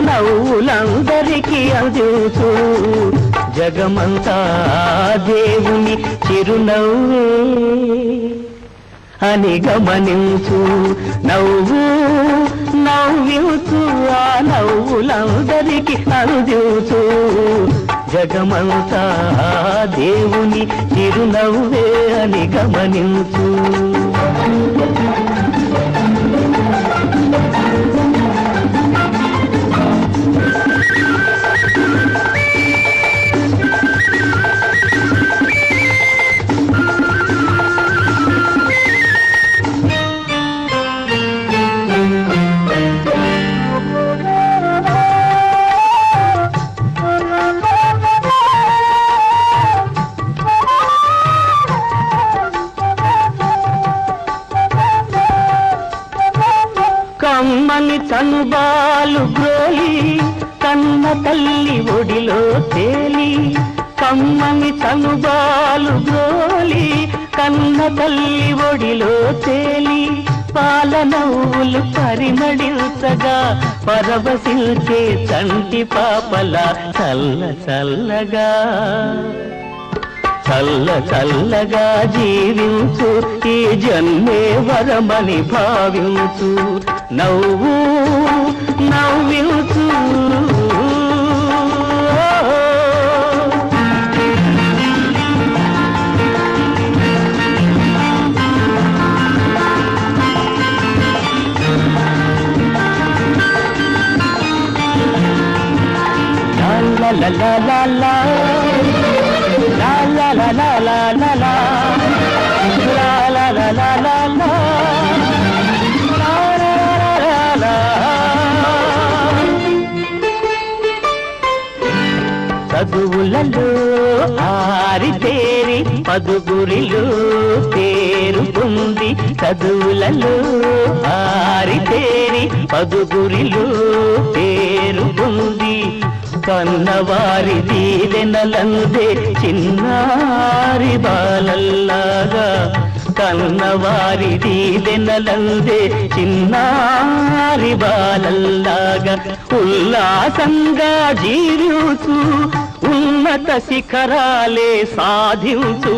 నవ్వులందరికీ అందించు జగమంతా దేవుని చిరునవ్వే అని గమనించు. నవ్వించు ఆ నవ్వులందరికీ అందించు జగమంతా దేవుని చిరునవ్వే అని గమనించు. కమ్మని చనుబాలు గ్రోలి కన్న తల్లి ఒడిలో తేలి, కమ్మని చనుబాలు గ్రోలి కన్న తల్లి ఒడిలో తేలి, పాల నవ్వులు పరిమళించగా పరవశించే చంటి పాపల చల్ల చల్లగా చల్లగా జీవించు ఈ జన్మే వరమని భావించు. నవ్వించు లా లా లా లా లా la la la la la la la la la la la la la la. చదువులలో ఆరితేరి పదుగురిలో పేరుకుంది, చదువులలో ఆరితేరి పదుగురిలో పేరుకుంది, కన్నవారి దీవెనలందే చిన్నారి బాలల్లాగా, కన్నవారి దీవెనలందే చిన్నారి బాలల్లాగా, ఉల్లాసంగా జీవించు ఉన్నత శిఖరాలే సాధించు.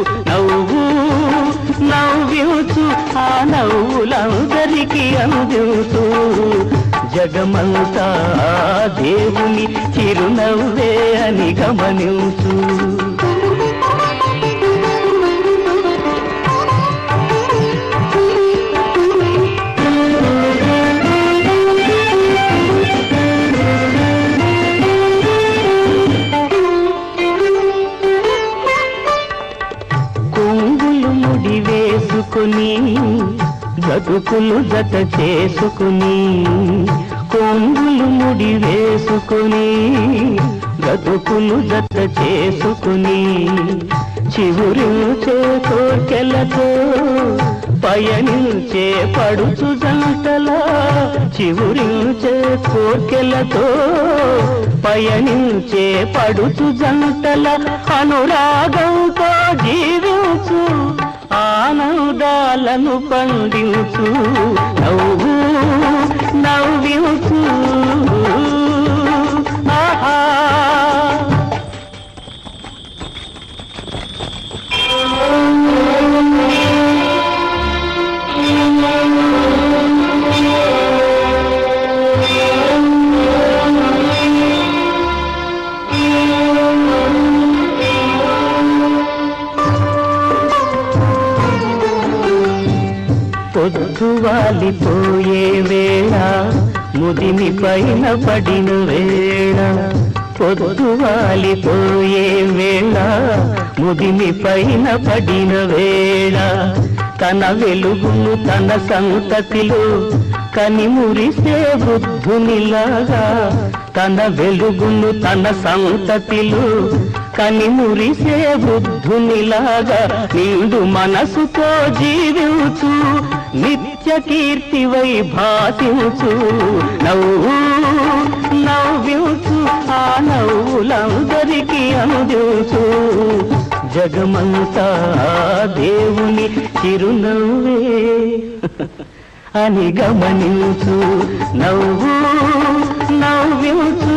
నవ్వించు ఆ నవ్వులందరికీ అందించు జగమంతా దేవుని చిరునవ్వే అని గమనించు. కొంగులు ముడి వేసుకుని బ్రతుకులు జత చేసుకుని, కొంగులు ముడి వేసుకుని బ్రతుకులు జత చేసుకుని, చివురించే కోర్కెలతో పయనించే పడుచు జంటలా, చివురించే కోర్కెలతో పయనించే పడుచు జంటల అనురాగంతో జీవించు ఆనందాలను పండించు. నవ్వించు ఆహా. పొద్దు వాలిపోయే వేళ ముదిమి పైన పడిన వేళ, పొద్దు వాలిపోయే వేళ ముదిమి పైన పడిన వేళ తన వెలుగును తన సంతతిలో కని మురిసే వృద్ధునిలాగా తన వెలుగును తన సంతతిలో కని మురిసే వృద్ధునిలాగా నిండు మనసుతో జీవించు నిత్య కీర్తివై భాసించు నవ్వు నవ్వించు ఆ నవ్వులందరికీ అందించు జగమంతా దేవుని చిరునవ్వే అని గమనించు నవ్వు నవ్వించు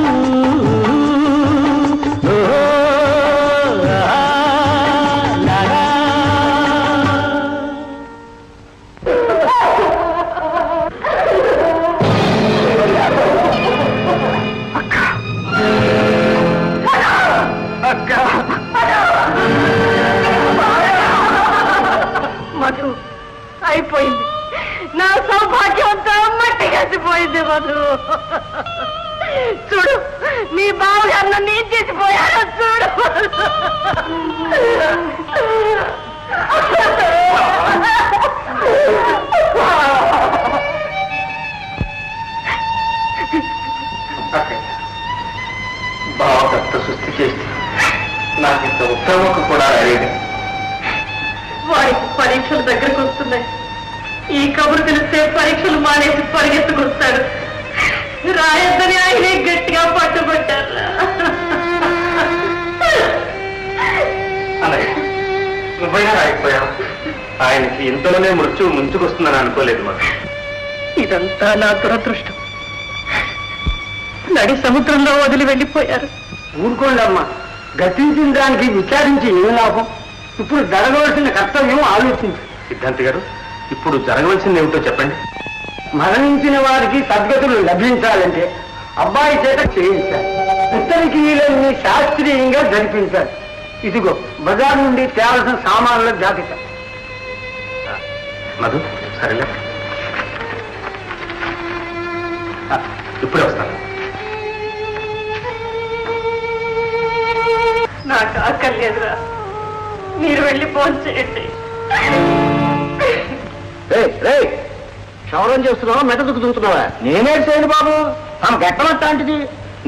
మధు అయిపోయింది, నా సౌభాగ్యం అంతా మట్టి కలిసిపోయింది. మధు చూడు, మీ బావగారు నన్ను ఏం చేసిపోయారో చూడు. బావ పెద్ద సృష్టి చేస్తే నాకు ఇంత ఉత్తమకు కూడా అడిగింది. వారికి పరీక్షలు దగ్గరకు వస్తున్నాయి. ఈ కబురు తెలిస్తే పరీక్షలు మానేసి పరిగెత్తుకొస్తాడు. రాయొద్దని ఆయనే గట్టిగా పట్టుబట్టారు. అలాగే నువ్వైనా రాయకపోయావు. ఆయనకి ఇంతలోనే మృత్యువు ముంచుకొస్తుందని అనుకోలేదు మాకు. ఇదంతా నా దురదృష్టం. నడి సముద్రంలో వదిలి వెళ్ళిపోయారు. ఊరుకోండి అమ్మా, గతించిన దానికి విచారించి ఏం లాభం? ఇప్పుడు జరగవలసిన కర్తవ్యం ఆలోచించు. సిద్ధాంతి గారు, ఇప్పుడు జరగవలసింది ఏమిటో చెప్పండి. మరణించిన వారికి సద్గతులు లభించాలంటే అబ్బాయి చేత చేయించాలి. ఉత్తరికి వీళ్ళని శాస్త్రీయంగా జరిపించాలి. ఇదిగో బజార్ నుండి తేవాల్సిన సామాన్ల జాబితా. మధు, సరేలే, ఇప్పుడే వస్తాను. నాకు ఆకలేదురా, మీరు వెళ్ళి ఫోన్ చేయండి. క్షౌరం చేస్తున్నావా, మెట దుక్కుతున్నావా? నేనే చేయను బాబు, ఆమె గెట్టమట్లాంటిది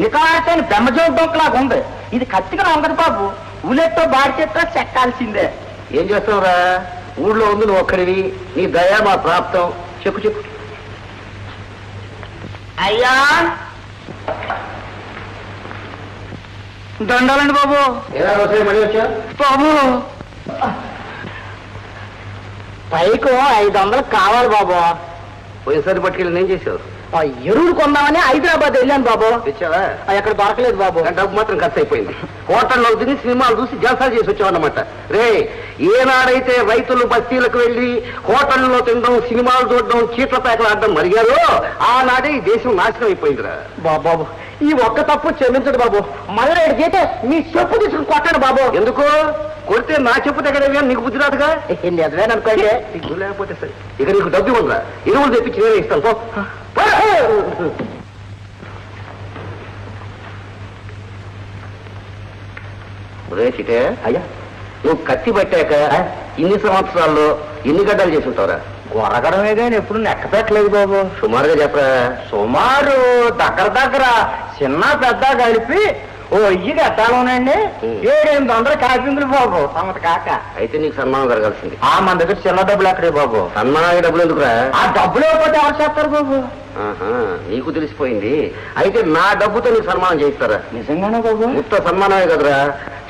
నికాయని బెమ్మజోడ్డొక్కలాగా ఉంది. ఇది కత్తిగా ఉండదు బాబు, ఉలెట్టో బాడిచెట్టో చెక్కాల్సిందే. ఏం చేస్తావురా, ఊళ్ళో ఉంది నువ్వు ఒక్కడివి, నీ దయా మా ప్రాప్తం. చెప్పు చెప్పు. అయ్యా దండాలండి బాబు. ఎలా రోజు మళ్ళీ వచ్చా బాబు? పైకు 500 కావాలి బాబు. పోయినసారి పట్టుకెళ్ళి ఏం చేసావు? ఎరువులు కొందామని హైదరాబాద్ వెళ్ళాను బాబు. తెచ్చావా? ఎక్కడ దొరకలేదు బాబు. డబ్బు మాత్రం ఖర్చు అయిపోయింది. హోటల్లో తిని సినిమాలు చూసి జల్సా చేసి వచ్చావన్నమాట. రే, ఏనాడైతే రైతులు బస్తీలకు వెళ్ళి హోటల్లో తినడం, సినిమాలు చూడడం, చీట్ల పేకలు ఆడడం మరిగారో ఆనాడే ఈ దేశం నాశనం అయిపోయిందిరా. బాబు, ఈ ఒక్క తప్పు క్షమించడు బాబు. మళ్ళీ అయితే మీ చెప్పు తీసుకుని కొట్టాడు బాబు. ఎందుకు కొడితే నా చెప్పు దగ్గర నీకు బుద్ధి రాదుగా? అనుకోండి, లేకపోతే సరే. ఇక నీకు డబ్బు ఇవ్వదురా, ఎరువులు తెప్పించి నేనే ఇస్తాను. రేచిటే అయ్యా, నువ్వు కత్తి పట్టాక ఇన్ని సంవత్సరాల్లో ఎన్ని గడ్డలు చేసి ఉంటావురా? గొరగడమే కానీ ఎప్పుడు లెక్క పెట్టలేదు బాబు. సుమారుగా చెప్పరా? సుమారు దగ్గర చిన్న పెద్ద కలిపి ఓ 1000 గట్టాలోనండి. 700 కాపింగులు బాబు సంగతి కాక. అయితే నీకు సన్మానం జరగాల్సింది. మన దగ్గర చిన్న డబ్బులు ఎక్కడే బాబు? సన్మానం డబ్బులు ఎందుకురా? ఆ డబ్బులు ఇవ్వకపోతే ఎవరు చేస్తారు బాబు? నీకు తెలిసిపోయింది. అయితే నా డబ్బుతో నీకు సన్మానం చేయిస్తారా? నిజంగానే బాబు? మొత్తం సన్మానమే కదరా,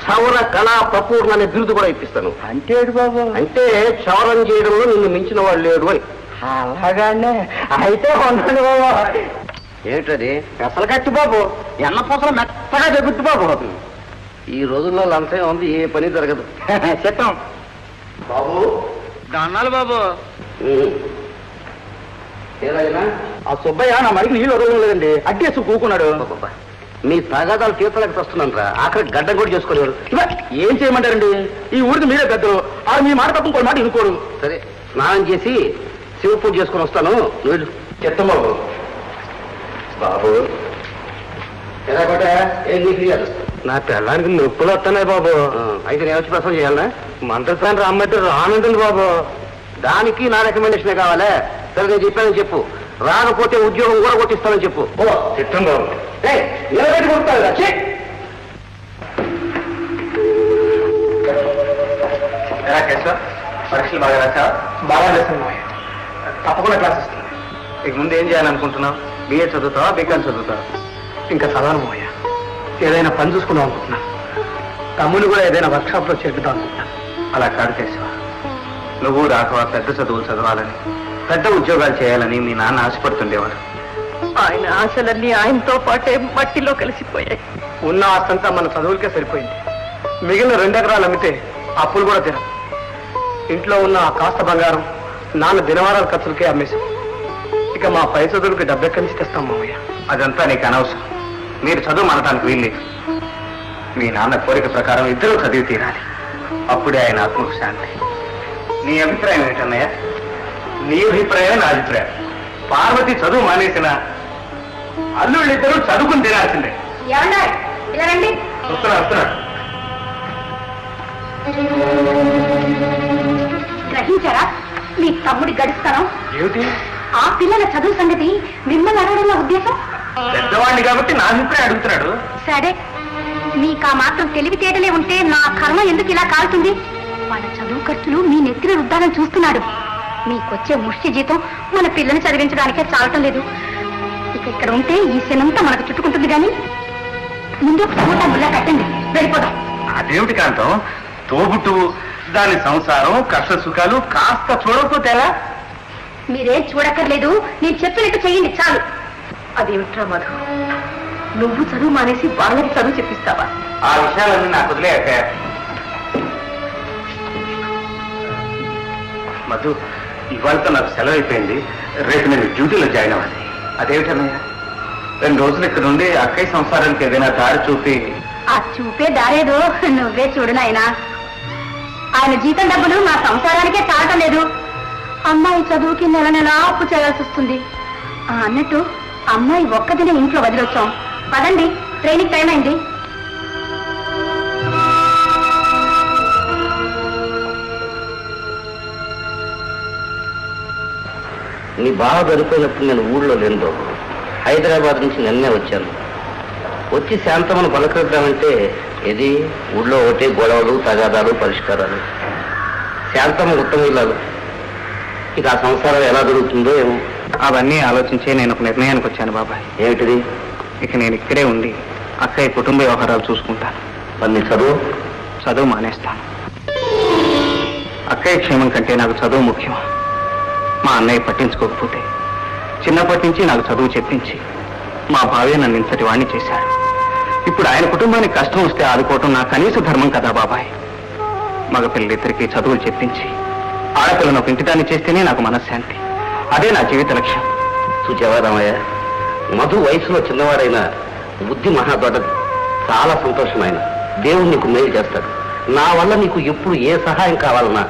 క్షౌర కళా ప్రపూర్ణ అనే బిరుదు కూడా ఇప్పిస్తాను. అంటే బాబు? అంటే క్షౌరం చేయడంలో నిన్ను మించిన వాళ్ళు లేడు అని. అలాగానే అయితే ఉండండి బాబు. ఏమిటది? పెసలు కట్టి బాబు, ఎన్న పూసలు మెత్తగా జరుగుద్ది బాబు. ఈ రోజుల్లో లంచం ఉంది, ఏ పని జరగదు. చెప్తాం బాబు. దండాలు బాబు. ఆ సుబ్బయ్య నా మడికి నీళ్ళు వదలడం లేదండి, అడ్డేసి కూకున్నాడు. మీ తగాదాలు తీర్చలేక వస్తున్నాను రా. ఆఖరి గడ్డ కూడా చేసుకోలేరు. ఏం చేయమంటారండి? ఈ ఊరికి మీరే పెద్దలు, ఆ మీ మాట తప్ప ఇంకో మాట ఇనుకోరు. సరే, స్నానం చేసి శివ పూజ చేసుకుని వస్తాను. నువ్వు చెత్తం బాబు. బాబు, నా పిల్లానికి నొప్పులు వస్తున్నాయి బాబు. అయితే నేను వచ్చి ప్రసవం చేయాలనా? మంత్రస్థానం రమ్మంటే రానంటుంది బాబు. దానికి నా రికమెండేషనే కావాలా? సరే నేను చెప్పానని చెప్పు. రాకపోతే ఉద్యోగం కూడా కొట్టిస్తానని చెప్పు. చిత్తం బాబు. నిలబెట్టి కొడతాను. పరీక్షలు బాగా రాసావా? బాగా చేస్తాను. తప్పకుండా క్లాస్ ఇస్తాను. ఇక ముందు ఏం చేయాలనుకుంటున్నావు? బిఏ చదువుతావా, బీకాం చదువుతావా? ఇంకా చదవను మోయ. ఏదైనా పని చూసుకుందాం అనుకుంటున్నాను. తమ్ముని కూడా ఏదైనా వర్క్షాప్లో చేద్దాం అనుకుంటున్నాను. అలా కాదు కేశవ. నువ్వు రాఘవ పెద్ద చదువులు చదవాలని, పెద్ద ఉద్యోగాలు చేయాలని మీ నాన్న ఆశపడుతుండేవాడు. ఆయన ఆశలన్నీ ఆయనతో పాటే మట్టిలో కలిసిపోయాయి. ఉన్న ఆస్తంతా మన చదువులకే సరిపోయింది. మిగిలిన 2 ఎకరాలు అమ్మితే అప్పులు కూడా తీరం. ఇంట్లో ఉన్న ఆ కాస్త బంగారం నాన్న దినవారాల ఖర్చులకే అమ్మేశాం. ఇక మా పై చదువులకి డబ్బెక్కడి నుంచి తెస్తాం మామయ్య? అదంతా నీకు అనవసరం. మీరు చదువు మనటానికి వీల్లేదు. మీ నాన్న కోరిక ప్రకారం ఇద్దరూ చదివి తీరాలి. అప్పుడే ఆయన ఆత్మకు శాంతి. నీ అభిప్రాయం ఏంటన్నయ్య? నీ అభిప్రాయం నా అభిప్రాయం. పార్వతి చదువు మానేసిన అల్లుళ్ళిద్దరూ చదువుకుని తినాల్సిందే. వస్తున్నాడు. గ్రహించారా మీ తమ్ముడి గడుస్తాను? ఏమిటి? ఆ పిల్లల చదువు సంగతి మిమ్మల్ని అడగడంలో ఉద్దేశం? పెద్దవాడిని కాబట్టి నా అభిప్రాయం అడుగుతున్నాడు. సరే, మీకు ఆ మాత్రం తెలివితేటలే ఉంటే నా కర్మ ఎందుకు ఇలా కాలుతుంది? వాళ్ళ చదువు ఖర్చులు మీ నెత్తిన రుద్దాలని చూస్తున్నాడు. మీకొచ్చే ముష్టి జీతం మన పిల్లని చదివించడానికే చాలటం లేదు. ఇక ఇక్కడ ఉంటే ఈ శనంతా మనకు చుట్టుకుంటుంది. కానీ ముందు మూట ముళ్ళ కట్టండి, వెళ్ళిపోదాం. అదేమిటి కాంతం? తోబుట్టువు, దాని సంసారం కష్ట సుఖాలు కాస్త చూడకపోతే ఎలా? మీరేం చూడక్కర్లేదు, నేను చెప్పినట్టు చెయ్యండి చాలు. అదేమిట్రా మధు, నువ్వు చదువు మానేసి వాళ్ళకి చదువు చెప్పిస్తావా? ఆ విషయాలన్నీ నాకు వదిలేక. మధు, ఇవాళతో నాకు సెలవు అయిపోయింది. రేపు నేను డ్యూటీలో జాయిన్ అవ్వాలి. అదేమిటన్నయ్య? 2 రోజులు ఇక్కడ నుండి అక్కయ్య సంసారానికి ఏదైనా దారి చూపి. ఆ చూపే దారేదో నువ్వే చూడు నాయనా. ఆయన జీతం డబ్బులు మా సంసారానికే చాలటం లేదు. అమ్మాయి చదువుకి నెల నెలా అప్పు చేయాల్సి వస్తుంది. అన్నట్టు అమ్మాయి ఒక్కదినే ఇంట్లో వదిలొచ్చాం. పదండి, ట్రైనింగ్ టైం అయింది. నీ బాగా దొరికిపోయినప్పుడు నేను ఊళ్ళో లేను బాబు. హైదరాబాద్ నుంచి నిన్నే వచ్చాను. వచ్చి శాంతమను పలకరిద్దామంటే ఇది ఊళ్ళో ఒకటే గొడవలు, తగాదాలు, పరిష్కారాలు. శాంతమ్మ ఉత్తమ ఇల్లాలు. ఇక ఆ సంసారం ఎలా దొరుకుతుందో ఏమో. అవన్నీ ఆలోచించే నేను ఒక నిర్ణయానికి వచ్చాను బాబాయ్. ఏమిటిది? ఇక నేను ఇక్కడే ఉండి అక్కయ్య కుటుంబ వ్యవహారాలు చూసుకుంటాను. మరి చదువు మానేస్తాను. అక్కయ్య క్షేమం కంటే నాకు చదువు ముఖ్యం. మా అన్నయ్య పట్టించుకోకపోతే చిన్నప్పటి నుంచి నాకు చదువు చెప్పించి మా భావే నన్ను ఇంతటి వాణ్ణి చేశాడు. ఇప్పుడు ఆయన కుటుంబానికి కష్టం వస్తే ఆదుకోవటం నా కనీస ధర్మం కదా బాబాయ్. మగపిల్లలిద్దరికీ చదువులు చెప్పించి ఆడపిల్లను ఒక ఇంటిదాన్ని చేస్తేనే నాకు మనశ్శాంతి. అదే నా జీవిత లక్ష్యం. చూచావా రామయ్య, మధు వయసులో చిన్నవాడైనా బుద్ధి మహా దొడ్డది. చాలా సంతోషమైన దేవుడు నీకు మేలు చేస్తాడు. నా వల్ల నీకు ఎప్పుడు ఏ సహాయం కావాలన్నా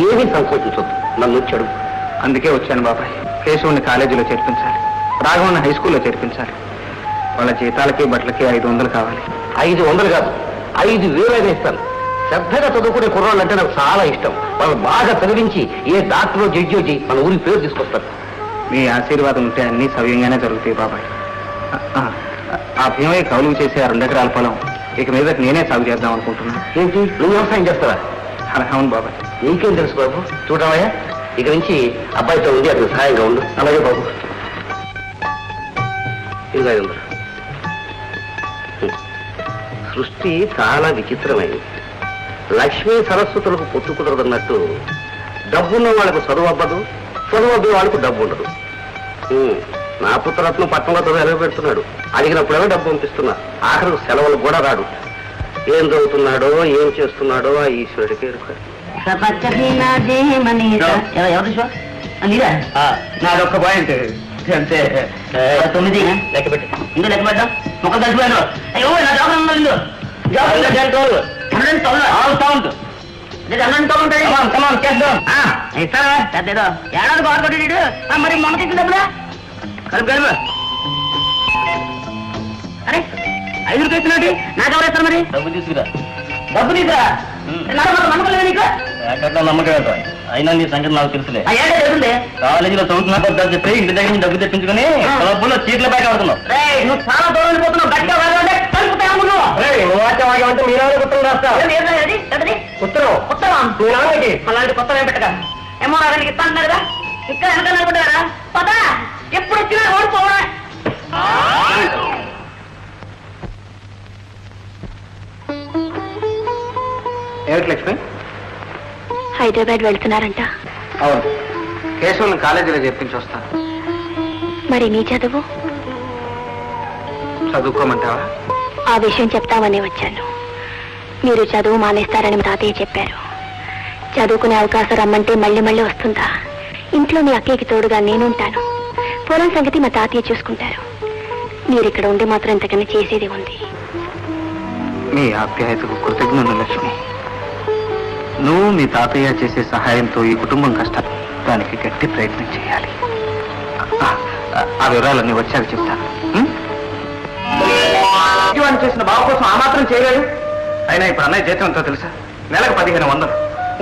ఏమీ సంకోచించొద్దు, నన్ను వచ్చాడు. అందుకే వచ్చాను బాబాయ్. కేశవుని కాలేజీలో చేర్పించాలి, రాఘవన్ని హై స్కూల్లో చేర్పించాలి. వాళ్ళ జీతాలకి బట్టలకి 500 కావాలి. 500 కాదు, 5,000 అయినా ఇస్తాను. శ్రద్ధగా చదువుకునే కుర్రాళ్ళు అంటే నాకు చాలా ఇష్టం. వాళ్ళు బాగా చదివించి ఏ డాక్టరో జడ్జి మన ఊరి పేరు తీసుకొస్తారు. మీ ఆశీర్వాదం ఉంటే అన్నీ సవ్యంగానే జరుగుతాయి బాబాయ్. ఆ భీమయ్య కౌలుకు చేసే 2 ఎకరాల పొలం ఇక మీద నేనే సాగు చేద్దాం అనుకుంటున్నాను. ఏంటి, నువ్వు వ్యవసాయం చేస్తావా? అవును బాబాయ్. నీకేం తెలుసు బాబు? చూడమయ్యా, ఇక నుంచి అబ్బాయితో ఉండి అతను సహాయంగా ఉండు. అలాగే బాబు. ఇది సృష్టి చాలా విచిత్రమైంది. లక్ష్మీ సరస్వతులకు పొత్తు కుదరదన్నట్టు డబ్బున్న వాళ్ళకు చదువు అవ్వదు, చదువు అబ్బే వాళ్ళకు డబ్బు ఉండదు. నా పుత్రరత్నం పట్టణంలో చదువు ఎలా పెడుతున్నాడు. అడిగినప్పుడేమో డబ్బు పంపిస్తున్నా. ఆఖరికి సెలవులు కూడా రాడు. ఏం చదువుతున్నాడో ఏం చేస్తున్నాడో ఆ ఈశ్వరుడికి ఎరుక. నాదొక్క పాయింట్ అంతే. 9 లెక్క పెట్టి ఇందులో లెక్క పెట్టాం. మొక్కలు కలిసిపోయాను. అయ్యో నా ఏడాది గోడ కొట్టాడు. మరి మొన్న తెచ్చిన డబ్బులా కలుపు కలుపు. అరే చేస్తున్నాడు నాకు ఎవరేస్తారు మరి డబ్బు తీసుకురా. డబ్బు తీసురా నమ్మకం లేదా నీకు ఎక్కడ నమ్మకం అయినా నీ సంగతి నాకు తెలుసులే. ఆ ఏడా జరుగుతుంది కాలేజీలో చదువుతున్నా కొద్దాలు చెప్పి ఇంటి దగ్గర నుంచి డబ్బు తెప్పించుకుని డబ్బులో చీట్ల బ్యాగ్ ఆడుతున్నావు. నువ్వు చాలా దూరం వెళ్ళిపోతున్నావు గట్టిగా వెళ్ళాలంటే కలుపుతావు అంటే మీ నాన్న ఉత్తరం రాస్తా. ఉత్తరం ఉత్తరం మీ నాన్నకి అలాంటి కొత్త ఏం పెట్టగా ఏమో అతనికి ఇస్తాను కదా ఇక్కడ వెనక అనుకుంటారా పదా ఎప్పుడు వచ్చినా ఓడిపోవా ఏమిటి లక్ష్మి? హైదరాబాద్ వెళ్తున్నారంట. అవును, కేశవుని కాలేజీలో చెప్పించి వస్తాను. మరి నీ చదువు? చదువుకోమంటావా? ఆ విషయం చెప్తామని వచ్చాను. మీరు చదువు మానేస్తారని మా తాతయ్య చెప్పారు. చదువుకునే అవకాశం రమ్మంటే మళ్ళీ మళ్ళీ వస్తుందా? ఇంట్లో మీ అక్కయ్యకి తోడుగా నేనుంటాను. పొలం సంగతి మా తాతయ్య చూసుకుంటారు. మీరు ఇక్కడ ఉండి మాత్రం ఇంతకన్నా చేసేది ఉంది. మీ ఆప్యాయతకు కృతజ్ఞను లక్ష్మి. నువ్వు మీ తాతయ్య చేసే సహాయంతో ఈ కుటుంబం కష్టం దానికి గట్టి ప్రయత్నం చేయాలి. ఆ వివరాలన్నీ వచ్చాక చెప్తాను. చేసిన బావ కోసం ఆ మాత్రం చేయలేదు. అయినా ఇప్పుడు అన్నయ్య జీతం ఎంతో తెలుసా? నెలకు 1500.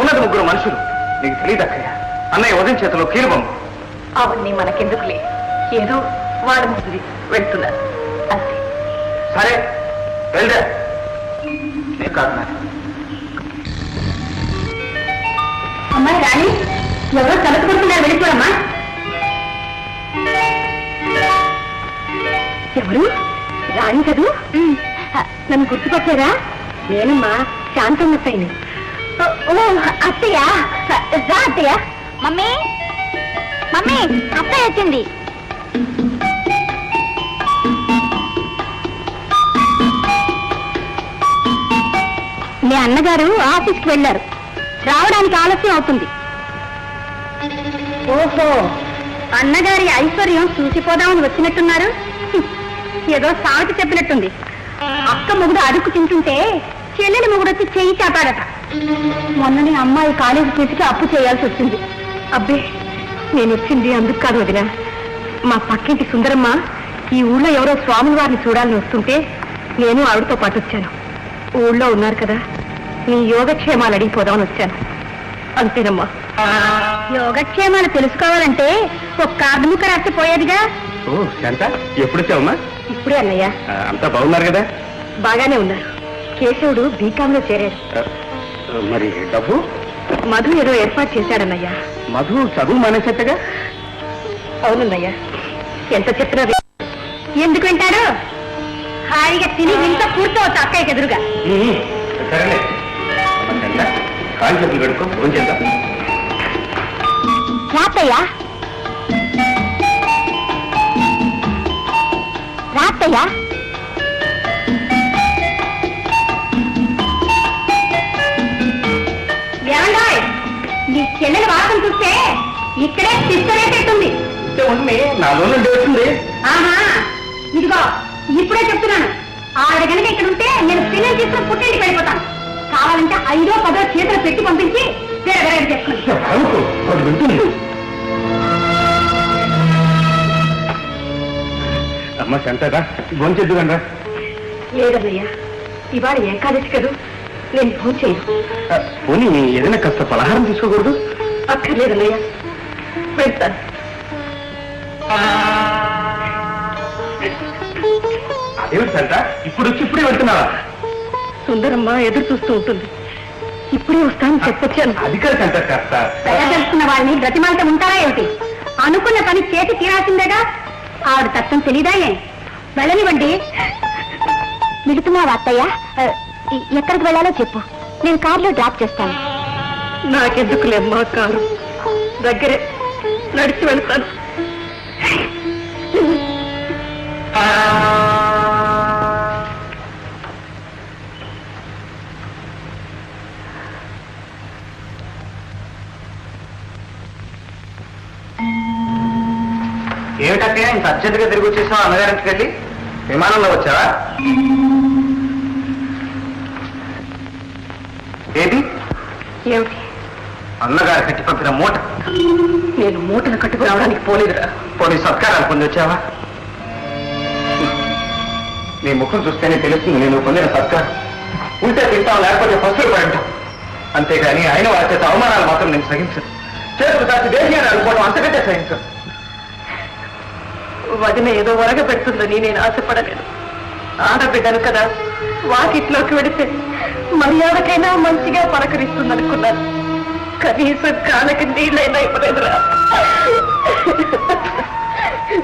ఉన్నది 3 మనుషులు. నీకు తెలియదు అక్కయ్య, అన్నయ్య ఉదయం చేతిలో కీలుబొమ్మ. అవన్నీ మనకెందుకులే, ఏదో వాడు ముద్దు వెళ్తున్నారు అంతే. సరే వెళ్దా. నేను కాదు నాన్న. అమ్మాయి రాణి, ఎవరో తలుపు కొడుతున్నారు, వెళ్ళిపోరమ్మా. ఎవరు? రాణి కదూ? నన్ను గుర్తుపట్టారా? నేనమ్మా శాంతమ్మ సైని. ఓ అత్తయ్య, రా అత్తయ్య. మమ్మీ మమ్మీ, అత్తయ్య వచ్చింది. మీ అన్నగారు ఆఫీస్కి వెళ్ళారు, రావడానికి ఆలస్యం అవుతుంది. ఓహో, అన్నగారి ఐశ్వర్యం చూసిపోదామని వచ్చినట్టున్నారు. ఏదో సాగుతి చెప్పినట్టుంది. అక్క మొగుడు అడుక్కు తింటుంటే చెల్లెలి మొగుడు వచ్చి చెయ్యి చాపాడట. మొన్ననే అమ్మాయి కాలేజీ ఫీజుకి అప్పు చేయాల్సి వచ్చింది. అబ్బే, నేను వచ్చింది అందుకు కాదు వదిన. మా పక్కింటి సుందరమ్మ ఈ ఊళ్ళో ఎవరో స్వాముల వారిని చూడాలని వస్తుంటే నేను ఆవిడతో పాటు వచ్చాను. ఊళ్ళో ఉన్నారు కదా, నీ యోగక్షేమాలు అడిగిపోదామని వచ్చాను. అంతేనమ్మా. యోగక్షేమాలు తెలుసుకోవాలంటే ఒక కార్డు ముక్క రాసిపోయేదిగా. ఓ శాంత, ఎప్పుడు వచ్చావమ్మా? ఇప్పుడే అన్నయ్య. అంతా బాగున్నారు కదా? బాగానే ఉన్నారు. కేశవుడు బీకాంలో చేరాడు. మరి డబ్బు? మధు ఏదో ఏర్పాటు చేశాడన్నయ్య. మధు చదువు మానేసేట్టుగా? అవునన్నయ్య, ఎంత చెప్పినా ఎందుకు వింటాడు? హాయిగా తిని ఇంత కూర్చోవచ్చు అక్కయ్యకి ఎదురుగా. సరేలే, కాలు చెప్పులు కడుక్కో, ఫోన్ చేద్దాం. రాత్తయ్యా, రాత్తయ్యా. ఏమండాయ్, నీ చెల్లెలు వాసన చూస్తే ఇక్కడే తిష్టరేటట్టుంది. నాలో నుండి వచ్చింది. ఆహా, ఇదిగో ఇప్పుడే చెప్తున్నాను. ఆవిడ కనుక ఇక్కడ ఉంటే నేను పిల్లలు తీసుకుని పుట్టింటికి వెళ్ళిపోతాను. కావాలంటే 5ో 10ో చేతులు పెట్టి పంపించి వేరే చేసుకుని. అమ్మ శాంతరా, భోంచేద్దుగా. లేదన్నయ్యా, ఇవాళ ఏకాదశి కదూ, నేను ఫోన్ చేయను. పోనీ ఏదైనా కాస్త పలహారం తీసుకోకూడదు? అక్కర్లేదన్నయ్యా, వెళ్తాను. అదేమిటి శాంత, ఇప్పుడు వచ్చి ఇప్పుడే వెళ్తున్నావా? సుందరమ్మ ఎదురు చూస్తూ ఉంటుంది. ఇప్పుడే వస్తాను చెప్పొచ్చాను. అది కాదు శాంత, కాస్త తెలుసుకున్న వాళ్ళని బ్రతిమాలతో ఉంటారా ఏమిటి? అనుకున్న పని చేసి తీరాల్సిందేగా. ఆవిడ తత్వం తెలీదాయే. వెళ్ళనివ్వండి. మిగుతున్నావా అత్తయ్య? ఎక్కడికి వెళ్ళాలో చెప్పు, నేను కారులో డ్రాప్ చేస్తాను. నాకెందుకులేమ్మా కారు, దగ్గరే నడిచి వెళ్తాను. ఏమిటంటే ఇంత అర్జెంటుగా తిరిగి వచ్చేసావు? అన్నగారింటికి వెళ్ళి విమానంలో వచ్చావా? ఏది? ఏమిటి? అన్నగారు కట్టి పంపిన మూట. నేను మూటలు కట్టుకు రావడానికి పోలేదురా. పోనీ సత్కారాలు పొంది వచ్చావా? నీ ముఖం చూస్తేనే తెలుస్తుంది నేను పొందిన సత్కారం. ఉంటే తింటాం, లేకపోతే పసులు పడింటాం. అంతేగాని ఆయన వారి చేత అవమానాలు మాత్రం నేను సహించను. చేతులు దాచి దేహ్యాన్ని అనుకోవడం అంతకంటే సహించను. వదిన ఏదో వరగ పెడుతుందని నేను ఆశపడలేదు. ఆడబిడ్డను కదా, వాకిట్లోకి వెడితే మర్యాదకైనా మంచిగా పలకరిస్తుందనుకున్నాను. కనీసం కాళ్ళకి నీళ్ళైనా ఇవ్వలేదురా.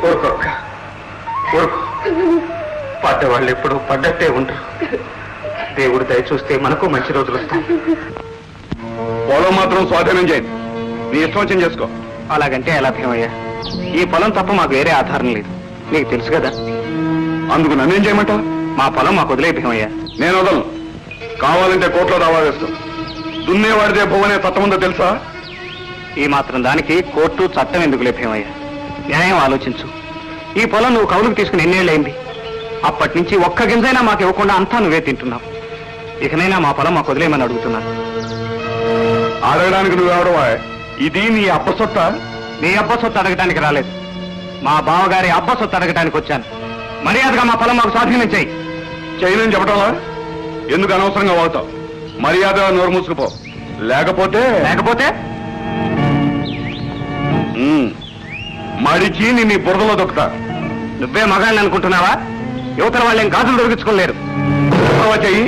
ఊరుకోక ఊరుకో. పడ్డవాళ్ళు ఎప్పుడు పడ్డట్టే ఉండరు. దేవుడు దయ చూస్తే మనకు మంచి రోజులు వస్తాయి. పొలం మాత్రం స్వాధీనం చేయండి, నీ ఇష్టం వచ్చింది చేసుకో. అలాగంటే ఎలా భీమయ్యా? ఈ పొలం తప్ప మాకు వేరే ఆధారం లేదు, నీకు తెలుసు కదా. అందుకు నన్నేం చేయమంటావు? మా పొలం మాకు వదిలే భీమయ్యా. నేను వదలను. కావాలంటే కోర్టులో దావా వేసుకో. దున్నేవాడిదే భూమనే చట్టం ఉందో తెలుసా? ఈ మాత్రం దానికి కోర్టు చట్టం ఎందుకు భీమయ్యా? న్యాయం ఆలోచించు. ఈ పొలం నువ్వు కౌలుకు తీసుకుని ఎన్నేళ్ళైంది? అప్పటి నుంచి ఒక్క గింజైనా మాకు ఇవ్వకుండా అంతా నువ్వే తింటున్నావు. ఇకనైనా మా పొలం మాకు వదిలేయమని అడుగుతున్నాను. అడగడానికి నువ్వెవడవా? ఇది నీ అప్ప సొత్త? నీ అబ్బ సొత్తు అడగటానికి రాలేదు, మా బావగారి అబ్బ సొత్తు అడగటానికి వచ్చాను. మర్యాదగా మా పొలం మాకు స్వాధీనం చేయి. చేయనని చెప్పటంలా? ఎందుకు అనవసరంగా వాగుతావు? మర్యాద నోరు మూసుకుపో, లేకపోతే లేకపోతే మడిచి నిన్ను బురదలో దొక్కుతా. నువ్వే మగాళ్ళని అనుకుంటున్నావా? యువతల వాళ్ళేం గాజులు దొరికించుకోలేరు. చెయ్యి.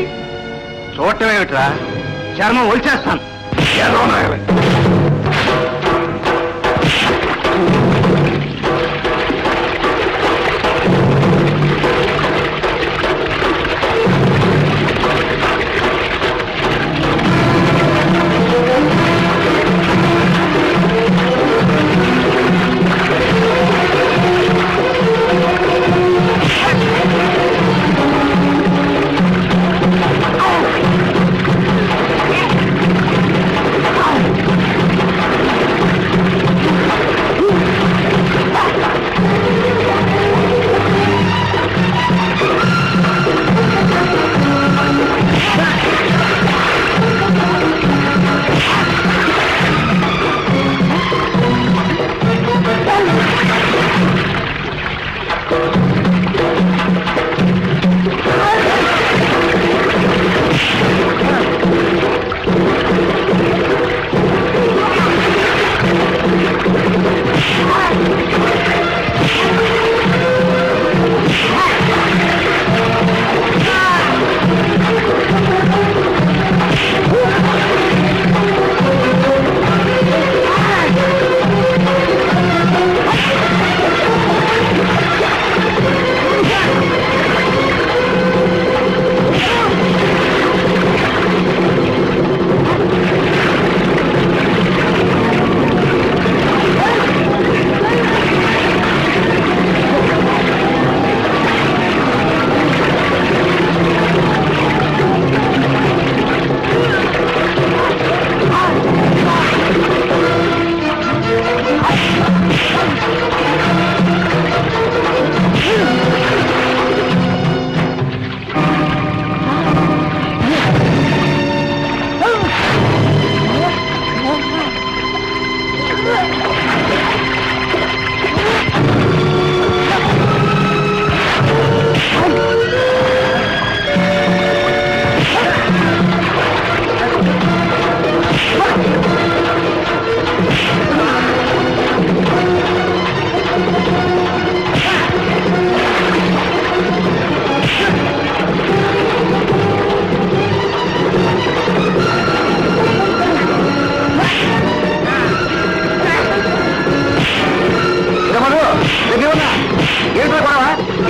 చూడటం ఏమిట్రా, చర్మం ఒలిచేస్తాను. ఏదో నాయలే.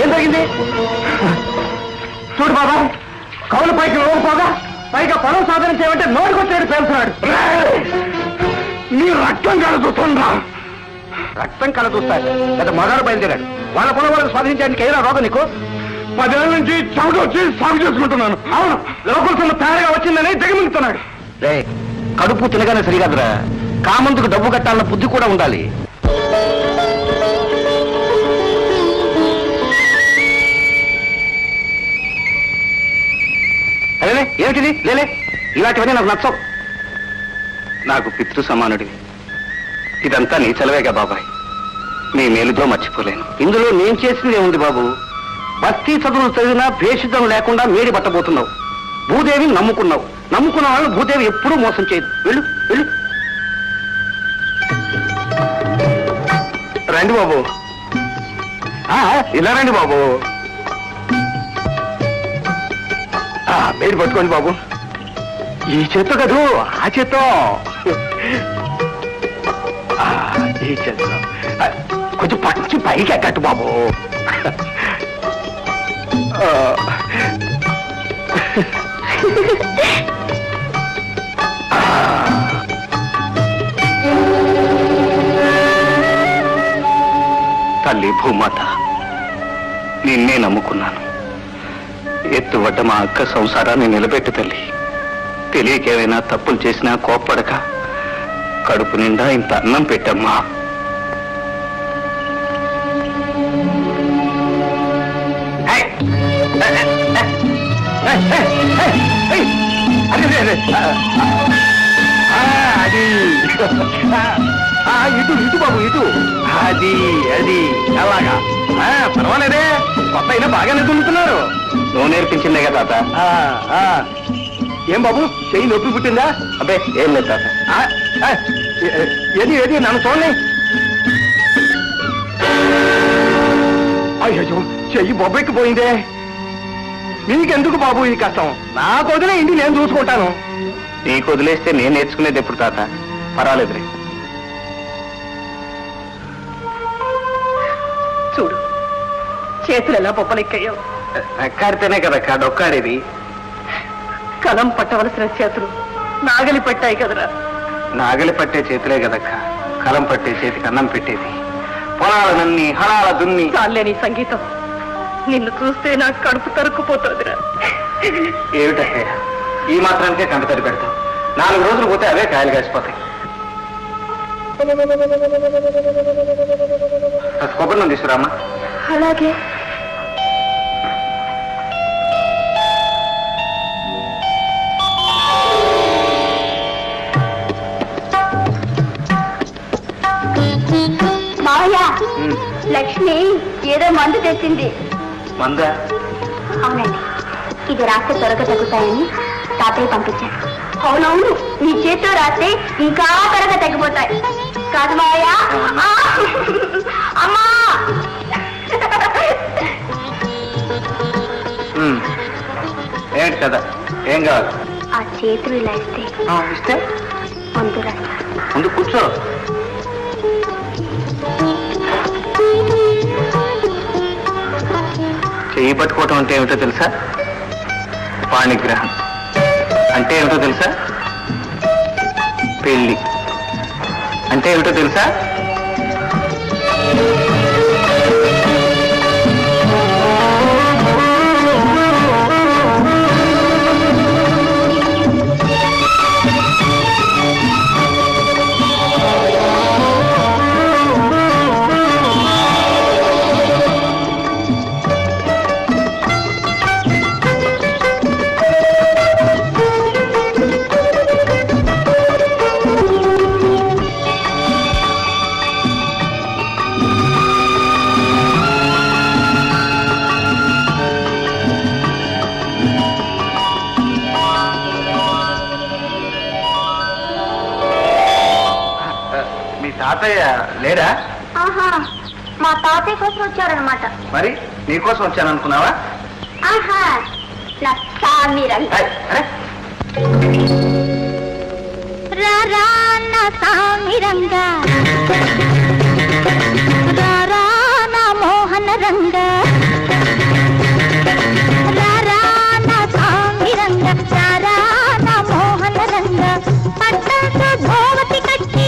ఏం జరిగింది చూడు బాబా. కౌలు పైకి పోగా పైగా పొలం సాధన చేయమంటే నోటికొచ్చాడు పేలుతున్నాడు. నీ రక్తం కల చూస్తుందా? రక్తం కల చూస్తాడు గత మగాడు బయలుదేరాడు. వాళ్ళ పొలం వాళ్ళకి స్వాధీనించడానికి ఏదైనా రోగం నీకు? 10 ఏళ్ళ నుంచి చెమట వచ్చి సాగు చేసుకుంటున్నాను. అవును, లోకల్ సొమ్ము తేడాగా వచ్చిందని దిగమింగుతున్నాడు. కడుపు తినగానే సరికాదురా, కామందుకు డబ్బు కట్టాలన్న బుద్ధి కూడా ఉండాలి. అదే ఏమిటిది? లేలే, ఇలాంటివన్నీ నాకు నచ్చవు. నాకు పితృ సమానుడివి. ఇదంతా నీ చలవేగా బాబాయ్. నీ మేలుతో మర్చిపోలేను. ఇందులో నేను చేసింది ఏముంది బాబు? భక్తి చదువులు చదివినా భేషితం లేకుండా మేడి పట్టబోతున్నావు. భూదేవిని నమ్ముకున్నావు. నమ్ముకున్న వాళ్ళు భూదేవి ఎప్పుడూ మోసం చేయదు. వెళ్ళు వెళ్ళు. రండి బాబు, ఇలా రండి బాబు. మేడి పట్టుకోండి బాబు. ఈ చేత్తో కదూ, ఆ చేత్తో, ఈ చేత్తో కొంచెం పచ్చి పైకి ఎక్కట్టు బాబు. తల్లి భూమాత, నిన్నే నమ్ముకున్నాను. ఎత్తువడ్డ మా అక్క సంసారాన్ని నిలబెట్టు తల్లి. తెలియకేమైనా తప్పులు చేసినా కోప్పడక కడుపు నిండా ఇంత అన్నం పెట్టమ్మా. అది ఇటు ఇటు బాబు, ఇటు. అది అది అలాగా. పర్వాలేదే, కొత్త అయినా బాగానే దున్నుతున్నారు. నువ్వు నేర్పించిందే కదా తాత. ఏం బాబు, చెయ్యి నొప్పి పుట్టిందా? అబ్బే ఏం లేదు తాత. ఏది ఏది నన్ను చూడండి. అయ్యో, చెయ్యి బొబ్బెక్కిపోయిందే. నీకెందుకు బాబు ఈ కష్టం? నాకు వదిలే, ఇంటి నేను చూసుకుంటాను. నీకు వదిలేస్తే నేను నేర్చుకునేది ఎప్పుడు తాత? పర్వాలేదురే. చూడు, చేతులు ఎలా బొప్పలెక్కాయో. ఎక్కాడితేనే కదక్క డొక్కాడేది. కలం పట్టవలసిన చేతులు నాగలి పట్టాయి కదరా. నాగలి పట్టే చేతులే కదక్క కలం పట్టే చేతికి అన్నం పెట్టేది. పొలాలనన్ని హలాల దున్ని. చాలేని సంగీతం, నిన్ను చూస్తే నాకు కడుపు తరుక్కుపోతుందిరా. ఏమిటక్కయ్య, ఈ మాత్రానికే కంట తడి పెడతావు. 4 రోజులు పోతే అవే కాయలు కాసిపోతాయి. కొబ్బరి నూనె తీసుకురామ్మా. అలాగే. మావయ్య, లక్ష్మి ఏదో మందు తెచ్చింది. మందా? అవునండి, ఇది రాస్తే త్వరగా తగ్గుతాయని తాతయ్య పంపించారు. అవునవును, నీ చేతితో రాస్తే ఇంకా త్వరగా తగ్గిపోతాయి కాదు మావయ్య? అమ్మా, ఏంటి కదా, ఏం కావాలి? ఆ చేతులు ఇలా ఇస్తే మందు రాస్తా. ముందు కూర్చో. చెయ్యి పట్టుకోవటం అంటే ఏమిటో తెలుసా? పాణిగ్రహం అంటే ఏమిటో తెలుసా? పెళ్లి అంటే ఏమిటో తెలుసా? తాతయ్య లేడా? ఆహా, మా తాతయ్య కోసం వచ్చారనమాట. మరి నీకోసం వచ్చాను అనుకున్నావా? ఆహా, నా సామిరంగా. రారా నా సామిరంగా, రారా నా మోహన రంగా, రారా నా సామిరంగా, రారా నా మోహన రంగా. పట్టంతో భోవతి కట్టి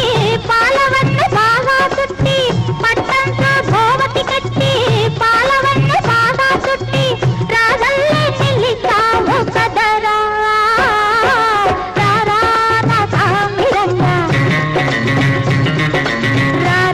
పాలవన్న బాగా చుట్టి, పట్టంతో భోవతి కట్టి పాలవన్న బాగా చుట్టి, రాజల్లే చెల్లిస్తాము కదరా, రారా నా సామిరంగా, రారా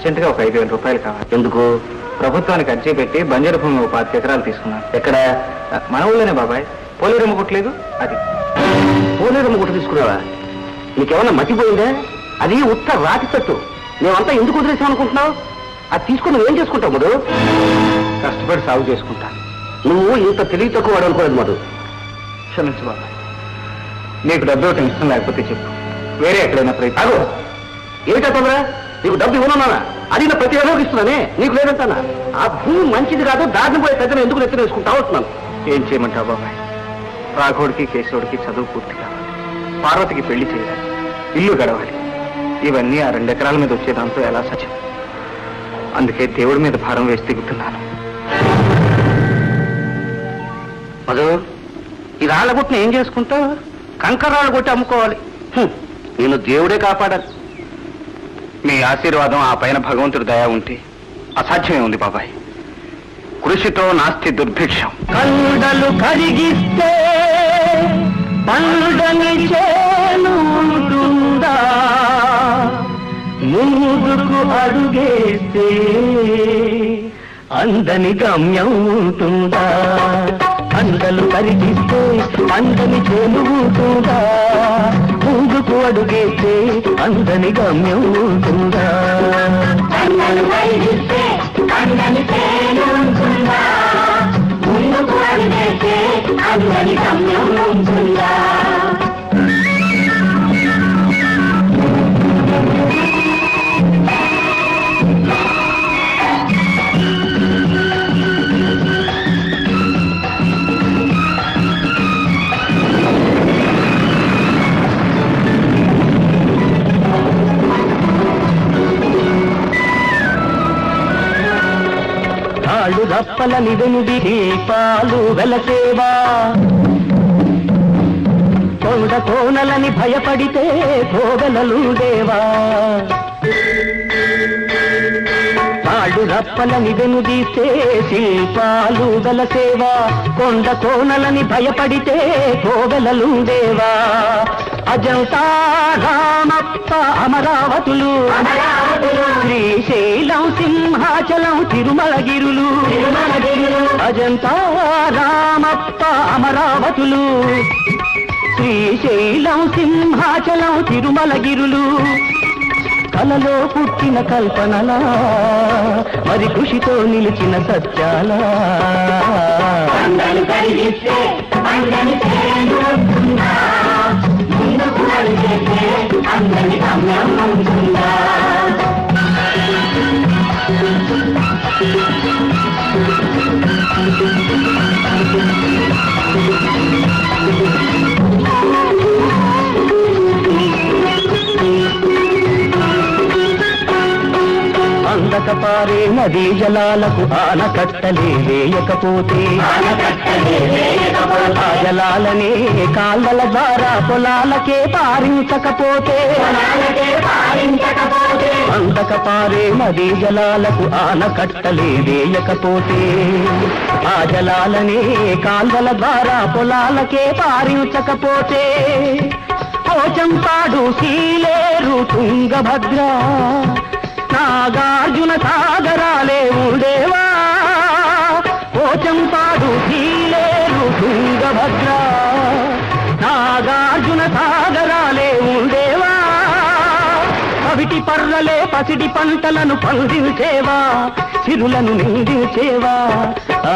అర్జెంటుగా ఒక 5,000 రూపాయలు కావాలి. ఎందుకు? ప్రభుత్వానికి అర్జీ పెట్టి బంజరు భూమి 5 ఎకరాలు తీసుకున్నాను. ఎక్కడ? మన ఊళ్ళోనే బాబాయ్. పోలేరమ్మ కొట్టలేదు అది. పోలేరమ్మ గుట్ట తీసుకున్నావా? నీకేమన్నా మతిపోయిందా? అది ఉత్త రాతి తట్టు. మేమంతా ఎందుకు వదిలేసాం అనుకుంటున్నావు? అది తీసుకుని నువ్వేం చేసుకుంటావు మధు? కష్టపడి సాగు చేసుకుంటాను. నువ్వు ఇంత తెలివి తక్కువ వాడు అనుకోలేదు మధు. క్షమించు బాబాయ్. నీకు డబ్బు ఇవ్వటం ఇష్టం లేకపోతే చెప్పు, వేరే ఎక్కడైనా ప్రయత్నం. అగో ఏమిటా తొందర? నీకు డబ్బు ఇవ్వనున్నానా? అడిగిన ప్రతి ఒక్కరికి ఇస్తున్నానే, నీకు లేదంటానా? ఆ భూమి మంచిది కాదు, దారిని పోయే పెద్దను ఎందుకు నెత్తిన వేసుకుంటావు అంటున్నాను. ఏం చేయమంటావు బాబాయ్? రాఘోడికి కేశవుడికి చదువు పూర్తి కావాలి, పార్వతికి పెళ్లి చేయాలి, ఇల్లు గడవాలి. ఇవన్నీ ఆ 2 ఎకరాల మీద వచ్చేదాంతో ఎలా సత్యం? అందుకే దేవుడి మీద భారం వేసి దిగుతున్నాను. మధు, ఈ రాళ్ళ గుట్టును ఏం చేసుకుంటావు? కంకరాళ్ళు కొట్టి అమ్ముకోవాలి. నేను దేవుడే కాపాడాలి. మీ ఆశీర్వాదం, ఆ పైన భగవంతుడి దయ ఉంటే అసాధ్యమే ఉంది బాబాయ్. కృషితో నాస్తి దుర్భిక్షం. కండలు కరిగిస్తే పండుని చేను ఉంటుందా? ముందుకు అడుగేస్తే అందని గమ్యం ఉంటుందా? కండలు కరిగిస్తే అందని చేను ఉంటుందా? ముందుకు అడుగేస్తే అందని గమ్యం ఉంటుందా? కండలు కరిగిస్తే అందని చేను ఉంటుందా? ముందుకు అడుగేస్తే అందని గమ్యం ఉంటుందా? కాళ్ళు రప్పలని వెనుడి పాలు వెలసేవా? కొండ కోనలని భయపడితే కోవెలలుడేవా? కాళ్ళు రప్పలని వెనుదీస్తే శిల్పాలు వెలసేవా? కొండ కోనలని భయపడితే కోవెలలుండేవా? అజంతా రామప్ప అమరావతులు, శ్రీశైలం సింహాచలం తిరుమలగిరులు. అజంతా రామప్ప అమరావతులు, శ్రీశైలం సింహాచలం తిరుమలగిరులు. కలలో పుట్టిన కల్పనలా, మరి కృషితో నిలిచిన సత్యాలా. అందక పారే నదీ జలాలకు ఆనకట్టలే వేయకపోతే, ఆ జలాలనే కాళ్ళల ద్వారా పొలాలకే పారించకపోతే, అందక పారే నదీ జలాలకు ఆనకట్టలే వేయకపోతే, ఆ జలాలనే కాళ్ళల ద్వారా పొలాలకే పారించకపోతే, పోచంపాడు సీలేరు తుంగభద్ర నాగార్జున సాగరాలే ఉండేవా? పోచంపాడు సీలేరు తుంగభద్ర నాగార్జున సాగరాలే ఉండేవా? అవిటి పర్రలే పసిడి పంటలను పండించేవా? సిరులను నిందించేవా?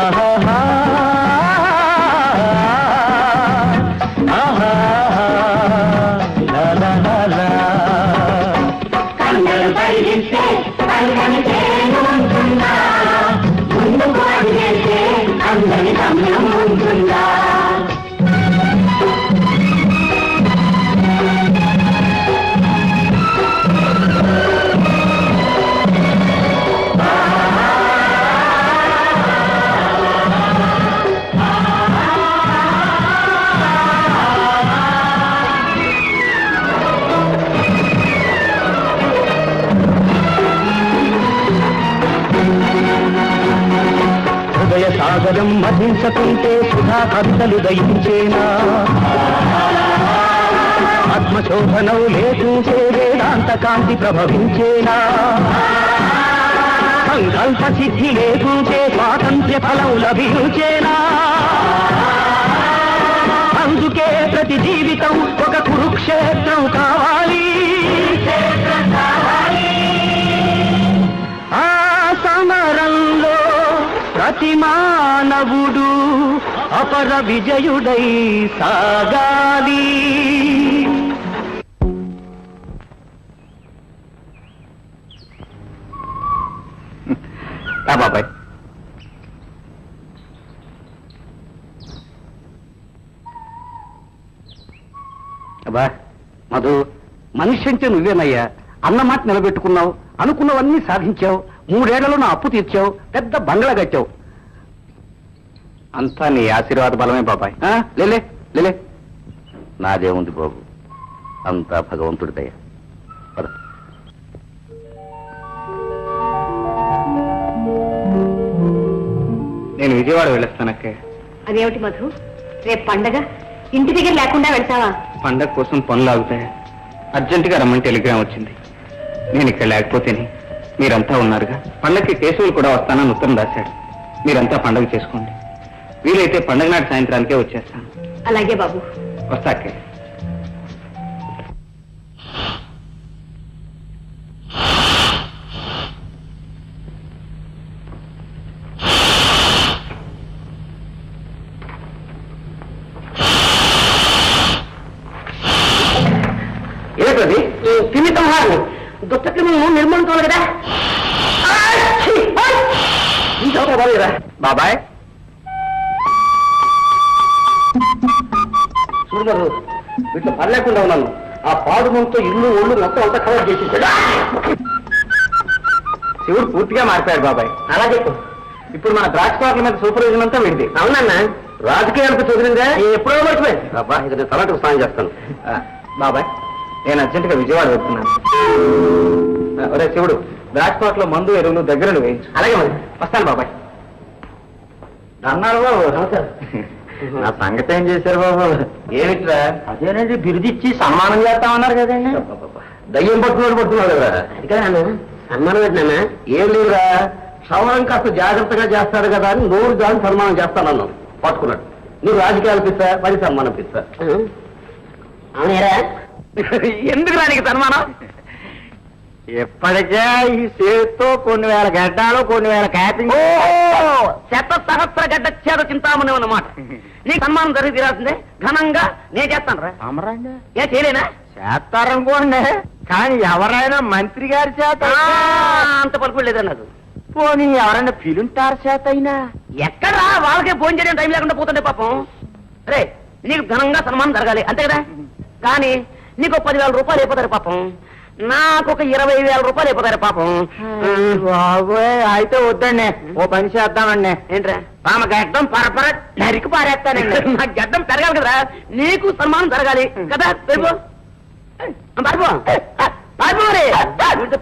ఆహాహా ఆహా లా లా లా లా. కండలు కరిగిస్తే అందని చేను ఉంటుందా? ముందుకు అడుగేస్తే అందని గమ్యం ఉంటుందా? హృదయ సాగరం మధించకుంటే సుధా కవితలు దయించేనా? ఆత్మశోభనం లేకుంటే వేదాంత కాంతి ప్రభవించేనా? సంకల్ప సిద్ధి లేకుంటే స్వాతంత్ర్య ఫలం లభించేనా? అందుకే ప్రతి జీవితం ఒక కురుక్షేత్రం కావాలి. ఆ సమరంలో ప్రతి మానవుడు అపర విజయుడై సాగాలి. బాబాయ్, అబ్బా మధు, మనిషి అంటే నువ్వేనయ్యా. అన్నమాట నిలబెట్టుకున్నావు, అనుకున్నవన్నీ సాధించావు, 3 ఏళ్లలో నా అప్పు తీర్చావు, పెద్ద బంగ్లా కట్టావు. అంతా నీ ఆశీర్వాద బలమే బాబాయ్. లేలే లేలే, నాదేముంది బాబు, అంతా భగవంతుడి దయ. పద. నేను విజయవాడ వెళ్ళొస్తానక్కే. అదేమిటి మధు, రేపు పండగ, ఇంటి దగ్గర లేకుండా వెళ్తావా? పండగ కోసం పనులు ఆగుతాయి. అర్జెంటుగా రమ్మని టెలిగ్రామ్ వచ్చింది. నేను ఇక్కడ లేకపోతేనే మీరంతా ఉన్నారుగా. పండగకి కేశవులు కూడా వస్తానని ఉత్తరం రాశాడు. మీరంతా పండగ చేసుకోండి. వీలైతే పండగ నాటి సాయంత్రానికే వచ్చేస్తాను. అలాగే బాబు. వస్తాకే. ఏమిటది? క్రిమి సంహారం, దుష్ట క్రిములను నిర్మూలించాలి కదా. బాబాయ్ చూడరు, వీటిలో పడలేకుండా ఉన్నాను. ఆ పాడు ముంతో ఇల్లు ఒళ్ళు మొత్తం అంతా కవర్ చేసేసాడు. శివుడు పూర్తిగా మారిపోయాడు బాబాయ్. అలా చెప్పు. ఇప్పుడు మన ద్రాక్ష తోటల మీద సూపర్విజన్ అంతా వింది. అవునన్నా, రాజకీయాలకు చదివిందే ఎప్పుడో మర్చిపోయింది. బాబా, ఇక నేను తలంటుకు స్నానం చేస్తాను. బాబాయ్, నేను అర్జెంటుగా విజయవాడ వెళ్తున్నాను. ఒరే శివుడు, ద్రాక్ష తోటలో మందు ఎరువులు దగ్గరను వేయించు. అలాగే మరి, వస్తాను బాబాయ్. అన్నారు బాబు. నమస్కారం. నా సంగతి ఏం చేశారు బాబు? ఏమిట్రా? అదేనండి, బిరుదిచ్చి సన్మానం చేస్తామన్నారు కదండి. దయ్యం పట్టుకున్నాడు కదా. ఇక్కడ సన్మానం పెట్టినా ఏం లేదురా, క్షవరం కాస్త జాగ్రత్తగా చేస్తాడు కదా అని నోరు దాని సన్మానం చేస్తానన్నాను. పట్టుకున్నాడు. నువ్వు రాజకీయాలు పిచ్చా, మరి సన్మానం పిచ్చా. అవునేరా, ఎందుకు రానికి సన్మానం? ఎప్పటికే ఈ చేతితో కొన్ని వేల గడ్డాలు, కొన్ని వేల క్యాపింగ్, శత సహస్ర గడ్డ చేత చింతామని అన్నమాట. నీకు సన్మానం జరిగి తీరాల్సిందే, ఘనంగా నేను చేస్తాను రా. అమరండి ఏ చేయలేనా? చేస్తారనుకోండి, కానీ ఎవరైనా మంత్రి గారి చేత, అంత పలుకుడు లేదా నాకు. పోనీ ఎవరైనా ఫిలింటార్ చేత అయినా. ఎక్కడా వాళ్ళకే ఫోన్ చేయడం టైం లేకుండా పోతుండే పాపం. రే, నీకు ఘనంగా సన్మానం జరగాలి అంతే కదా. కానీ నీకు 10,000 రూపాయలు అయిపోతారు పాపం, నాకు ఒక 20,000 రూపాయలు అయిపోతారు పాపం. అయితే వద్దండి, ఓ పని చేద్దామండి. ఏంట్రా? ఆమె గడ్డం పరపర నరికి పారేస్తానండి. నా గడ్డం పెరగాలి కదరా, నీకు సన్మానం జరగాలి కదా. పెరుగు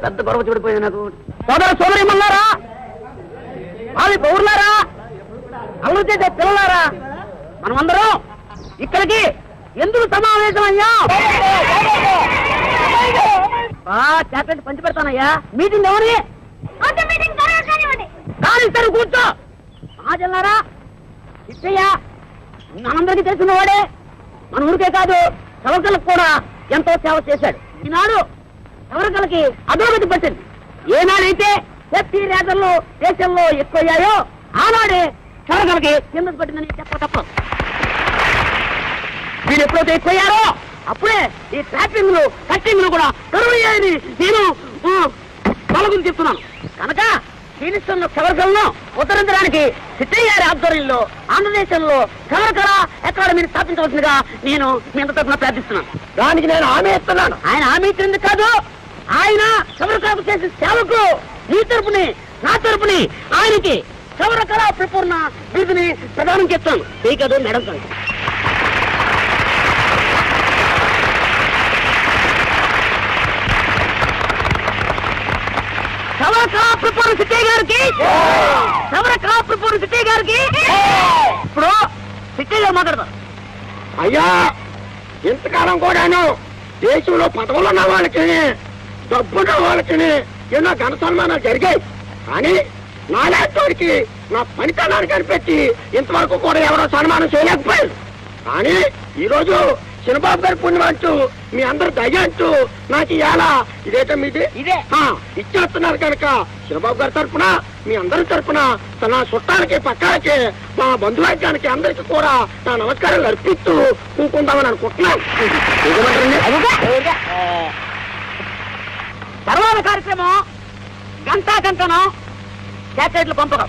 పెద్ద గొడవ చూడిపోయింది నాకు. సోదర సోదరి మన్నారా, వాళ్ళ పౌరులారా, అల్లు చేసే పిల్లలారా, మనమందరం ఇక్కడికి ఎందుకు సమావేశం అయ్యా? చాక్లెట్ పంచి పెడతానయ్యా. మీటింగ్ ఎవరి? కానిస్తారు, కూర్చో. మహాజన్లారా, ఇచ్చయ్య మనందరికీ తెలిసిన వాడే, మన ఊరికే కాదు సవకలకు కూడా ఎంతో సేవ చేశాడు. ఈనాడు సవకలకి అధోగతి పట్టింది. ఏనాడైతే శక్తి రేఖల్లో దేశంలో ఎక్కువయ్యాయో ఆనాడే సవకలకి కిందకు పట్టిందని చెప్ప తప్ప. వీళ్ళు ఎప్పుడైతే ఎక్కువయ్యారో అప్పుడే ఈ ట్రాపింగ్లు కట్టింగ్లు కూడా కరువయ్యాయని నేను బలగుని చెప్తున్నాను. కనుక క్షీణిస్తున్న క్షవరకలను ఉత్తరించడానికి సిట్టయ్య గారి ఆధ్వర్యంలో ఆంధ్రదేశంలో క్షవరకళ అకాడమీని స్థాపించవలసిందిగా నేను మీ అందరి తరఫున ప్రార్థిస్తున్నాను. దానికి నేను హామీ ఇస్తున్నాను. ఆయన హామీ ఇచ్చింది కాదు, ఆయన క్షవరకళకు చేసిన సేవకు నీ తరపుని నా తరపుని ఆయనకి క్షవరకళ ప్రపూర్ణ బిరుదుని ప్రదానం చేస్తాను. ఈ కాదు మేడం కాదు. సవరకళాప్రపూర్ణ సిట్టయ్య గారికి, సవరకళాప్రపూర్ణ సిట్టయ్య గారికి. ఇప్పుడు సిట్టయ్య గారు మాట్లాడతారు. అయ్యా, ఇంతకాలం కూడాను దేశంలో పదవులు ఉన్న వాళ్ళకి, డబ్బున్న వాళ్ళకి ఎన్నో ఘన సన్మానాలు జరిగాయి. కానీ నాలాంటి నా పనితనాన్ని కనిపెట్టి ఇంతవరకు కూడా ఎవరో సన్మానం చేయలేకపోయారు. కానీ ఈరోజు చిన్నబాబు గారి పుణ్యం అంటూ మీ అందరు దయ అంటూ నాకు ఇలా ఇదేట మీది ఇదే ఇచ్చేస్తున్నారు కనుక చిన్నబాబు గారి తరఫున మీ అందరి తరఫున నా చుట్టాలకి పక్కాలకి మా బంధువర్గానికి అందరికి కూడా నా నమస్కారాలు అర్పిస్తూ కూకుందామని అనుకుంటున్నాను. తర్వాత కార్యక్రమం గంటను జాకెట్లు పంపడం.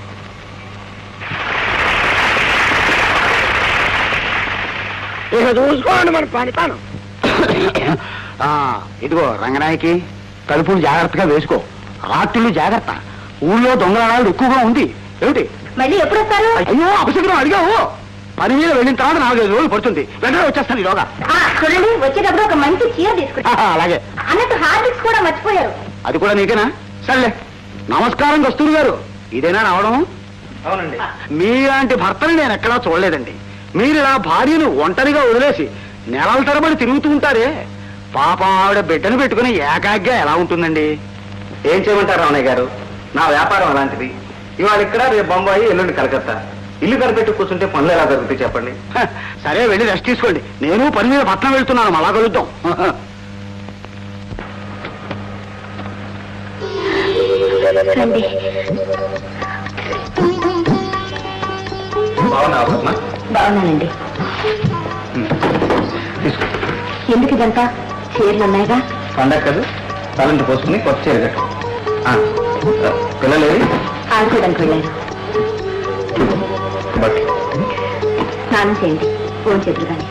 ఇక చూసుకోండి మన పనితాను. ఇదిగో రంగనాయకి, తలుపులు జాగ్రత్తగా వేసుకో, రాత్రులు జాగ్రత్త. ఊళ్ళో దొంగలాడు ఎక్కువగా ఉంది. ఏమిటి మళ్ళీ ఎప్పుడు వస్తారు? అయ్యో అపశకునం అడిగావు. పని మీద వెళ్ళిన తర్వాత 4-5 రోజులు పడుతుంది. వెంటనే వచ్చేస్తాను ఈలోగా. చూడండి, వచ్చేటప్పుడు ఒక మంచి చీర తీసుకుంటా. అలాగే. అన్నట్టు హార్లిక్స్ కూడా మర్చిపోయారు. అది కూడా నీకేనా? సర్లే. నమస్కారం కస్తూరి గారు, ఇదేనా రావడం? అవునండి. మీలాంటి భర్తని నేను ఎక్కడా చూడలేదండి. మీరు ఇలా భార్యను ఒంటరిగా వదిలేసి నెలల తరబడి తిరుగుతూ ఉంటారే, పాపం ఆవిడ బిడ్డను పెట్టుకుని ఏకాగ్గా ఎలా ఉంటుందండి? ఏం చేయమంటారు రామయ్య గారు, నా వ్యాపారం అలాంటిది. ఇవాళ ఇక్కడ, రేపు బొంబాయి, ఎల్లుండి కలకత్తా. ఇల్లు కనిపెట్టి కూర్చుంటే పనులు ఎలా జరుగుతాయి చెప్పండి? సరే, వెళ్ళి రెస్ట్ తీసుకోండి. నేను పని మీద పట్నం వెళ్తున్నాను, అలా కలుద్దాం. బాగున్నానండి. ఎందుకు ఇదంతా? చీరలు ఉన్నాయిగా. పండగ కదా, తలంటి పోసుకుని కొత్త చీర కట్టు. పిల్లలు ఆడుకోవడానికి వెళ్ళారు. బట్టి స్నానం చేయండి, ఫోన్ చేతులు కానీ.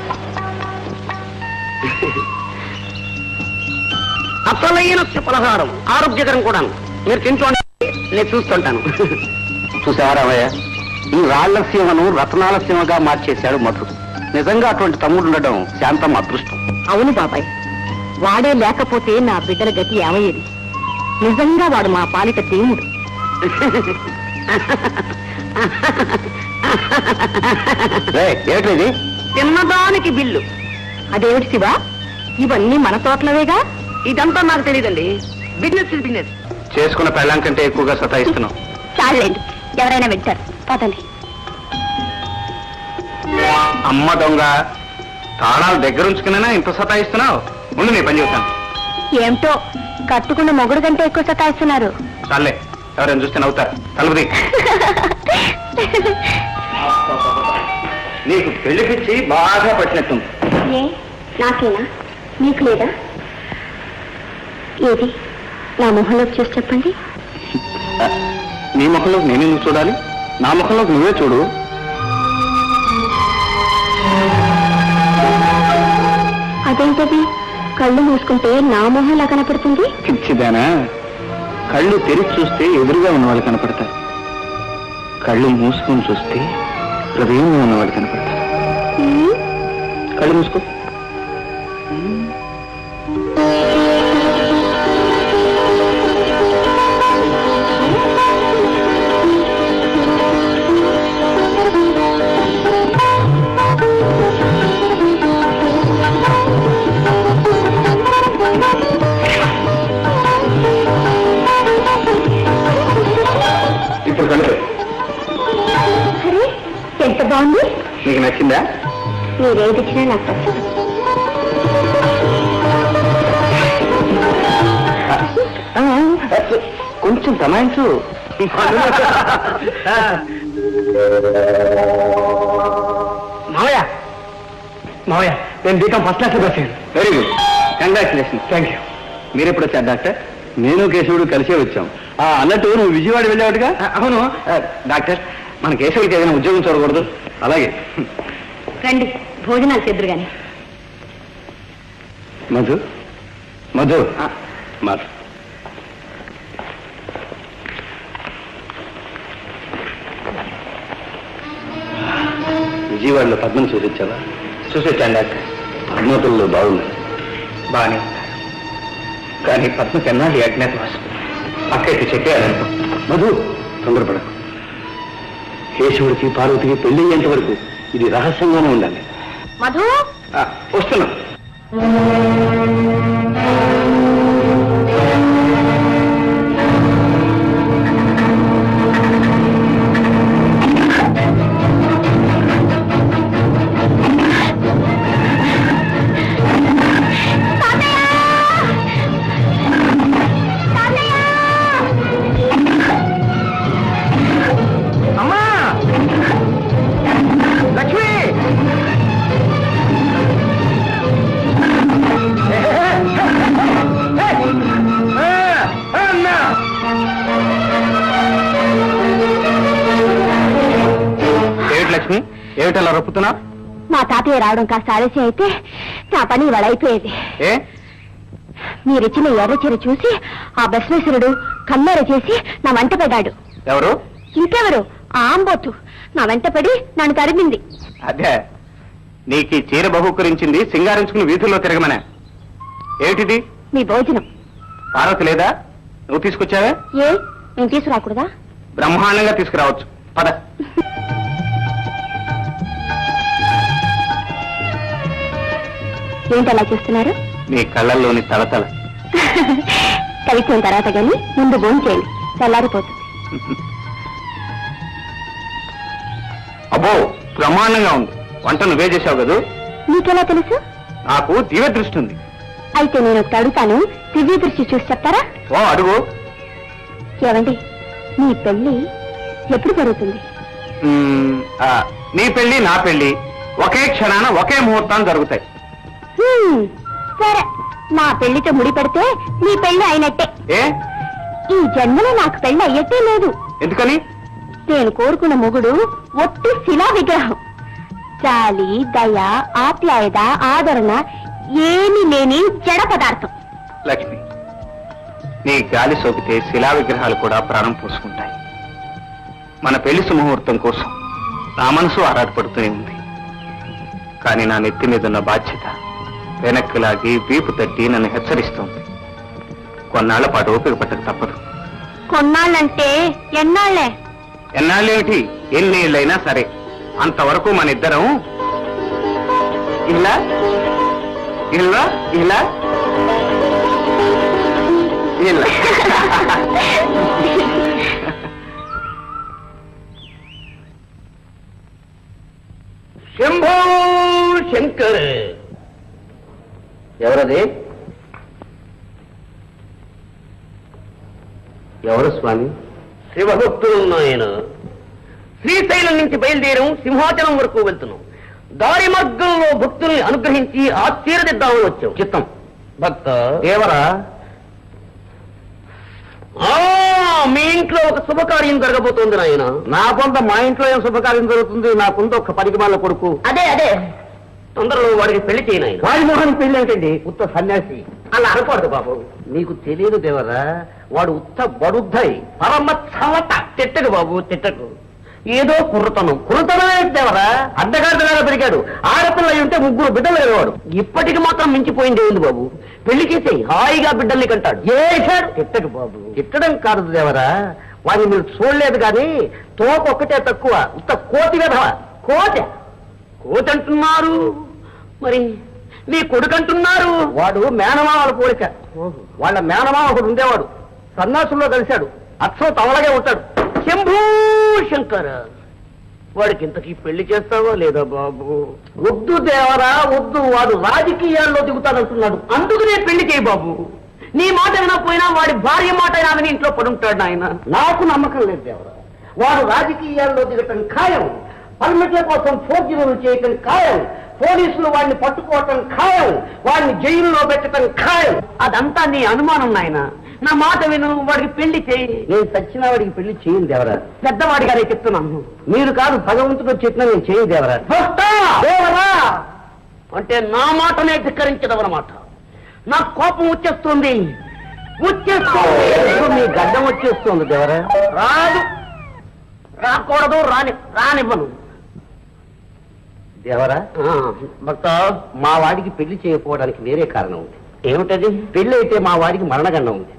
అసలైన పలహారం, ఆరోగ్యకరం కూడా. మీరు తింటోండి, నేను చూస్తుంటాను. చూసావా రామయ్య, ఈ రాళ్ల సీమను రత్నాల సీమగా మార్చేశాడు మధు. నిజంగా అటువంటి తమ్ముడు ఉండడం శాంతమ్మ అదృష్టం. అవును బాబాయ్, వాడే లేకపోతే నా బిడ్డల గతి ఏమయ్యేది. నిజంగా వాడు మా పాలిట దేవుడు. ఏమిటి తిన్నదానికి బిల్లు. అదేమిటి శివా, ఇవన్నీ మన తోటలవేగా. ఇదంతా నాకు తెలియదండి. బిజినెస్ చేసుకున్న పెళ్ళాం కంటే ఎక్కువగా సతాయిస్తున్నాం. చాలండి, ఎవరైనా వింటారు. పదండి. అమ్మ దొంగ, తాళాలు దగ్గర ఉంచుకున్నా ఇంత సతాయిస్తున్నావు. ముందు నీ పని చెబుతాను. ఏమిటో, కట్టుకున్న మొగుడు కంటే ఎక్కువ సతాయిస్తున్నారు. చాలే, ఎవరైనా చూస్తే నవ్వుతారు. తలుపుది. నీకు పెళ్లి పిచ్చి బాగా పట్టినట్టుంది. ఏ, నాకేనా? నీకు లేదా? ఏది నా మొహంలోకి చూసి చెప్పండి. నీ ముఖంలోకి నేనెందుకు చూడాలి? నా ముఖంలోకి నువ్వే చూడు. అదేంటది? కళ్ళు మూసుకుంటే నా మొహంలా కనపడుతుంది. పిచ్చిదానా, కళ్ళు తెరిచి చూస్తే ఎదురుగా ఉన్నవాళ్ళు కనపడతారు. కళ్ళు మూసుకొని చూస్తే హృదయంలో ఉన్నవాళ్ళు కనపడతారు. కళ్ళు మూసుకో. ఇప్పుడు కళ్ళు అరే, ఎంత బాగుంది. నీకు నచ్చిందా? మీరేది ఇచ్చినా నాకు నచ్చదు. కొంచెం తమాయించు. మావయ్య, మావయ్య, నేను బీకాం ఫస్ట్ క్లాస్ వచ్చాను. Very good, congratulation. Thank you. మీరు ఎప్పుడు వచ్చారు డాక్టర్? నేను కేశవుడు కలిసే వచ్చాం. అన్నట్టు నువ్వు విజయవాడ వెళ్ళావుగా? అవును. డాక్టర్, మన కేశవుడికి ఏదైనా ఉద్యోగం చూడకూడదు? అలాగే. రండి, భోజనాలు చెద్దురు గాని. మధు, మధు, మధు. విజయవాడలో పద్మను చూపించావా? చూసొచ్చాను డాక్టర్. పద్మతుల్లో బాగున్నాయి. బాగానే ఉంటారు, కానీ పద్మకి ఎన్నాళ్ళు అజ్ఞాతవాసం. అక్కడికి చెప్పేయాలంట. మధు, తొందరపడకు. కేశవుడికి పార్వతికి పెళ్లి అయ్యేంత వరకు ఇది రహస్యంగానే ఉండాలి. మధు, వస్తున్నా. ఏమిటి లక్ష్మి, ఏమిటి అలా రొప్పుతున్నా? మా తాతయ్య రావడం కాస్త ఆలస్యం అయితే నా పని ఇవాళ అయిపోయేది. ఏ మీరిచ్చిన ఎర్ర చీర చూసి ఆ బసవేశ్వరుడు కన్నెర చేసి నా వెంట పడ్డాడు. ఎవరు? ఇంకెవరు? ఆ ఆంబోతు నా వెంట పడి నన్ను తరిమింది. అదే, నీకు ఈ చీర బహుకరించింది సింగారించుకుని వీధుల్లో తిరగమనే. ఏమిటిది? మీ భోజనం. పార్వతి లేదా? నువ్వు తీసుకొచ్చావే? ఏ నేను తీసుకురాకూడదా? బ్రహ్మాండంగా తీసుకురావచ్చు. పద. ఏంటి అలా చూస్తున్నారు? నీ కళ్ళల్లోని తలతల. కలిసిన తర్వాత గాని ముందు భోజనం చేయండి, చల్లారిపోతుంది. అబ్బో, బ్రహ్మాండంగా ఉంది. వంట నువ్వే చేసావు కదూ? మీకెలా తెలుసు? నాకు దివ్య దృష్టి ఉంది. అయితే నేను ఒకటి అడుగుతాను, దివ్య దృష్టి చూసి చెప్తారా? ఓ అడుగు. ఏవండి, మీ పెళ్లి ఎప్పుడు జరుగుతుంది? నీ పెళ్లి నా పెళ్లి ఒకే క్షణాన ఒకే ముహూర్తాన్ని జరుగుతాయి. సరే, నా పెళ్లితో ముడి పెడితే మీ పెళ్లి అయినట్టే. ఏ? ఈ జన్మలో నాకు పెళ్లి అయ్యట్టే లేదు. ఎందుకని? నేను కోరుకున్న మొగుడు ఒట్టి శిలా విగ్రహం. జాలి, దయ, ఆప్యాయత, ఆదరణ ఏమీ లేని జడ పదార్థం. లక్ష్మి, నీ గాలి సోకితే శిలా విగ్రహాలు కూడా ప్రాణం పోసుకుంటాయి. మన పెళ్లి సుముహూర్తం కోసం నా మనసు ఆరాటపడుతూనే ఉంది. కానీ నా నెత్తి మీదున్న బాధ్యత వెనక్కి లాగి వీపు తట్టి నన్ను హెచ్చరిస్తోంది. కొన్నాళ్ల పాటు ఓపిక పట్టక తప్పదు. కొన్నాళ్ళంటే ఎన్నాళ్లే? ఎన్నాళ్ళేమిటి, ఎన్నేళ్ళైనా సరే అంతవరకు మన ఇద్దరం ఇలా ఇలా ఇలా ఇలా. శంభో శంకర్. ఎవరది? ఎవరు స్వామి? శివభక్తులు నాయన. శ్రీశైలం నుంచి బయలుదేరం సింహాచలం వరకు వెళ్తున్నాం. దారి మార్గంలో భక్తుల్ని అనుగ్రహించి ఆశీర్వదిద్దామని వచ్చాం. చిత్తం. భక్త దేవరా, మీ ఇంట్లో ఒక శుభకార్యం జరగబోతోంది నాయన. నా కొంత మా ఇంట్లో ఏం శుభకార్యం జరుగుతుంది? నాకుంది ఒక పనికిమాల కొడుకు. అదే తొందరలో వాడికి పెళ్లి చేయనాయన. రాజమోహన్ పెళ్లి ఏంటండి? ఉత్త సన్యాసి. అలా అనకూడదు బాబు. నీకు తెలియదు దేవరా, వాడు ఉత్త బడుద్దాయి. పరమ చవట. తిట్టకు బాబు, తిట్టకు. ఏదో కుర్రతనం దేవరా. అడ్డగాడిదలాగా పెరిగాడు. ఆడపిల్ల అయి ఉంటే 3 బిడ్డలు లేవాడు. ఇప్పటికి మాత్రం మించిపోయింది ఉంది బాబు. పెళ్లి చేసి హాయిగా బిడ్డల్ని కంటాడు. తిట్టకు బాబు. తిట్టడం కాదు దేవరా, వాడిని మీరు చూడలేదు కానీ తోక ఒక్కటే తక్కువ. ఉత్త కోతి విధవ. కోతి అంటున్నారు, మరి మీ కొడుకు అంటున్నారు. వాడు మేనమామల పోలిక. వాళ్ళ మేనమామ ఒకడు ఉండేవాడు, సన్నాసుల్లో కలిశాడు. అచ్చం తవలగే ఉంటాడు. శంభూ శంకర, వాడికి ఇంతకీ పెళ్లి చేస్తావా లేదా బాబు? వద్దు దేవరా వద్దు, వాడు రాజకీయాల్లో దిగుతాడంటున్నాడు. అందుకనే పెళ్లి చేయి బాబు. నీ మాట వినకపోయినా వాడి భార్య మాట వినాలని ఇంట్లో పడుంటాడు ఆయన. నాకు నమ్మకం లేదు దేవరా. వాడు రాజకీయాల్లో దిగటం ఖాయం. పర్మిట్ల కోసం ఫోర్జరీలు చేయటం ఖాయం. పోలీసులు వాడిని పట్టుకోవటం ఖాయం. వాడిని జైలులో పెట్టడం ఖాయం. అదంతా నీ అనుమానం నాయన. నా మాట విను, వాడికి పెళ్లి చేయి. నేను చచ్చిన వాడికి పెళ్లి చేయను దేవరా. పెద్దవాడిగానే చెప్తున్నాను. మీరు కాదు, భగవంతుడు చెప్పినా నేను చేయను దేవరా. దేవరా అంటే నా మాటనే ధిక్కరించదవన్నమాట. నాకు కోపం వచ్చేస్తుంది. మీ గడ్డం వచ్చేస్తుంది దేవరా. రాదు, రాకూడదు, రానివ్వను. దేవరా, భక్త, మా వాడికి పెళ్లి చేయకపోవడానికి వేరే కారణం ఉంది. ఏమిటది? పెళ్లి అయితే మా వాడికి మరణగండం ఉంది.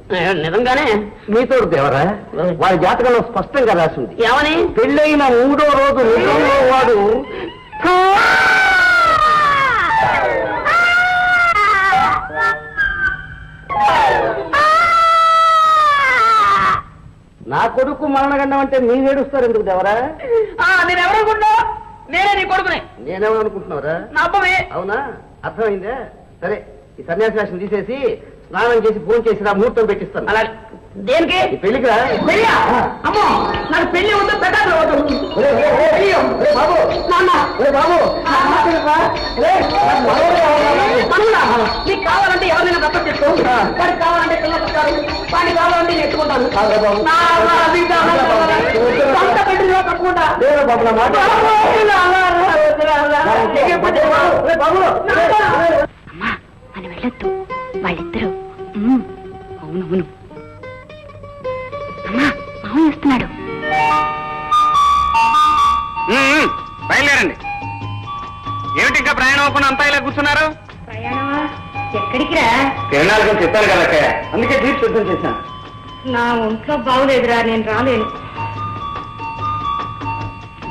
నిజంగానే? మీతో దేవరా, వాడి జాతకంలో స్పష్టంగా రాసింది. ఏమని? పెళ్ళైన 3వ రోజు నిజంలో వాడు నా కొడుకు మరణగండం అంటే మీరు ఏడుస్తారు ఎందుకు దేవరా? నేనెవరనుకుంటా? నేనే నీ కొడుకునే. నేనేమో అనుకుంటున్నారా? నా అబ్బమే. అవునా, అర్థమైందే. సరే, ఈ సన్యాసి వేషం తీసేసి స్నానం చేసి ఫోన్ చేసి ముహూర్తం పెట్టిస్తాను. అలాగే. దేనికి? పెళ్లికి పెళ్ళా? అమ్మో నాకు పెళ్లి వద్దు, పెట్టాలి వద్దు. బాబు నాన్న బాబు మనవుడా, నీకు కావాలంటే ఎవరైనా దత్తత చేసుకో, వాడికి కావాలంటే పిల్లలు పుట్టారు, వాడికి కావాలంటే నేను ఎత్తుకుంటాను. సొంత బిడ్డలో తప్పకుండా అమ్మా మనం వెళ్ళొద్దు, వాళ్ళిద్దరూ అవునవును. అమ్మా మామయ్య వస్తున్నాడు. బయలుదేరండి. ఏమిటి ఇంకా ప్రయాణం అవ్వకుండా అంతా ఇలా కూర్చున్నారు? ప్రయాణమా? ఎక్కడికి రా? తిరణాలకు చెప్పాను కదా అందుకే జీప్ సిద్ధం చేశాను. నా ఒంట్లో బాగులేదురా, నేను రాలేను.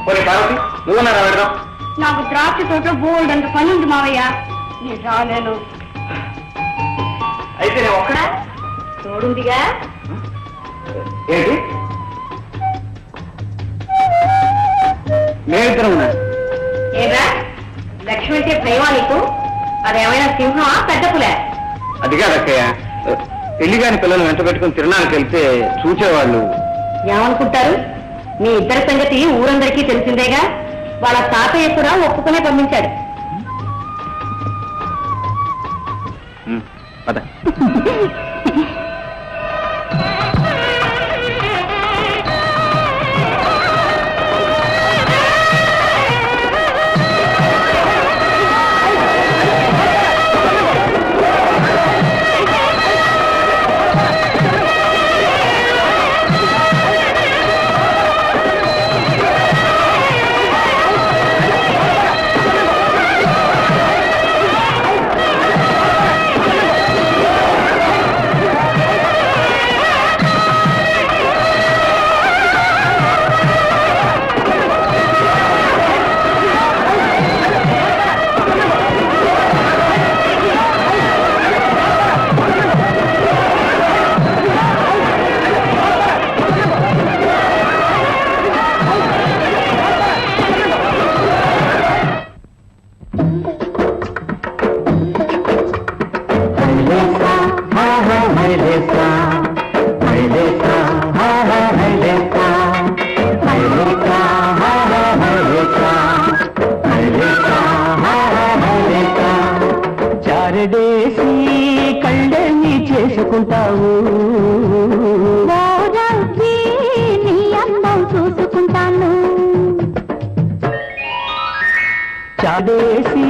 పోనీ పార్వతి నువ్వున్నారా వెళ్దాం? నాకు ద్రాక్ష తోట బోల్డ్ అంత పని ఉంది మావయ్య, నేను రాలేను. అయితే నేను ఒక్కడా తోడుందిగా. ఏంటి మేమిద్దరం ఉన్నా? ఏరా లక్ష్మి అంటే ప్రేమ నీకు? అదేమైనా సింహమా పెద్ద పులే? అది కాదక్కయ్య, పెళ్లి కాని పిల్లలు వెంట పెట్టుకుని తిరణాలకు వెళ్తే చూచేవాళ్ళు ఏమనుకుంటారు? మీ ఇద్దరి సంగతి ఊరందరికీ తెలిసిందేగా. వాళ్ళ తాతయ్య కూడా ఒప్పుకునే పంపించాడు. పద. చారడేసి కళ్ళని చేసుకుంటావు, నీ అందం చూసుకుంటాను. చాడేసి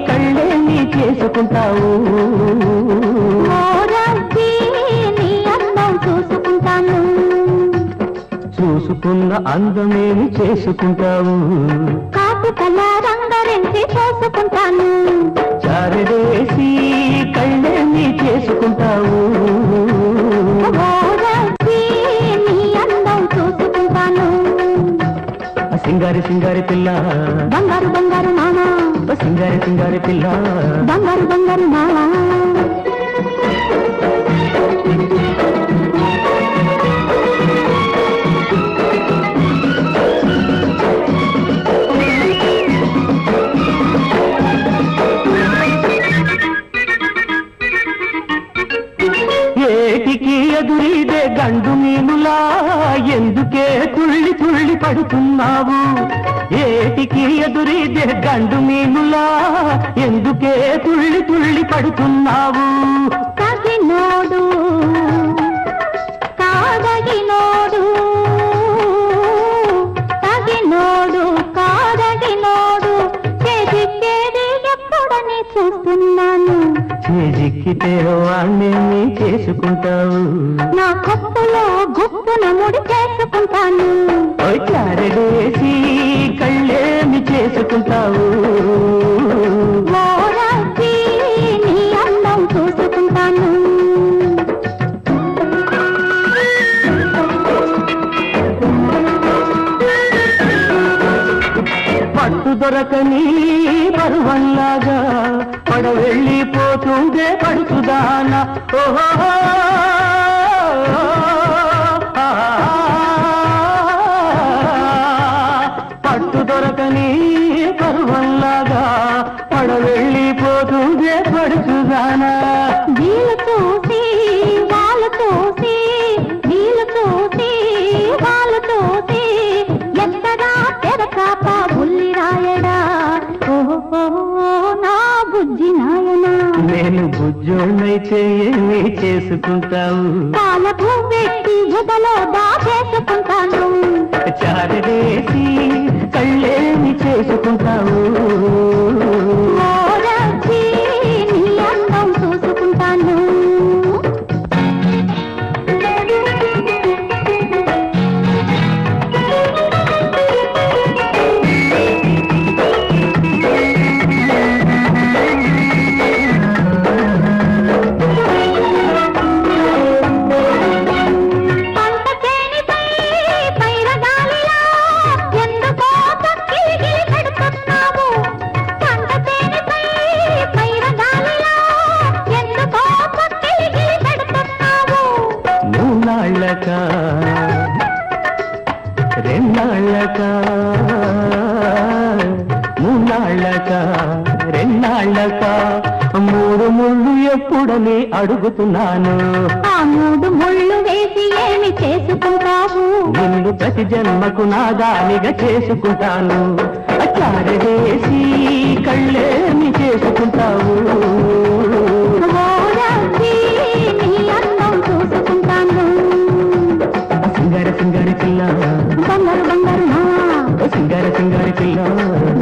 కళ్ళని చేసుకుంటావు, నీ అందం చూసుకుంటాను. చూసుకున్న అందమేమి చేసుకుంటావు, కాటుకల రంగరించి చూసుకుంటాను. చారడేసి కళ్ళని చేసుకుంటావు, నీ అందం చూసుకుంటాను. సింగారి సింగారి పిల్ల, బంగారు బంగారు మామ, సింగారి సింగారి పిల్ల, బంగారు బంగారు మామ. ఏటికి ఎదురీదే గండు మీనులా ఎందుకే తుళ్ళి తుళ్ళి పడుతున్నావు, ఏటికి ఎదురీదే గండు మీనులా ఎందుకే తుళ్ళి తుళ్ళి పడుతున్నావు. తగినోడు కాదగినోడు, తగినోడు కాదగినోడు, చేజిక్కేది ఎప్పుడని చూస్తున్నాను. చేజిక్కితే వాణ్ణి చేసుకుంటావు, నా కప్పులో గుప్పున ముడి చేసుకుంటాను. చారడేసి కళ్ళేమి చేసుకుంటావు, ఓరచి నీ అందం చూసుకుంటాను. పట్టు దొరకని పరువల్లాగా పడవెళ్ళిపోతుందే పడుచుదాన. ఓహో పట్టు దొరకని పరువల్లాగా పడవెళ్ళిపోతుందే పడుచుదాన. వీళ్ళు చూసి వాళ్ళు చూసి జోనైతే ఏమి చేసుకుంటావు పాల పువ్వెట్టి జుదలో దాచేసుకుంటాను చారవేసి కళ్ళేమి చేసుకుంటావు ఓరచ్చి నీ అందం చూసుకుంటాను రెన్నాళ్ళక మూడు ముళ్ళు ఎప్పుడని అడుగుతున్నాను ఆ మూడు ముళ్ళు వేసి ఏమి చేసుకుంటావు నిన్ను ప్రతి జన్మకు నాదానిగా చేసుకుంటాను చారవేసి కళ్ళేమి చేసుకుంటావు ఓరచ్చి నీ అందం చూసుకుంటాను సింగార సింగారి పిల్ల బంగారు బంగారు మావా సింగార సింగారి పిల్ల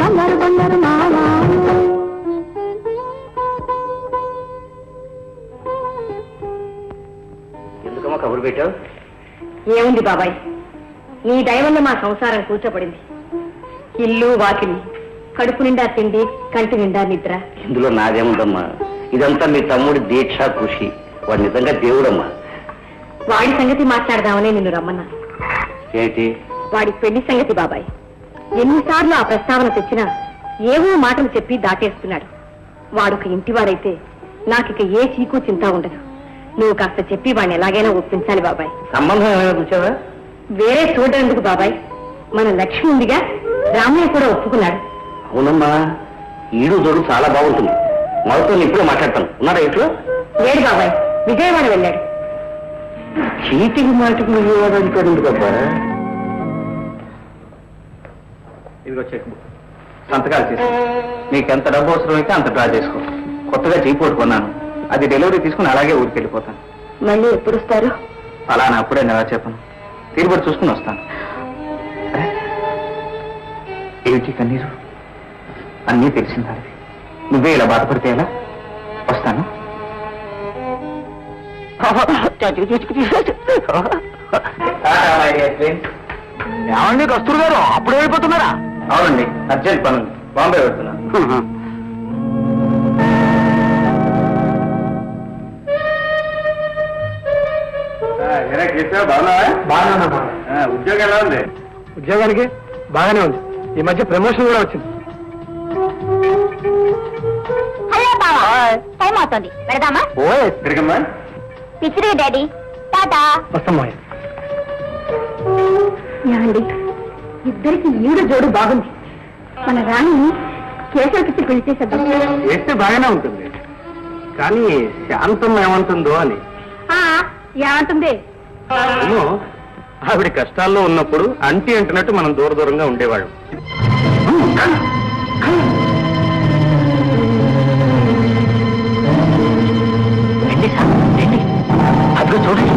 బంగారు బంగారు మావా ఎందుకమ్మా కబురు పెట్టావు? ఏముంది బాబాయ్, నీ దయవల్ల మా సంసారం కూర్చోపడింది. ఇల్లు వాకిలి, కడుపు నిండా తిండి, కంటి నిండా నిద్ర. ఇందులో నాదేముందమ్మా, ఇదంతా మీ తమ్ముడి దీక్ష కృషి. వాడు నిజంగా దేవుడమ్మా. వాడి సంగతి మాట్లాడదామని నిన్ను రమ్మన్నా. ఏంటి? వాడి పెళ్లి సంగతి బాబాయ్. ఎన్నిసార్లు ఆ ప్రస్తావన తెచ్చినా ఏవో మాటలు చెప్పి దాటేస్తున్నాడు. వాడుక ఇంటివాడైతే నాకిక ఏ చీకు చింత ఉండదు. నువ్వు కాస్త చెప్పి వాడిని ఎలాగైనా ఒప్పించాలి బాబాయ్. సంబంధం ఏమైనా చూసావా? వేరే చూడేందుకు బాబాయ్, మన లక్ష్మి ఉందిగా, రామయ్య కూడా ఒప్పుకున్నాడు. అవునమ్మా, ఈడు జోడు చాలా బాగుంటుంది. మొదతో ఇప్పుడే మాట్లాడతాను. ఉన్నారా ఇంట్లో? లేడు బాబాయ్, విజయవాడ వెళ్ళాడు. చీటికి మాటికి విజయవాడ ఇక్కడ ఉంది కదా. ఇదిగో చెక్ బుక్, సంతకాలు చేసి నీకెంత డబ్బు అవసరం అయితే అంత డ్రా చేసుకో. కొత్తగా చీపోటు కొన్నాను, అది డెలివరీ తీసుకుని అలాగే ఊరికి వెళ్ళిపోతాను. మళ్ళీ ఎప్పుడు వస్తారు? అలానే అప్పుడే నెలా చెప్పను, తీరుబడి చూసుకుని వస్తాను. ఏమిటి కన్నీరు? అన్నీ తెలిసిందా? నువ్వే ఇలా బాధపడితే ఎలా? వస్తాను. ఏమండి కస్తూరి గారు, అప్పుడే వెళ్ళిపోతున్నారా? అవునండి, అర్జెంట్ పనుంది, బాంబే వెళ్తున్నాను. ఉద్యోగం ఎలా ఉంది? ఉద్యోగానికి బాగానే ఉంది. ఈ మధ్య ప్రమోషన్ కూడా వచ్చింది. హలో బావా, టైం అవుతుంది, వెళదామా? ఓ ఎక్కడికమ్మా? పిచ్చిరి డాడీ, టాటా. వస్తామ్మా. ఏమండి, ఇద్దరికి ఈడు జోడు బాగుంది. మన రాణిని కేశవకిచ్చి పెళ్లి చేసేద్దాం. వేస్తే బాగానే ఉంటుంది, కానీ శాంతం ఏమంటుందో అని. ఏమంటుంది? ఏమో, ఆవిడ కష్టాల్లో ఉన్నప్పుడు అంటి అంటున్నట్టు మనం దూర దూరంగా ఉండేవాళ్ళం. అదిగో చూడండి.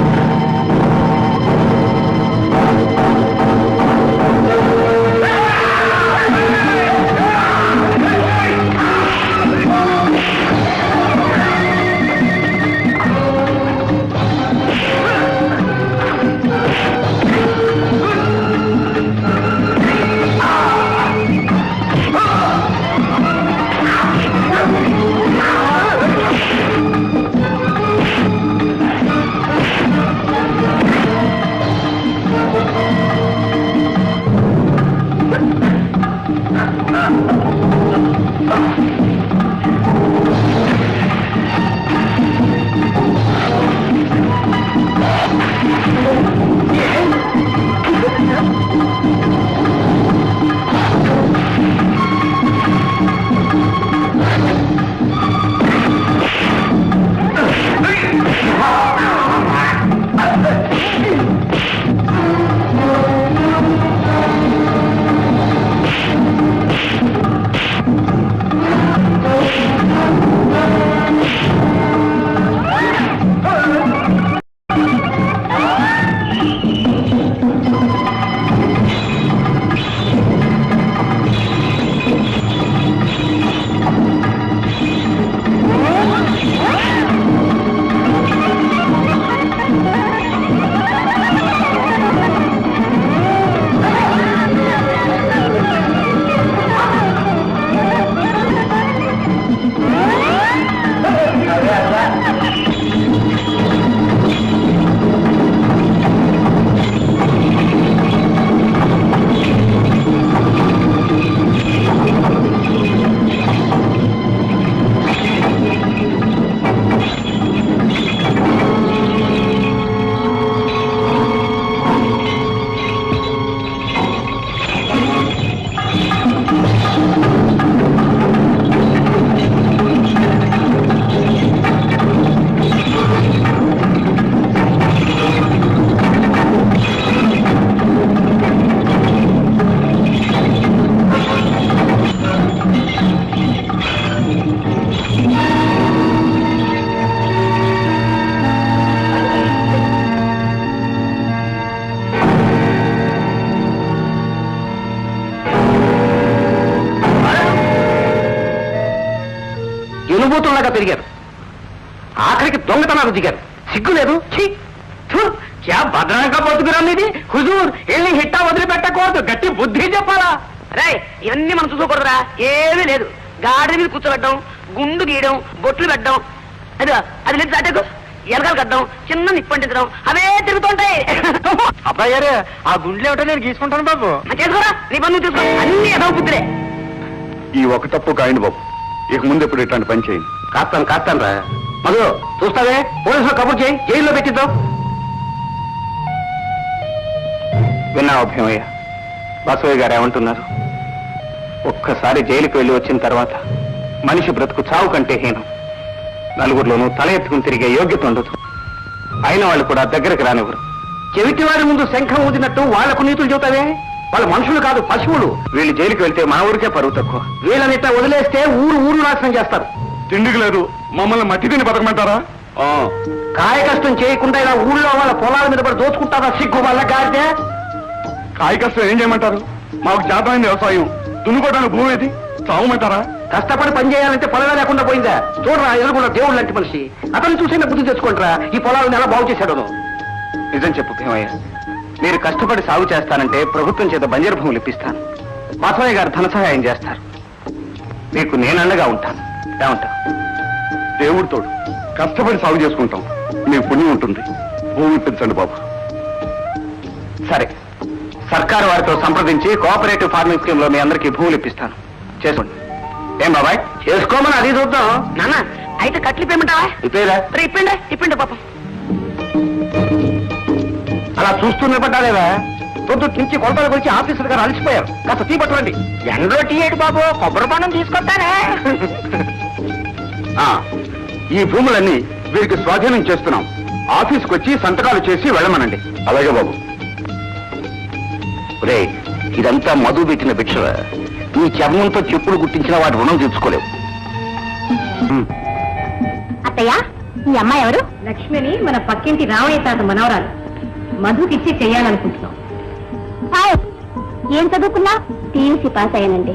తాగుబోతులాగా పెరిగారు. ఆఖరికి దొంగతనాలు దిగారు. సిగ్గు లేదు. క్యా భద్రంగా బతుకురా ఇది. హుజూర్ వెళ్ళి హిట్టా వదిలిపెట్టకూడదు, గట్టి బుద్ధి చెప్పాలా. రే ఇవన్నీ మనం చూసుకోకూడదురా. ఏమీ లేదు. గాడి మీద కూర్చోబెట్టడం, గుండు గీయడం, బొట్లు పెట్టడం, అది లేదు దాటకు ఎలకలు కట్టడం, చిన్న నిప్పంటించడం, అవే తిరుగుతుంటాయి. అబ్బాయి గారు ఆ గుండెలు ఏమిటో నేను తీసుకుంటాను బాబు. చేసుకోరా, నీ పన్ను తీసుకో. అన్ని ఎదవ బుద్ధులే. ఈ ఒక తప్పు కాయండి బాబు, ఇక ముందు ఎప్పుడు ఇట్లాంటి పని చేయండి. కాస్తాను రా మధు. చూస్తావే, పోలీసులు కబుర్ చేయి, జైల్లో పెట్టిద్దాం. విన్నావు భీమయ్య, బసవయ్య గారు ఏమంటున్నారు? ఒక్కసారి జైలుకి వెళ్ళి వచ్చిన తర్వాత మనిషి బ్రతుకు చావు కంటే హీనం. నలుగురిలోనూ తల ఎత్తుకుని తిరిగే యోగ్యత ఉండదు. అయిన వాళ్ళు కూడా దగ్గరికి రానివ్వరు. చెవిటి వారి ముందు శంఖం ఊదినట్టు వాళ్లకు నీతులు చెబుతావే. వాళ్ళు మనుషులు కాదు, పశువులు. వీళ్ళు జైలుకి వెళ్తే మన ఊరికే పరువు తక్కువ. వీళ్ళనిట వదిలేస్తే ఊరు నాశనం చేస్తారు. తిండికి లేదు, మమ్మల్ని మట్టి తిని బతకమంటారా? కాయ కష్టం చేయకుండా ఇలా ఊళ్ళో వాళ్ళ పొలాల మీద పడి దోచుకుంటారా? సిగ్గు వల్ల గాడితే. కాయ కష్టం ఏం చేయమంటారు? మాకు జాతమైన వ్యవసాయం, దున్నుకోవడానికి భూమి ఏది? చావమంటారా? కష్టపడి పని చేయాలంటే పొలగా లేకుండా పోయిందా? చూడరా, ఎదురుకుండా దేవుడు లాంటి మనిషి. అతన్ని చూసైనా బుద్ధి తెచ్చుకుంటారా? ఈ పొలాలను ఎలా బాగు చేశాడు? నిజం చెప్పు భీమయ్య, మీరు కష్టపడి సాగు చేస్తానంటే ప్రభుత్వం చేత బంజరు భూములు ఇప్పిస్తాను. బసవయ్య గారు ధన సహాయం చేస్తారు. మీకు నేనండగా ఉంటాను. ఏమంటావు? దేవుడి తోడు కష్టపడి సాగు చేసుకుంటాం, మీకు పుణ్యం ఉంటుంది. భూమి ఇప్పించండి బాబు. సరే, సర్కారు వారితో సంప్రదించి కోఆపరేటివ్ ఫార్మింగ్ స్కీమ్ లో మీ అందరికీ భూములు ఇప్పిస్తాను. చేసుకోండి. ఏం బాబాయ్? చేసుకోమని అది చూద్దాం. నాన్న అయితే కట్లు ఇప్పేమంటావా? ఇప్పేరా? ఇప్పండి పాపం. అలా చూస్తూ నిలబడ్డాలేవా? పొద్దుటి నుంచి కొలతలకు వచ్చి ఆఫీసులు గారు అలసిపోయారు. కాస్త టీ పట్టండి. ఎండలో టీ ఏడు బాబు, కొబ్బరి పానం తీసుకొస్తానే. ఈ భూములన్నీ వీరికి స్వాధీనం చేస్తున్నాం. ఆఫీస్కి వచ్చి సంతకాలు చేసి వెళ్ళమనండి. అలాగే బాబు. రే, ఇదంతా మధు పెట్టిన భిక్ష. ఈ చర్మంతో చెప్పులు గుట్టించిన వాటి రుణం తీర్చుకోలేవు. అత్తయ్య, ఈ అమ్మాయి ఎవరు? లక్ష్మిని, మన పక్కింటి రామయ్య తాత మనవరాలు. మధుకిచ్చి చెయ్యాలనుకుంటున్నాం. ఏం చదువుకున్నా? టీయూసీ పాస్ అయ్యానండి.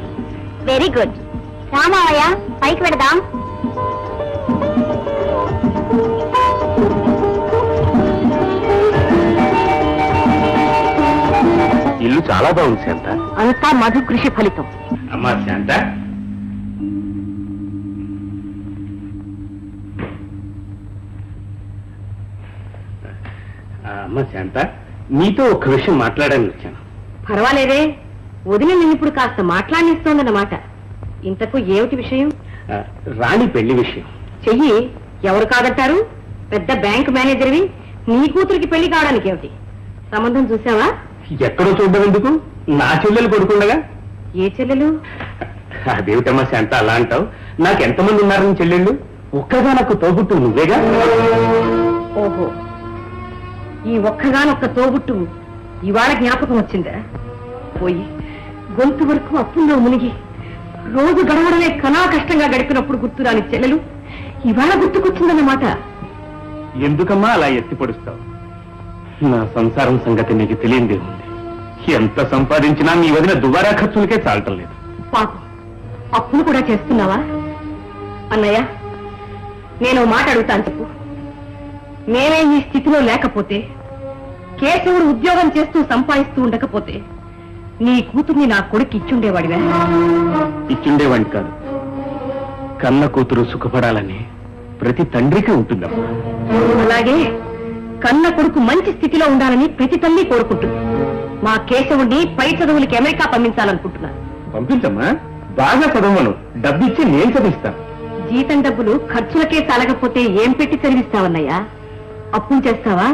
Very good. రామయ్య, పైకి పెడదాం. ఇల్లు చాలా బాగుంది శాంత. అంతా మధు కృషి ఫలితం. అమ్మా శాంత, అమ్మా శాంత, నీతో ఒక విషయం మాట్లాడాలని వచ్చాను. పర్వాలేదే, వదిన నేను ఇప్పుడు కాస్త మాట్లాడిస్తోందన్నమాట. ఇంతకు ఏమిటి విషయం? రాణి పెళ్లి విషయం. చెయ్యి, ఎవరు కాదంటారు? పెద్ద బ్యాంక్ మేనేజర్వి, నీ కూతురికి పెళ్లి కావడానికి ఏమిటి? సంబంధం చూసావా? ఎక్కడో చూడడం ఎందుకు? నా చెల్లెలు కొడుకుండగా. ఏ చెల్లెలు? అదేమిటమ్మా శాంత అలా అంటావు? నాకు ఎంతమంది ఉన్నారని చెల్లెళ్ళు? ఒక్కగా నాకు తోబుట్టు నువ్వేగా. ఓహో, ఈ ఒక్కగానొక్క తోబుట్టు ఇవాళ జ్ఞాపకం వచ్చిందా? పోయి గొంతు వరకు అప్పుల్లో మునిగి రోజు గడవడమే కనా కష్టంగా గడిపినప్పుడు గుర్తురాని చెల్లెలు ఇవాళ గుర్తుకొచ్చిందన్నమాట. ఎందుకమ్మా అలా ఎత్తి పొడుస్తావు? నా సంసారం సంగతి నీకు తెలియందే ఉంది. ఎంత సంపాదించినా నీ వదిన దుబారా ఖర్చులకే చాలటం లేదు. పాపం, అప్పులు కూడా చేస్తున్నావా? అన్నయ్య, నేను మాట అడుగుతాను, చెప్పు. నేనే ఈ స్థితిలో లేకపోతే, కేశవుడు ఉద్యోగం చేస్తూ సంపాదిస్తూ ఉండకపోతే, నీ కూతుర్ని నా కొడుకు ఇచ్చుండేవాడివా? ఇచ్చుండేవాడిని కాదు. కన్న కూతురు సుఖపడాలని ప్రతి తండ్రికి ఉంటుందమ్మా. అలాగే కన్న కొడుకు మంచి స్థితిలో ఉండాలని ప్రతి తల్లి కోరుకుంటుంది. మా కేశవుడిని పై చదువులకి అమెరికా పంపించాలనుకుంటున్నాను. పంపించమ్మా, బాగా చదవను. డబ్బిచ్చి నేను చదివిస్తాను. జీతం డబ్బులు ఖర్చులకే చాలకపోతే ఏం పెట్టి చదివిస్తావన్నయ్యా? అప్పులు చేస్తావా?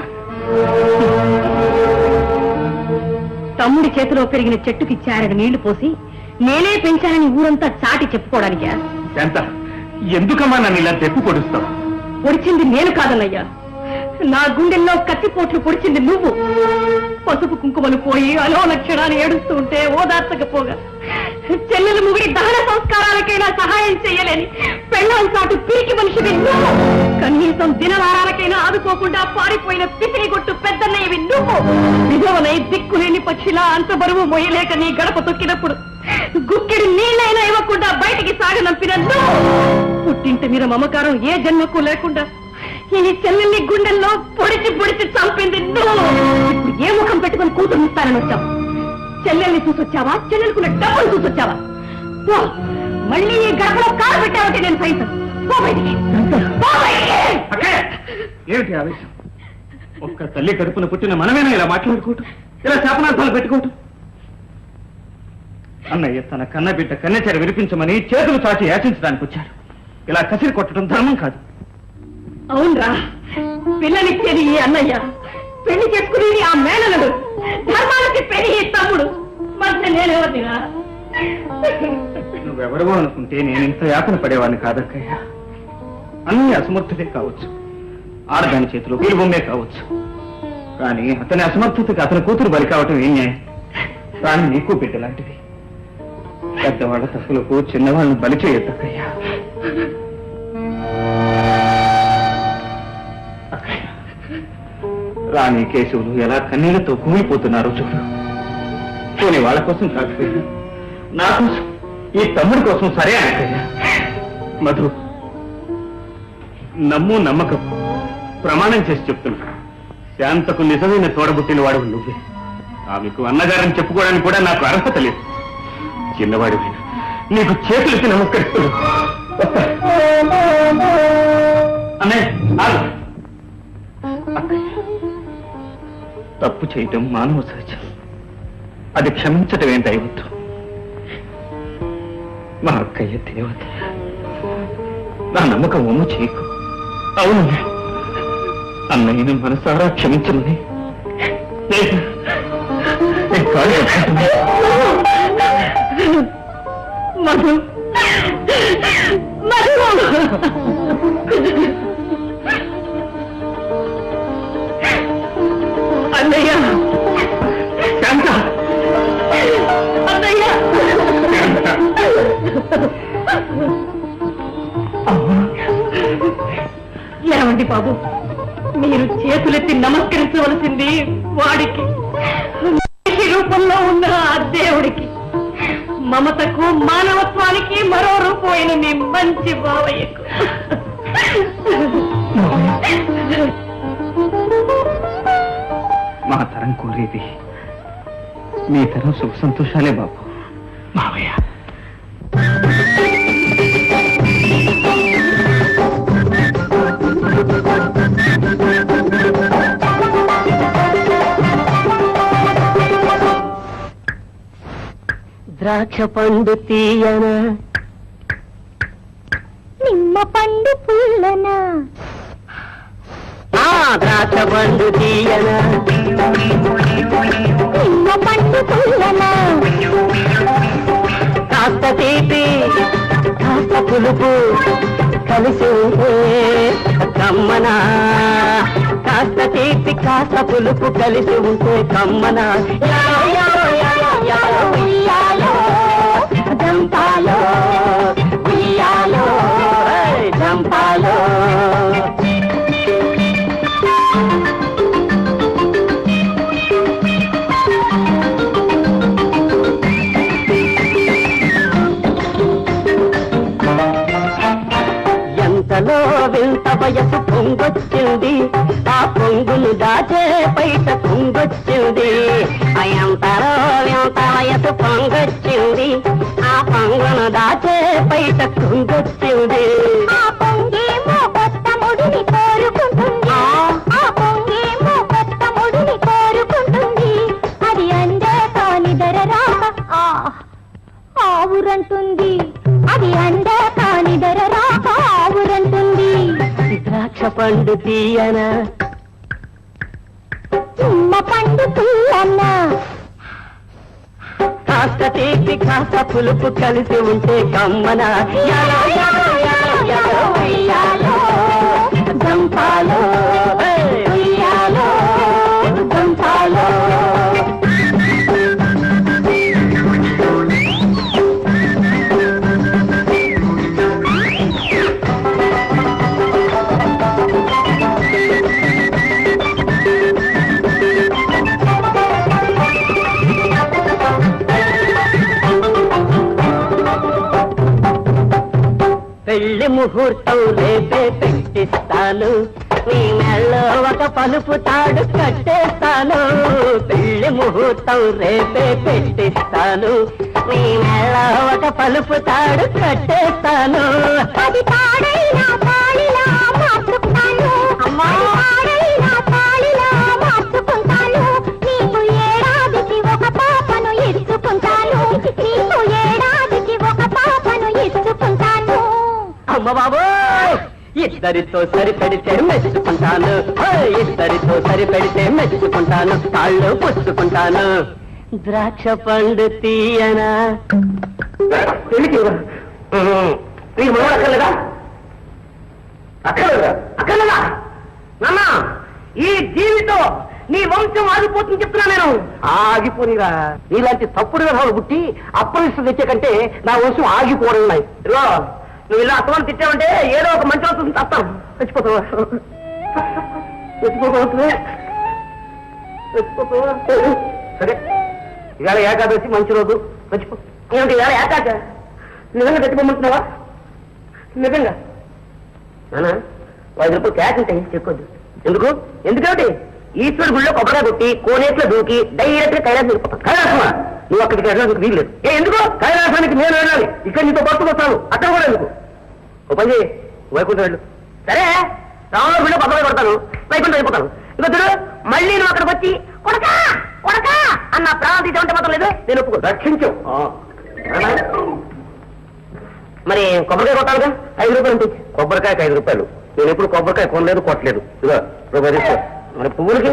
తమ్ముడి చేతిలో పెరిగిన చెట్టుకి చారని నీళ్లు పోసి నేనే పెంచానని ఊరంతా చాటి చెప్పుకోవడానికా? శాంత, ఎందుకమ్మా నన్ను ఇలా తెప్పి పొడుస్తావు? పొడిచింది నేను కాదన్నయ్యా, నా గుండెల్లో కత్తిపోట్లు పొడిచింది నువ్వు. పసుపు కుంకుమలు పోయి అలో లక్షణాన్ని ఏడుస్తూ ఉంటే ఓదార్చకపోగా, చెల్లెలు ముగిడి దహన సంస్కారాలకైనా సహాయం చెయ్యలేని పెళ్ళాం చాటు పీకి మనిషివి నువ్వు. కనీసం దినవారాలకైనా ఆదుకోకుండా పారిపోయిన పిసిని కొట్టు పెద్దన్నయ్యవి నువ్వు. విధవనై దిక్కులేని పక్షిలా అంత బరువు మొయ్యలేక నీ గడప తొక్కినప్పుడు గుక్కిడి నీళ్ళైనా ఇవ్వకుండా బయటికి సాగనంపిన పుట్టింటి మీద మమకారం ఏ జన్మకు లేకుండా ఈ చెల్లెల్ని గుండెల్లో పొడిచి పొడిచి చంపింది ఇప్పుడు ఏ ముఖం పెట్టుకుని కూతురునిస్తానని వచ్చావు? చెల్లెల్ని చూసొచ్చావా? చెల్లెలుకున్న డబ్బులు చూసొచ్చావా? పో, మళ్ళీ ఈ గడపలో కాలు పెట్టావంటే నేను సైతం ఏమిటి ఆవేశం? ఒక్క తల్లి కడుపున పుట్టిన మనమేనా ఇలా మాట్లాడుకోవటం, ఇలా శాపనార్థాలు పెట్టుకోవటం? అన్నయ్య తన కన్న బిడ్డ కన్నెచెర వినిపించమని చేతులు చాచి యాచించడానికి వచ్చాడు. ఇలా కసిరి కొట్టడం ధర్మం కాదు. అవునరా, పిల్లనిచ్చేది ఈ అన్నయ్య, పెళ్లి చేసుకునేది ఆ మేనలుడు, ధర్మానికి పెళ్లి ఈ తమ్ముడు, మధ్య నేనెవరిరా? నువ్వెవరో అనుకుంటే నేను ఇంత యాతన పడేవాడిని కాదక్కయ్య. అన్నయ్య అసమర్థుడే కావచ్చు, ఆడదాని చేతిలో పిలుబొమ్మే కావచ్చు, కానీ అతని అసమర్థతకి అతని కూతురు బలి కావటం ఏం న్యాయం? కానీ నీకు బిడ్డలాంటిది. పెద్దవాళ్ళ తప్పులకు చిన్నవాళ్ళని బలి చేయొద్దక్కయ్యా. రాణి కేశవులు ఎలా కన్నీళ్లతో కుమిలిపోతున్నారో చూడు. పోనీ వాళ్ళ కోసం కాకపోయినా నా కోసం, ఈ తమ్ముడి కోసం సరే అనకయ్యా. మధు, నమ్ము నమ్మకం ప్రమాణం చేసి చెప్తున్నా, శాంతకు నిజమైన తోడబుట్టిన వాడు నువ్వే. ఆమెకు అన్నగారని చెప్పుకోవడానికి కూడా నాకు అర్హత లేదు. చిన్నవాడివి, నీకు చేతులెత్తి నమస్కరిస్తున్నా. అన్నయ్య, ఆగు. తప్పు చేయటం మానవ సహజం, అది క్షమించటమే దైవత్వం. మా అక్కయ్య దేవత, నా నమ్మకం ఒమ్ము చేయకు. అవును, అన్నయ్యను మనసారా క్షమించమని మధు, మధు, అన్నయ్య, శాంత, అన్నయ్య, ఏమండి బాబు, మీరు చేతులెత్తి నమస్కరించవలసింది వాడికి, మనిషి రూపంలో ఉన్న ఆ దేవుడికి, మమతకు మానవత్వానికి మరో రూపమైన మీ మంచి బావయ్యకు. మా తరం కోరేది మీ తరం సుఖ సంతోషాలే బాబు. మావయ్య, ద్రాక్ష పండు తీయన, నిమ్మ పండు పుల్లన, ద్రాక్ష పండు తీయన, నిమ్మ పండు పుల్లన, కాస్త తీపి కాస్త పులుపు కలిసి ఉంటే కమ్మనా, కాస్త తీపి కాస్త పులుపు కలిసి ఉంటే కమ్మనా. ఉయ్యాలో, జంపాలో, ఉయ్యాలో, జంపాలో. ఎంతలో వింత వయసు పొంగొచ్చింది, ఆ పొంగును దాచే పైట పొంగొచ్చింది. ఎంతలో వింత వయసు పొంగొచ్చింది, ఆ పొంగును దాచే పైట పొంగొచ్చింది. ఆ పొంగేమో కొత్త ముడిని కోరుకుంటుంది, ఆ పొంగేమో కొత్త ముడిని కోరుకుంటుంది. అది అందే కాని ధరరాక ఆవురంటుంది, అది అందే కాని ధరరాక ఆవురంటుంది. ద్రాక్ష పండు తీయన, నిమ్మ పండు పుల్లన్న, కాస్త తీపి కాస్త పులుపు కలిసి ఉంటే కమ్మన. యాలో, యాలో, యాలో, యాలో, ఉయ్యాలో, జంపాలో, ఉయ్యాలో, జంపాలో. పెళ్లి ముహూర్తం రేపే పెట్టిస్తాను, నీ మెళ్ళో ఒక పలుపు తాడు కట్టేస్తాను. పెళ్లి ముహూర్తం రేపే పెట్టిస్తాను, నీ మెళ్ళో ఒక పలుపు తాడు కట్టేస్తాను. అది తాడైనా తాళిలా మార్చుకుంటాను, తాడైనా తాళిలా మార్చుకుంటాను. నీకు ఏడాదికి ఒక పాపను ఇచ్చుకుంటాను, నీకు ఏడాదికి ఒక పాపను ఇచ్చుకుంటాను. అమ్మ బాబు, ఇద్దరితో సరిపెడితే మెచ్చుకుంటాను, ఇద్దరితో సరిపెడితే మెచ్చుకుంటాను, కాళ్ళు పుచ్చుకుంటాను. ద్రాక్ష పండు తీయనా? నీకు మనవాడు అక్కర్లేదా? అక్కర్లేదా? అక్కర్లేదా? నాన్న, ఈ జీవితం నీ వంశం ఆగిపోతుంది చెప్తున్నా నేను. ఆగిపోనిరా. నీలాంటి తప్పుడు విధాలు పుట్టి అప్పరిస్తు తెచ్చే కంటే నా వంశం ఆగిపోవడం ఉన్నాయి. ఇదిగో, నువ్వు ఇలా అత్తమని తిట్టావంటే ఏదో ఒక మంచి వస్తుంది తప్పం. చచ్చిపోతావా? చచ్చిపోతావా? చచ్చిపోతావా? సరే, ఇవాళ ఏకాదశి మంచి రోజు, చచ్చిపో. ఏమిటి వేళ ఏకాక నిజంగా గట్టిపోమంటున్నావా? నిజంగా నానా, 5 రూపాయలు క్యాష్ ఉంటాయి, చెక్కొద్దు. ఎందుకు? ఎందుకంటే ఈశ్వరు గుళ్ళో కొబ్బరి కొట్టి కోనేట్లో దూకి డైరెక్ట్ గా కైలాసం వెళ్ళిపోతాం. కైలాసమా? నువ్వు అక్కడికి వెళ్ళడానికి వీల్లేదు. ఎందుకు? కైలాసానికి నేను వెళ్ళాలి, ఇక్కడ నీతో పట్టుకొస్తాను. అక్కడ కూడా ఎందుకు? ఓ పని చేయి, వైకుంఠం వెళ్ళు. సరే, రాముల గుళ్ళో కొబ్బరి కొడతాను, వైకుంఠం వెళ్ళిపోతాను. ఇంకో చూడు, మళ్ళీ నువ్వు అక్కడికి వచ్చి కొడకా కొడకా అన్న ప్రాణం తీసేమంటే మాత్రం లేదు, నేను ఒప్పుకో. రక్షించు. మరి కొబ్బరికాయ కొట్టాలిగా, 5 రూపాయలు ఉంటుంది. కొబ్బరికాయకి 5 రూపాయలు. నేను ఎప్పుడు కొబ్బరికాయ కొనలేదు, కొట్టలేదు. ఇదిగో రూపాయి తీసుకో. మరి పువ్వులకి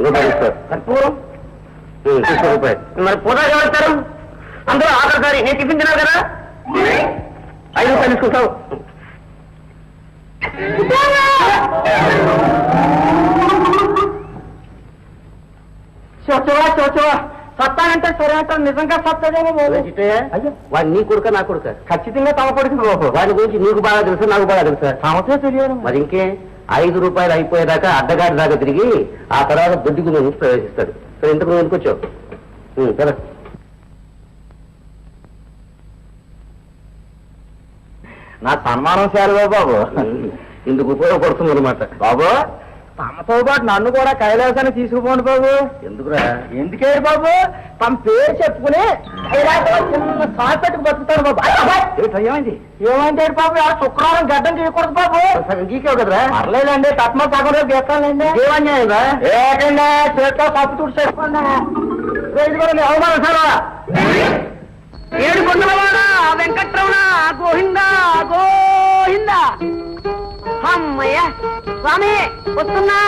రూపాయి తీసుకో. కర్పూరం తీసుకో రూపాయి. మరి పూజ ఎవరు? అందులో ఆఖరిసారి నేను టిఫిన్ తిన్నాను కదా, 5 రూపాయలు తీసుకుంటావు. చూచవా చూచవా, సత్తానంటే సరేంటే నిజంగా సత్తదేమో బాబు. అయ్యో, వాడు నీ కొడుక నా కొడుక? ఖచ్చితంగా తమ కొడుకు బాబు. వాడి గురించి నీకు బాగా తెలుసు, నాకు బాగా తెలుసా? సమస్య తెలియదు. మరి ఇంకే 5 రూపాయలు అయిపోయేదాకా అడ్డగాడి దాకా తిరిగి ఆ తర్వాత దొడ్డికి నుంచి ప్రవేశిస్తాడు. సరే, ఇంతకు నువ్వు ఎందుకు వచ్చావు? కదా, నా సన్మానం చేయాలి బాబు. ఇందుకు ఉపయోగపడుతుంది అనమాట. బాబు, తమతో పాటు నన్ను కూడా కైలాసాన్ని తీసుకుపోండి బాబు. ఎందుకురా? ఎందుకే బాబు, తమ పేరు చెప్పుకుని చిన్న సాపెట్టుకు బతుకుతాను బాబు. ఏమైంది? ఏమంటే బాబు, ఆ శుక్రవారం గడ్డం చేయకూడదు బాబు. సగం గీకావు కదరా? పర్లేదండి, తత్మ సగం రేపు గెత్తాలండి. ఏమన్యాయంగా? ఏకండి చేతితో తప్పు తుడి చేసుకోండి. అవమానం సారా. ఏడు కొండలవాడా వెంకట్రమణ గోహిందా గోహిందా. అమ్మయ్య స్వామి, వస్తున్నా,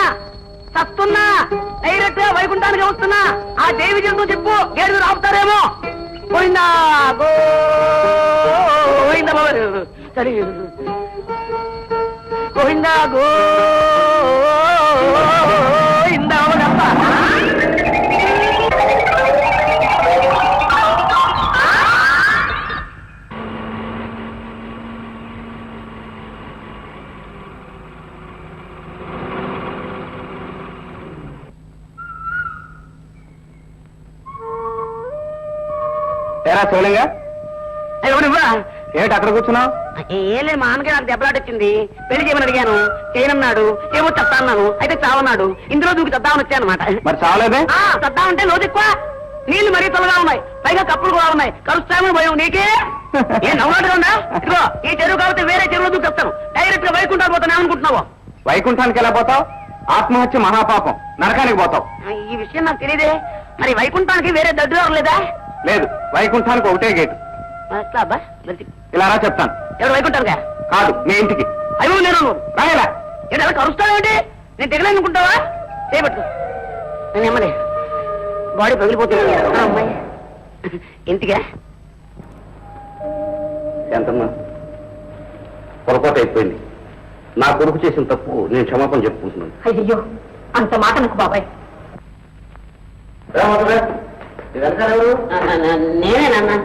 చస్తున్నా, డైరెక్ట్ గా వైకుంఠానికి వస్తున్నా. ఆ దేవి జంతువు చెప్పు, గేడు రాపుతారేమో. గోహిందా గోహిందా బాబు. సరే, గోహిందా గోహిందా బాబా. ఏరా శివలింగా, ఎవరివ్వా? ఏమిటి అక్కడ కూర్చున్నావు? ఏలే, మా అన్నకి నాకు దెబ్బలాటొచ్చింది. పెళ్లి చేయమని అడిగాను, చేయనన్నాడు. ఏమో చెప్తా అన్నాను, అయితే చావన్నాడు. ఇందులో దూకి చద్దామని వచ్చానమాట. మరి చావలేదే? చద్దామంటే లోతు ఎక్కువ, నీళ్లు మరీ తొలగా ఉన్నాయి, పైగా కప్పులు కూడా ఉన్నాయి. కలుస్తామని భయం నీకే. ఏ నవ్వులాటగా ఉందా? ఇదిగో, ఈ చెరువు కాబట్టి వేరే చెరువులో దూకి చెప్తాను. డైరెక్ట్ గా వైకుంఠాలు పోతాను ఏమనుకుంటున్నావు? వైకుంఠానికి ఎలా పోతావు? ఆత్మహత్య మహాపాపం, నరకానికి పోతావు. ఈ విషయం నాకు తెలియదే. మరి వైకుంఠానికి వేరే దడ్డు లేదా? లేదు, వైకుంఠానికి ఒకటే గేటు. ఎట్లా అబ్బా? మరి ఇలా రా చెప్తాను. ఎవరు వైకుంఠానికా? కాదు, మీ ఇంటికి. అయ్యో, నేను రాయలా. ఏంటి అలా కలుస్తావేంటి? నేను దిగలేనుకుంటావా? చేయబట్టు, నేను ఎమ్మలే, బాడీ పగిలిపోతుంది. అమ్మాయి ఇంటికా? ఎంతమ్మా, పొరపాటు అయిపోయింది. నా కొడుకు చేసిన తప్పు నేను క్షమాపణ చెప్పుకుంటున్నాను. అయ్యో, అంత మాట నాకు బాబాయ్. నేనేనన్నా.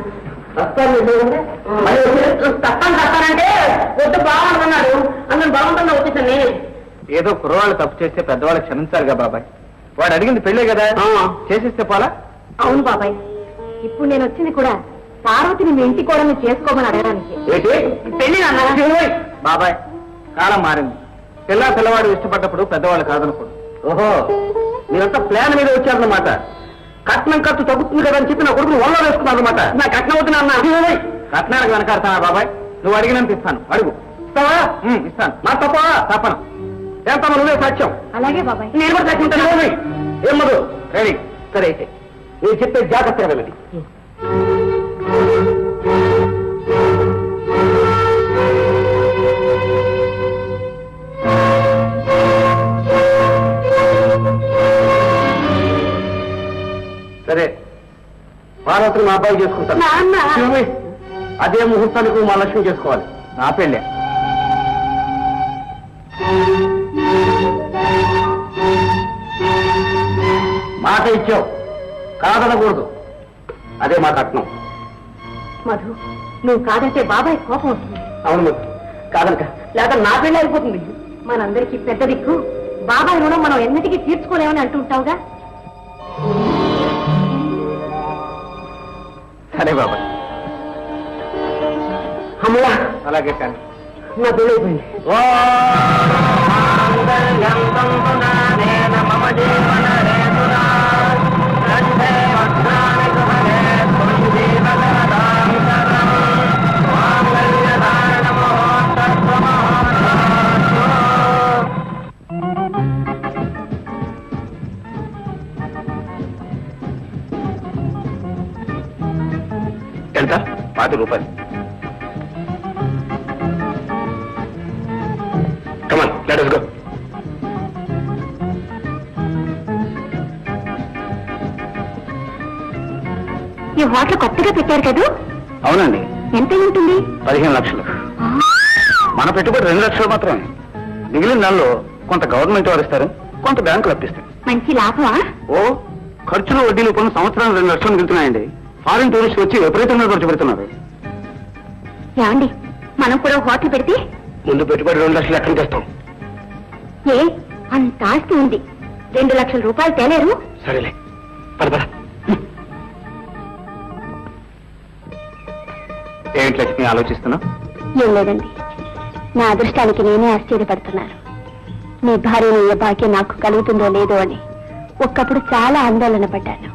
తప్పనంటే వద్దు బాగుంటున్నాడు, అందులో బాగుంటుందా వచ్చేసాను నేనే. ఏదో కుర్రవాళ్ళు తప్పు చేస్తే పెద్దవాళ్ళు క్షమించాలిగా బాబాయ్. వాడు అడిగింది పెళ్ళే కదా, చేసేస్తే పోలా. అవును బాబాయ్, ఇప్పుడు నేను వచ్చింది కూడా పార్వతిని మీ ఇంటి కోడల్ని చేసుకోమని అడగడానికి. పెళ్లి బాబాయ్, కాలం మారింది. పిల్లవాడు ఇష్టపడ్డప్పుడు పెద్దవాళ్ళు కాదనుకోండి. ఓహో, మీరంతా ప్లాన్ మీద వచ్చారన్నమాట. కట్నం ఖర్చు తగ్గుతుంది కదా అని చెప్పి నా కొడుకుని వల్ల వేసుకున్నారు అనమాట. నా కట్నం అవుతున్నా అన్న. కట్నానికి వెనకాడతానా బాబాయ్? నువ్వు అడిగినంత ఇస్తాను, అడుగు. ఇస్తావా? ఇస్తాను. నా తప్ప తప్పను. ఏంటమ్మా నువ్వే సాక్ష్యం? అలాగే బాబాయ్. నేను కూడా తగ్గుంటాను. ఏం మధు? రెడీ. సరే అయితే నేను చెప్పే జాగ్రత్తగా వెళ్ళండి. సరే, పార్వతిని మా అబ్బాయి చేసుకుంటాను. నాన్న. శివమి, అదే ముహూర్తానికి మా లక్ష్మి చేసుకోవాలి. నా పెళ్ళే. మాట ఇచ్చావు, కాదనకూడదు. అదే మా కట్నం. మధు, నువ్వు కాదంటే బాబాయ్ కోపం వస్తుంది. అవును మధు, కాదనక లేక నా పెళ్లి అయిపోతుంది. మనందరికీ పెద్ద దిక్కు బాబాయ్ రుణం మనం ఎన్నిటికీ తీర్చుకోలేమని అంటుంటావుగా. సరే బాబాయ్, అమ్మయ్య, అలాగే కానీ. నా పెళ్ళి అయిపోయింది. ఎంత? 10 రూపాయలు. Come on, let us go. ఈ హోటల్ కొత్తగా పెట్టారు కదా? అవునండి. ఎంత ఉంటుంది? 15 లక్షలు. మన పెట్టుబడి 2 లక్షలు మాత్రమే. మిగిలిన నెలలో కొంత గవర్నమెంట్ వారు ఇస్తారు, కొంత బ్యాంకులు అప్పిస్తాయి. మంచి లాభమా? ఓ, ఖర్చులు వడ్డీలు పన్ను సంవత్సరానికి 2 లక్షలు మిగులుతున్నాయండి. ఫారిన్ టూరిస్టులు వచ్చి విపరీతంగా ఖర్చు పెడుతున్నారు. ఏమండి, మనం కూడా హోటల్ పెడితే? ముందు పెట్టుబడి 2 లక్షలు ఎక్కడికి తెస్తాం? ఏ అంత ఆస్తి ఉంది, 2 లక్షల రూపాయలు తేలేరు? సరేలే, పద. ఏంటి లక్ష్మి ఆలోచిస్తున్నా? ఏం లేదండి, నా అదృష్టానికి నేనే ఆశ్చర్యపడుతున్నాను. మీ భార్యని ఏ భాగ్యం నాకు కలుగుతుందో లేదో అని ఒక్కప్పుడు చాలా ఆందోళన పడ్డాను.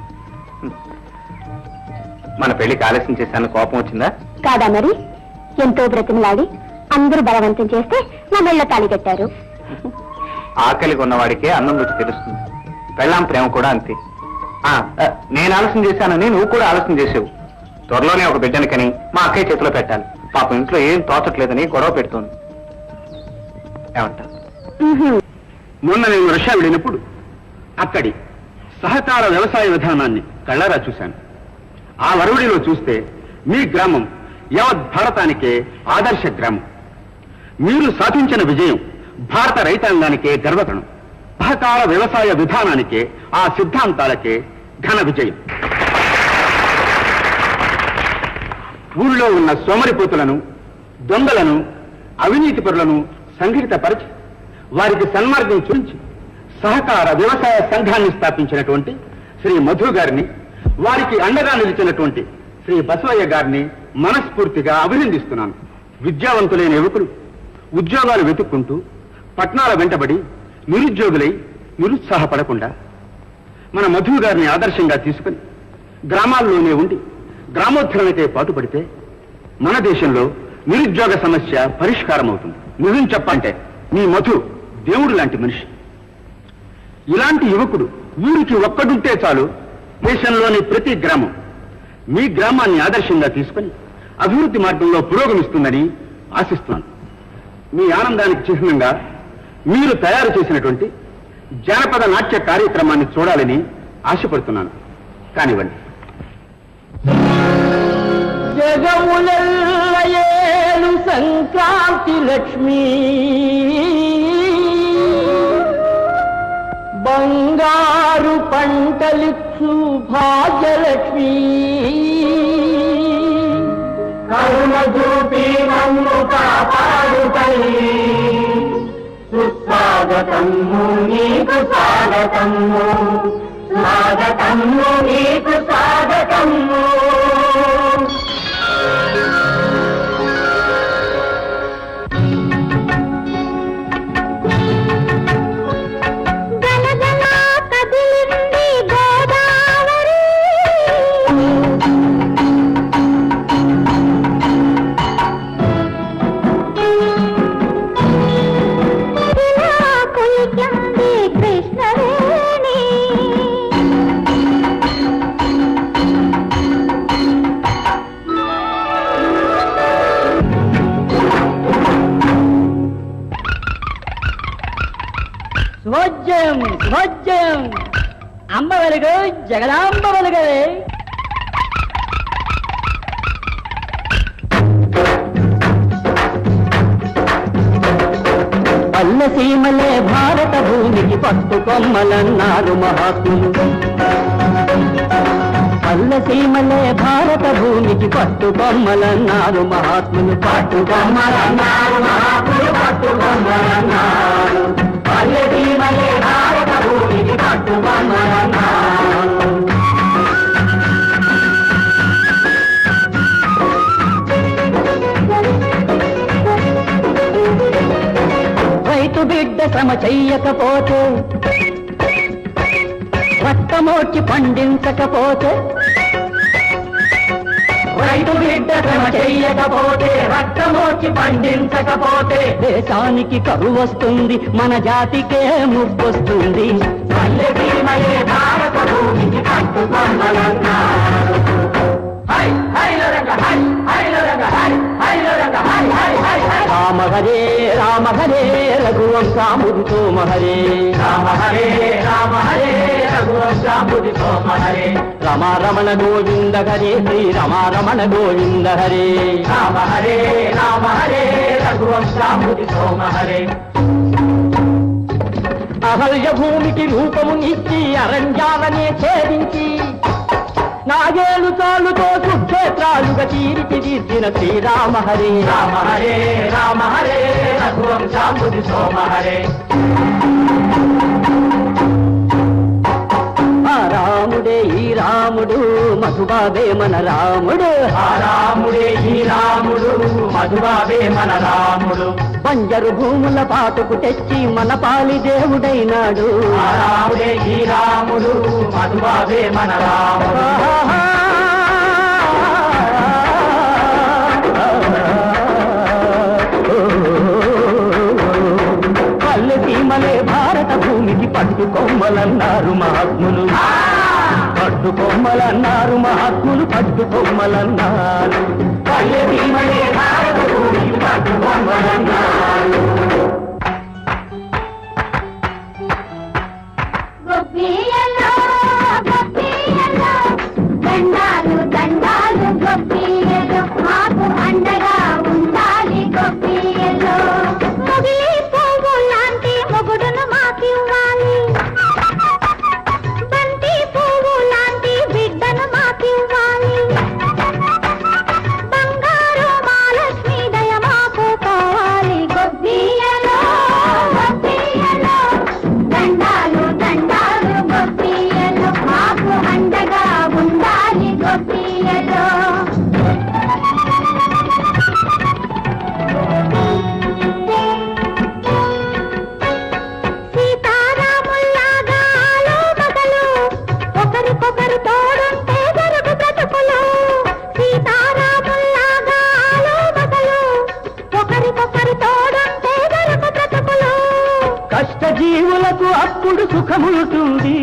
మన పెళ్లికి ఆలస్యం చేశాను, కోపం వచ్చిందా? కాదా మరి, ఎంతో బ్రతిమలాడి అందరూ బలవంతం చేస్తే నా మెళ్ళ తాళి కట్టారు. ఆకలిగా ఉన్నవాడికే అన్నం రుచి తెలుస్తుంది. పెళ్ళాం ప్రేమ కూడా అంతే. నేను ఆలస్యం చేశానని నువ్వు కూడా ఆలస్యం చేసావు. త్వరలోనే ఒక బిడ్డని కని మా అక్కయ్య చేతిలో పెట్టాలి. పాపం ఇంట్లో ఏం తోచట్లేదని గొడవ పెడుతోంది. ఏమంటా? మొన్న నేను రష్యా వెళ్ళినప్పుడు అక్కడి సహకార వ్యవసాయ విధానాన్ని కళ్ళారా చూశాను. ఆ వరవడిలో చూస్తే మీ గ్రామం యావత్ భారతానికే ఆదర్శ గ్రామం. మీరు సాధించిన విజయం భారత రైతాంగానికే గర్వకారణం. సహకార వ్యవసాయ విధానానికే, ఆ సిద్ధాంతాలకే ఘన విజయం. ఊళ్ళో ఉన్న సోమరిపోతులను, దొంగలను, అవినీతి పరులను సంఘటితపరిచి వారికి సన్మార్గం చూపించి సహకార వ్యవసాయ సంఘాన్ని స్థాపించినటువంటి శ్రీ మధు గారిని, వారికి అండగా నిలిచినటువంటి శ్రీ బసవయ్య గారిని మనస్ఫూర్తిగా అభినందిస్తున్నాను. విద్యావంతులైన యువకులు ఉద్యోగాలు వెతుక్కుంటూ పట్నాల వెంటబడి నిరుద్యోగులై నిరుత్సాహపడకుండా మన మధు గారిని ఆదర్శంగా తీసుకుని గ్రామాల్లోనే ఉండి గ్రామోద్ధరణకే పాటుపడితే మన దేశంలో నిరుద్యోగ సమస్య పరిష్కారం అవుతుంది. నిజం చెప్పంటే మీ మధు దేవుడు లాంటి మనిషి. ఇలాంటి యువకుడు ఊరికి ఒక్కడుంటే చాలు, దేశంలోని ప్రతి గ్రామం మీ గ్రామాన్ని ఆదర్శంగా తీసుకుని అభివృద్ధి మార్గంలో పురోగమిస్తుందని ఆశిస్తున్నాను. మీ ఆనందానికి చిహ్నంగా మీరు తయారు చేసినటువంటి జానపద నాట్య కార్యక్రమాన్ని చూడాలని ఆశపడుతున్నాను. కానివ్వండి. జగములయేలు సంక్రాంతి లక్ష్మి, బంగారు పంటలిచ్చు భాగ్యలక్ష్మి, కరుణ చూపి నన్ను కాపాడు తల్లి, సుస్వాగతము నీకు స్వాగతము, స్వాగతము నీకు స్వాగతము. జగదాంబ వెలుగవే. పల్లెసీమలే భారత భూమికి పట్టుకొమ్మలన్నారు మహాత్ములు. పల్లెసీమలే భారత భూమికి పట్టుకొమ్మలన్నారు మహాత్ములు. పట్టుకొమ్మలన్నారు మహాత్ములు, పట్టుకొమ్మలన్నారు. పల్లెసీమలే భారత భూమికి పట్టుకొమ్మలన్నారు. రైతు బిడ్డ శ్రమ చెయ్యకపోతే, రక్తమోర్చి పండించకపోతే, రైతు బిడ్డ శ్రమ చెయ్యకపోతే, రక్తమోర్చి పండించకపోతే దేశానికి కరువు వస్తుంది, మన జాతికే ముప్పొస్తుంది. పల్లెసీమలే భారత భూమికి పట్టుకొమ్మలన్నారు. రామ హరే రామ హరే రఘువంశాముది సోమ హరే. రామ హరే రామ హరే రఘువంశాముది సోమ హరే. రమ రమణ గోవింద హరే శ్రీ రమ రమణ గోవింద హరే. రామ హరే రామ హరే రఘువంశాముది సోమ హరే. అహల్య భూమికి రూపమునిచ్చి అరణ్యాలనే ఛేదించి నాగేలు చాలుతో సుక్షేత్రాలుగా తీర్చిదిద్దిన శ్రీరామ హరే. రామ హరే రామ హరే రఘువంశాముది సోమ హరే. ఆ రాముడే ఈ రాముడు మధుబాబే మన రాముడు. ఆ రాముడే ఈ రాముడు మధుబాబే మన రాముడు. బంజరు భూముల పాటుకు తెచ్చి మన పాలి దేవుడైనాడు. ఆ రాముడే ఈ రాముడు మధుబాబే మన రాముడు. పల్లెసీమలే భారత భూమికి పట్టుకొమ్మలన్నారు మహాత్ములు. పట్టుకొమ్మలన్నారు మహాత్ములు, పట్టుకొమ్మలన్నారు. పల్లెసీమలే భారత భూమికి పట్టుకొమ్మలన్నారు. గొప్పియలో గొప్పియలో దండాలు దండాలు గొప్పియలో మాకు అండగా ఉండాలి. గొప్పియలో మొగిలి పువ్వు లాంటి మొగుడును మాకివ్వాలి. బంతి పువ్వు లాంటి బిడ్డను మాకివ్వాలి. బంగారు మహాలక్ష్మి దయ మాకు కావాలి. గొప్పియలో గొప్పియలో దండాలు దండాలు గొప్పియలో మాకు అండగా ఉండాలి. గొప్పియలో సీతారాముల్లాగా ఆలోమగలు ఒకరికొకరు తోడుంటే జరుగు బ్రతుకులు. సీతారాముల్లాగా ఆలోమగలు ఒకరికొకరు తోడుంటే జరుగు బ్రతుకులు. కష్టజీవులకు అప్పుడు సుఖముంటుంది,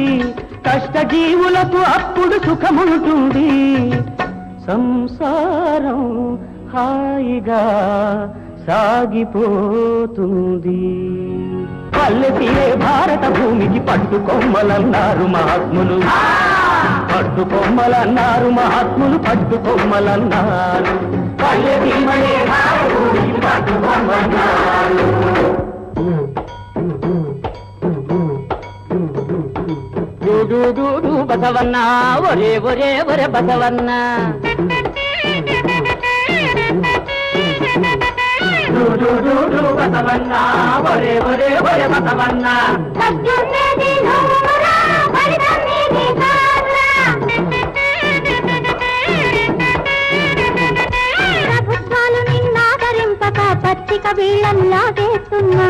కష్టజీవులకు అప్పుడు సుఖముంటుంది. సంసారం హాయిగా సాగిపోతుంది. పల్లెసీమలే భారత భూమికి పట్టుకొమ్మలన్నారు మహాత్ములు. పట్టుకొమ్మలన్నారు మహాత్ములు, పట్టుకొమ్మలన్నారు. పల్లెసీమలే భారత భూమికి పట్టుకొమ్మలన్నారు. బసవన్న ఒరే ఒరే ఒరే బసవన్న. బసవన్న ఒరే ఒరే ఒరే బసవన్న. సద్దున్నది నోరా పరిదన్నది కారా. ప్రభుత్వాలు నిన్నాదరింపక పచ్చిక వీళ్ళల్లాగేస్తున్నా.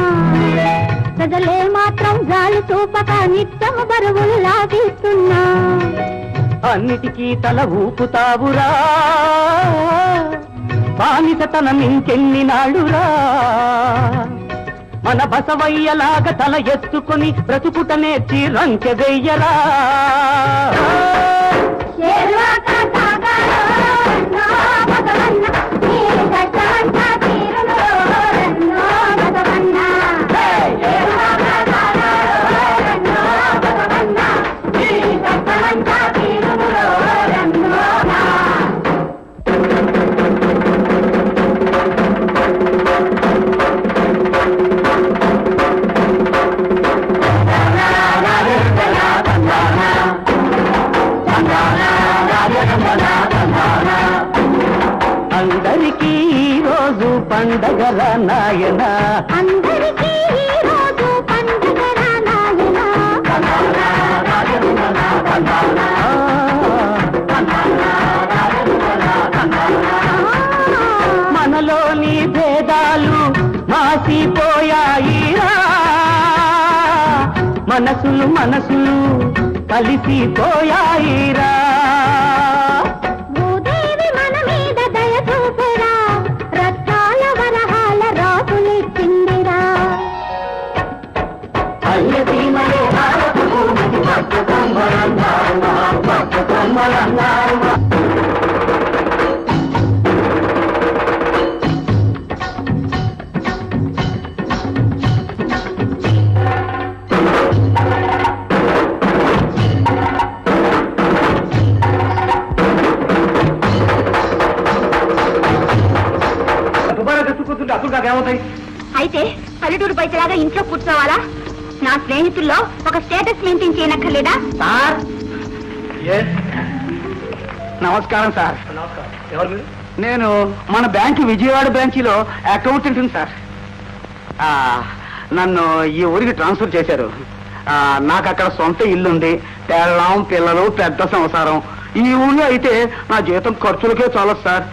ప్రజలే మాత్రం జాలి చూపక నిత్యము బరువులు లాగిస్తున్నా. అన్నిటికీ తల ఊపుతావురా, బానిసతనం ఇంకెన్ని నాడురా. మన బసవయ్యలాగా తల ఎత్తుకుని బ్రతుకుట నేర్చి రంకె వెయ్యరా. భగవంతా అందరికీ ఈ రోజు పండగల నాయన, అందరికీ ఈ రోజు పండుగ నాయన. మనలోని భేదాలు మాసిపోయాయిరా, మనసులు మనసులు కలిసిపోయాయిరా. భూదేవి మన మీద దయ చూపురా, రత్నాల వరహాల రాసులిచ్చిందిరా. అయ్యసీమలే భారతము భక్త సంబరంగారు, భక్త సంబరంగారు. ఏమవుతాయి? అయితే పల్లెటూరు బయటలాగా ఇంట్లో కూర్చోవాలా? నా స్నేహితుల్లో ఒక స్టేటస్ మెయింటైన్ చేయనక్కర్లేదా? సార్ నమస్కారం సార్. నమస్కారం. ఎవరు మీరు? నేను మన బ్యాంక్ విజయవాడ బ్రాంచీలో అకౌంటెంట్ సార్. నన్ను ఈ ఊరికి ట్రాన్స్ఫర్ చేశారు. నాకు అక్కడ సొంత ఇల్లుంది, పెళ్ళాం పిల్లలు, పెద్ద సంసారం. ఈ ఊళ్ళో అయితే నా జీతం ఖర్చులకే చాలదు సార్.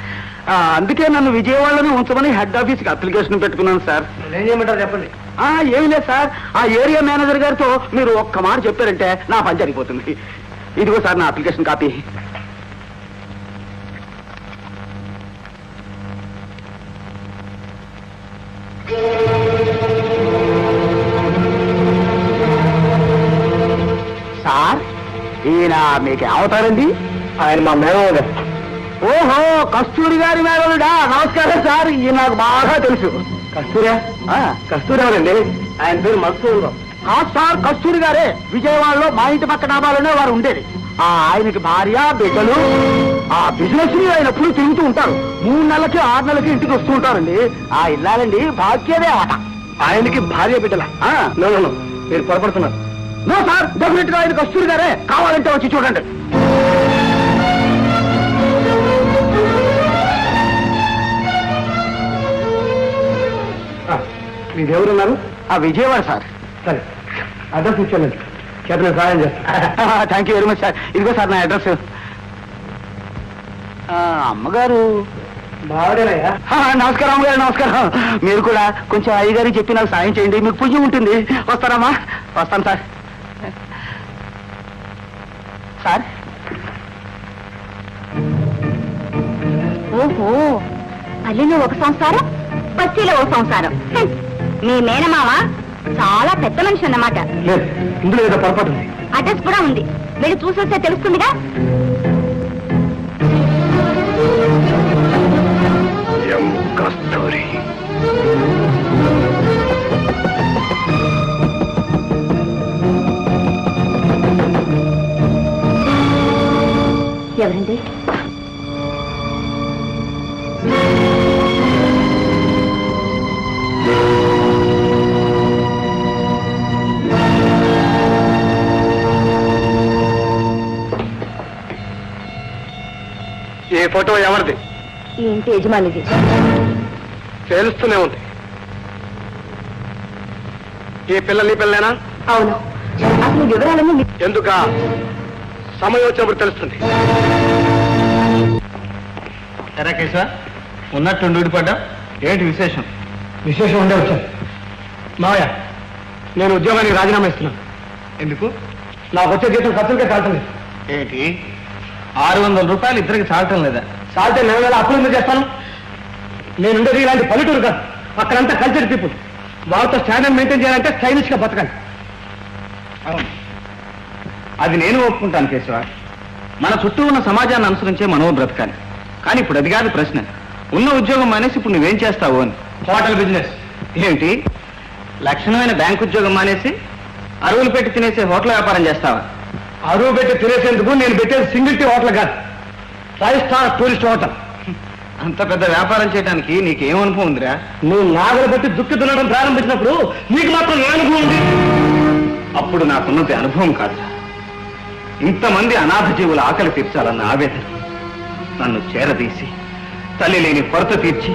అందుకే నన్ను విజయవాడలోనే ఉంచమని హెడ్ ఆఫీస్కి అప్లికేషన్ పెట్టుకున్నాను సార్. ఏం చేయమంటారు చెప్పండి. ఏమి లేదు సార్, ఆ ఏరియా మేనేజర్ గారితో మీరు ఒక్క మాట చెప్పారంటే నా పని జరిగిపోతుంది. ఇదిగో సార్ నా అప్లికేషన్ కాపీ. సార్ ఈయన మీకు ఏమవుతారండి? ఆయన మా మేనమామ. ఓహో, కస్తూరి గారి మేనలుడా. నమస్కారం సార్, ఈయన నాకు బాగా తెలుసు. కస్తూరియా? కస్తూరి ఎవరండి? ఆయన పేరు మధుసూదన్. సార్ కస్తూరి గారే. విజయవాడలో మా ఇంటి పక్క డాబాలోనే వారు ఉండేది. ఆయనకి భార్య బిడ్డలు. ఆ బిజినెస్ ని ఆయన ఎప్పుడు తిరుగుతూ ఉంటారు. 3 నెలలకి 6 నెలలకి ఇంటికి వస్తూ ఉంటారండి. ఇల్లాలండి భాగ్యదే ఆట. ఆయనకి భార్య బిడ్డల? నో, మీరు పొరపడుతున్నారు. నో సార్, డెఫినెట్ గా ఆయన కస్తూరి గారే. కావాలంటే వచ్చి చూడండి. మీరు ఎవరున్నారు? విజయవాడ సార్. సరే, అడ్రస్ ఇచ్చాను. చేతన సహాయం చేస్తాను. Thank you very much sir. ఇదిగో సార్ నా అడ్రస్. అమ్మగారు. బాగుడేనయ్యా. నమస్కారం అమ్మగారు, నమస్కారం. మీరు కూడా కొంచెం అయ్యగారికి చెప్పి నాకు సాయం చేయండి, మీకు పుణ్యం ఉంటుంది. వస్తారమ్మా? వస్తాను సార్. సార్ ఓహో, పల్లెలో ఒక సంసారం, బస్తీలో ఒక సంసారం. మీ మేనమామ చాలా పెద్ద మనిషి అన్నమాట. లేదు, ఇందులో ఏదో పొరపాటు ఉంది. అడ్రస్ కూడా ఉంది, మీరు చూసొస్తే తెలుస్తుందిగా. కస్తూరి. ఎవరండి? ఈ ఫోటో ఎవరిది? ఈ ఇంటి యజమానిది. తెలుస్తూనే ఉంది. ఈ పిల్లల్ని పిల్లలేనా? అవును, అసలు వివరాలన్నీ ఎందుక సమయం వచ్చినప్పుడు తెలుస్తుంది. కేశవ, ఉన్నట్టు ఊడిపడ్డా. ఏంటి విశేషం? విశేషం ఉండే వచ్చాను. మావయ్య, నేను ఉద్యోగానికి రాజీనామా ఇస్తున్నాను. ఎందుకు? నాకు వచ్చే జీతం ఖర్చులకే చాలటం లేదు. ఏంటి 600 రూపాయలు ఇద్దరికి చాలటం లేదా? చాలితే నేను వేళ అప్పులు ఎందుకు చేస్తాను? నేనుండేది ఇలాంటి పల్లెటూరు కాదు, అక్కడంతా కల్చర్ పీపుల్. వాళ్ళతో స్టాండర్డ్ మెయింటైన్ చేయాలంటే స్టైలిష్ గా బతకాలి. అవును, అది నేను ఒప్పుకుంటాను కేశవ. మన చుట్టూ ఉన్న సమాజాన్ని అనుసరించే మనో బ్రతకాలి. కానీ ఇప్పుడు అది కాదు ప్రశ్న. ఉన్న ఉద్యోగం మానేసి ఇప్పుడు నువ్వేం చేస్తావు అని. Hotel business. ఏమిటి, లక్షణమైన బ్యాంక్ ఉద్యోగం మానేసి అరువులు పెట్టి తినేసే హోటల్ వ్యాపారం చేస్తావా? అరువు పెట్టి తినేసేందుకు నేను పెట్టేది సింగిల్ టీ హోటల్ కాదు, 5 స్టార్ టూరిస్ట్ హోటల్. అంత పెద్ద వ్యాపారం చేయడానికి నీకేం అనుభవం ఉందిరా? నువ్వు నాగలు బట్టి దుక్కి దున్నడం ప్రారంభించినప్పుడు నీకు మాత్రం ఏ అనుభవం ఉంది? అప్పుడు నాకున్నది అనుభవం కాదు, ఇంతమంది అనాథ జీవుల ఆకలి తీర్చాలన్న ఆవేదన. నన్ను చేరదీసి తల్లి లేని కొరత తీర్చి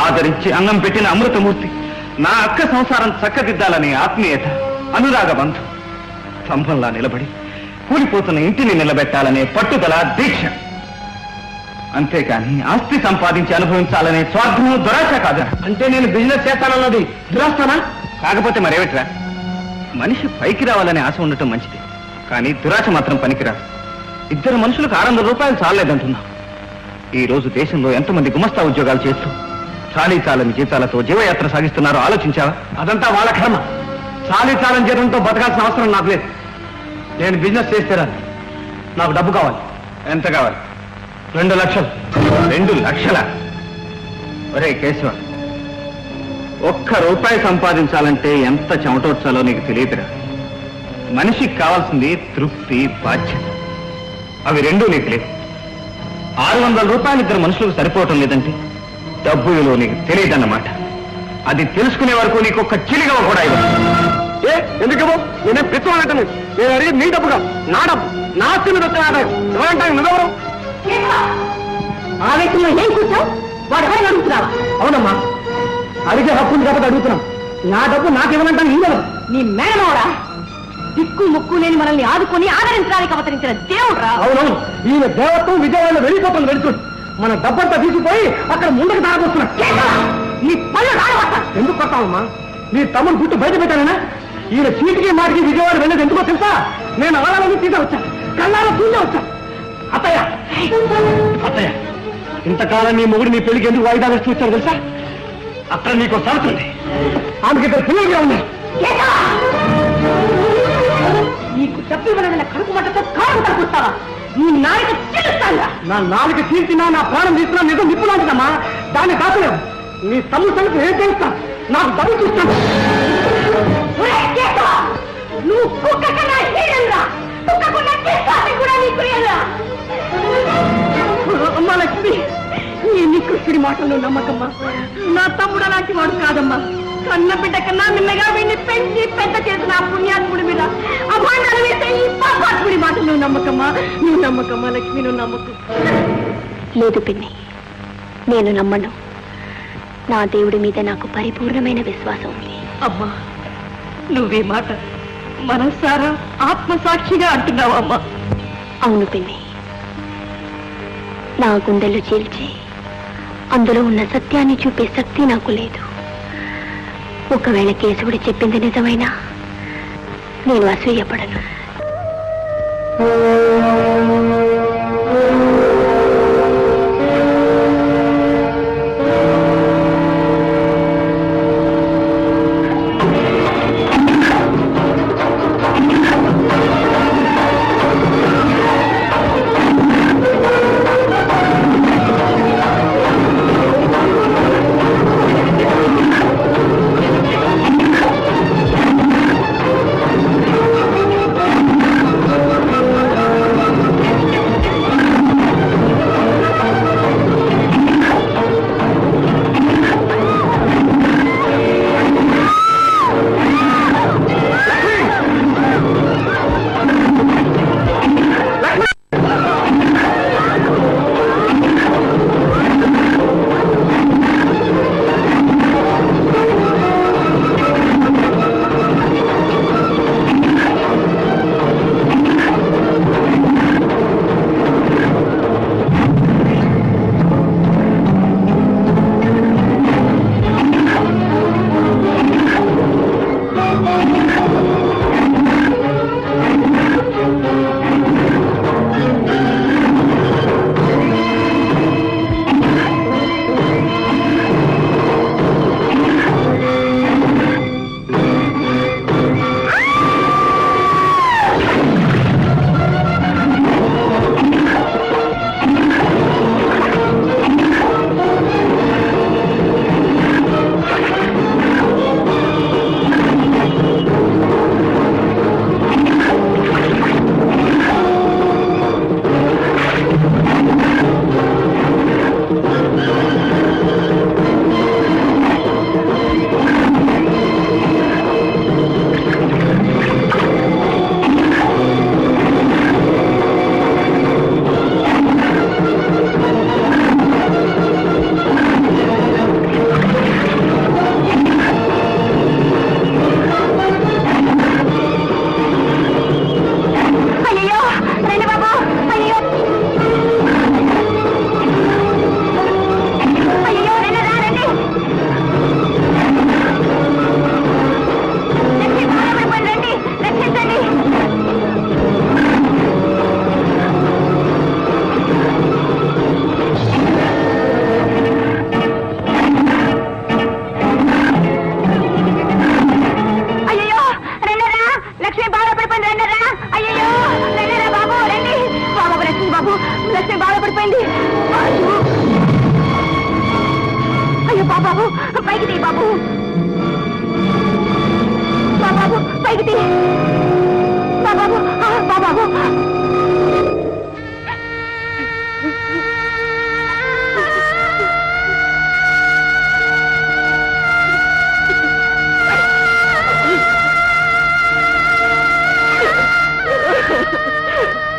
ఆదరించి అన్నం పెట్టిన అమృతమూర్తి నా అక్క సంసారం చక్కదిద్దాలనే ఆత్మీయత అనురాగ బంధం స్తంభంలా నిలబడి కూలిపోతున్న ఇంటిని నిలబెట్టాలనే పట్టుదల దీక్ష. అంతేకాని ఆస్తి సంపాదించి అనుభవించాలనే స్వార్థం దురాశ కాదా? అంటే నేను బిజినెస్ చేస్తానన్నది దురాస్తానా? కాకపోతే మరేమిట్రా, మనిషి పైకి రావాలనే ఆశ ఉండటం మంచిది, కానీ దురాశ మాత్రం పనికిరాదు. ఇద్దరు మనుషులకు 600 రూపాయలు చాలేదంటున్నా. ఈ రోజు దేశంలో ఎంతమంది గుమస్తా ఉద్యోగాలు చేస్తూ చాలీ చాలని జీతాలతో జీవయాత్ర సాగిస్తున్నారో ఆలోచించావా? అదంతా వాళ్ళ కర్మ. చాలని జీతంతో బతకాల్సిన అవసరం నాకు లేదు. నేను బిజినెస్ చేస్తాను, నాకు డబ్బు కావాలి. ఎంత కావాలి? 2 లక్షలు. 2 లక్షల? ఒరే కేశవ, ₹1 సంపాదించాలంటే ఎంత చెమటోడ్చాలో నీకు తెలియదురా. మనిషికి కావాల్సింది తృప్తి, బాధ్యత. అవి రెండూ నీకు లేవు. 600 రూపాయలు ఇద్దరు మనుషులకు సరిపోవటం లేదంటే డబ్బు విలువ నీకు తెలియదన్నమాట. అది తెలుసుకునే వరకు నీకు ఒక్క చిలిగవ కూడా ఇవ్వదు. ఎందుకు నేనేం పెట్టుకోవాలంటే నేను అడిగి నీ డబ్బుగా నా డబ్బు నా ఆస్తి మీద వచ్చిన ఆదాయం ఎవరంటే నువ్వెవరు? ఆవేశంలో ఏం కూర్చావు? వాడు ఎవరైనా అడుగుతున్నావా? అవునమ్మా, అడిగే హక్కు కాబట్టి అడుగుతున్నాం. నా డబ్బు నాకేమనంటాను ఇవ్వను. నీ మేనమోడా దిక్కు ముక్కు లేని మనల్ని ఆదుకొని ఆదరించడానికి అవతరించిన దేవుడురా. అవునవును, ఈయన దేవత్వం విజయవాడలో వెళ్ళిపోతుంది. వెళ్తుంది మన డబ్బంతా తీసుకుపోయి అక్కడ ముందుకు తాగొస్తున్నా. నీ పళ్ళు రాడవస్తా. ఎందుకు కొట్టావమ్మా? నీ తమ్ముడు గుట్టు బయట పెట్టానన్నా? ఈయన సీటుకి మాటికి విజయవాడ వెళ్ళేది ఎందుకో తెలుసా? నేను ఆడాలని తీసే వచ్చాను, కళ్ళారా చూసే వచ్చాను. అత్తయ్య అత్తయ్య, ఇంతకాలం నీ మొగుడు నీ పెళ్లికి ఎందుకు వాయిదా వేస్తూ వచ్చారు తెలుసా? అక్కడ నీకు సాగుతుంది. ఆమెకి 2 పిల్లలుగా ఉన్నారు. నీకు చెప్పి ఇవ్వలేదన్న కడుపు మట్టతో కారం తగ్గుతావా? నీ నాయక చేస్తాగా. నా నాలుగు తీర్చినా నా ప్రాణం తీసినా నిజం నిప్పు లాంటిదమ్మా. దాన్ని దాచలేవు. నీ తమ్ముడు సంగతి ఏం చేస్తాను? నాకు డబ్బు చూస్తాను. నువ్వు కుక్క కన్నా హీనంగా కుక్కకున్న చేస్తాన్ని కూడా నీకు లేదా? అమ్మా లక్ష్మి, నీ నికృష్టుడి మాటలు నమ్మకమ్మా. నా తమ్ముడు అలాంటి వాడు కాదమ్మా. కన్న బిడ్డ కన్నా మిన్నగా వీడిని పెంచి పెద్ద చేసిన ఆ పుణ్యాత్ముడి మీద అభాండాలు వేసే ఈ పాపాత్ముడి మాటలు నువ్వు నమ్మకమ్మా. నువ్వు నమ్మకమ్మా లక్ష్మి, నువ్వు నమ్మకం. లేదు పిన్ని, నేను నమ్మను. నా దేవుడి మీద నాకు పరిపూర్ణమైన విశ్వాసం ఉంది. అమ్మా, నువ్వే మాట మనసారా ఆత్మసాక్షిగా అంటున్నావమ్మా? అవును పిన్ని, నా గుండెలు చీల్చి అందులో ఉన్న సత్యాన్ని చూపే శక్తి నాకు లేదు. ఒకవేళ కేశవుడు చెప్పింది నిజమైనా నేను అసూయపడను. పోయింది. అయ్యో బాబాబు, పైకి తీ బాబు. బాబాబు పైకి తీ. బాబాబు, బాబాబు.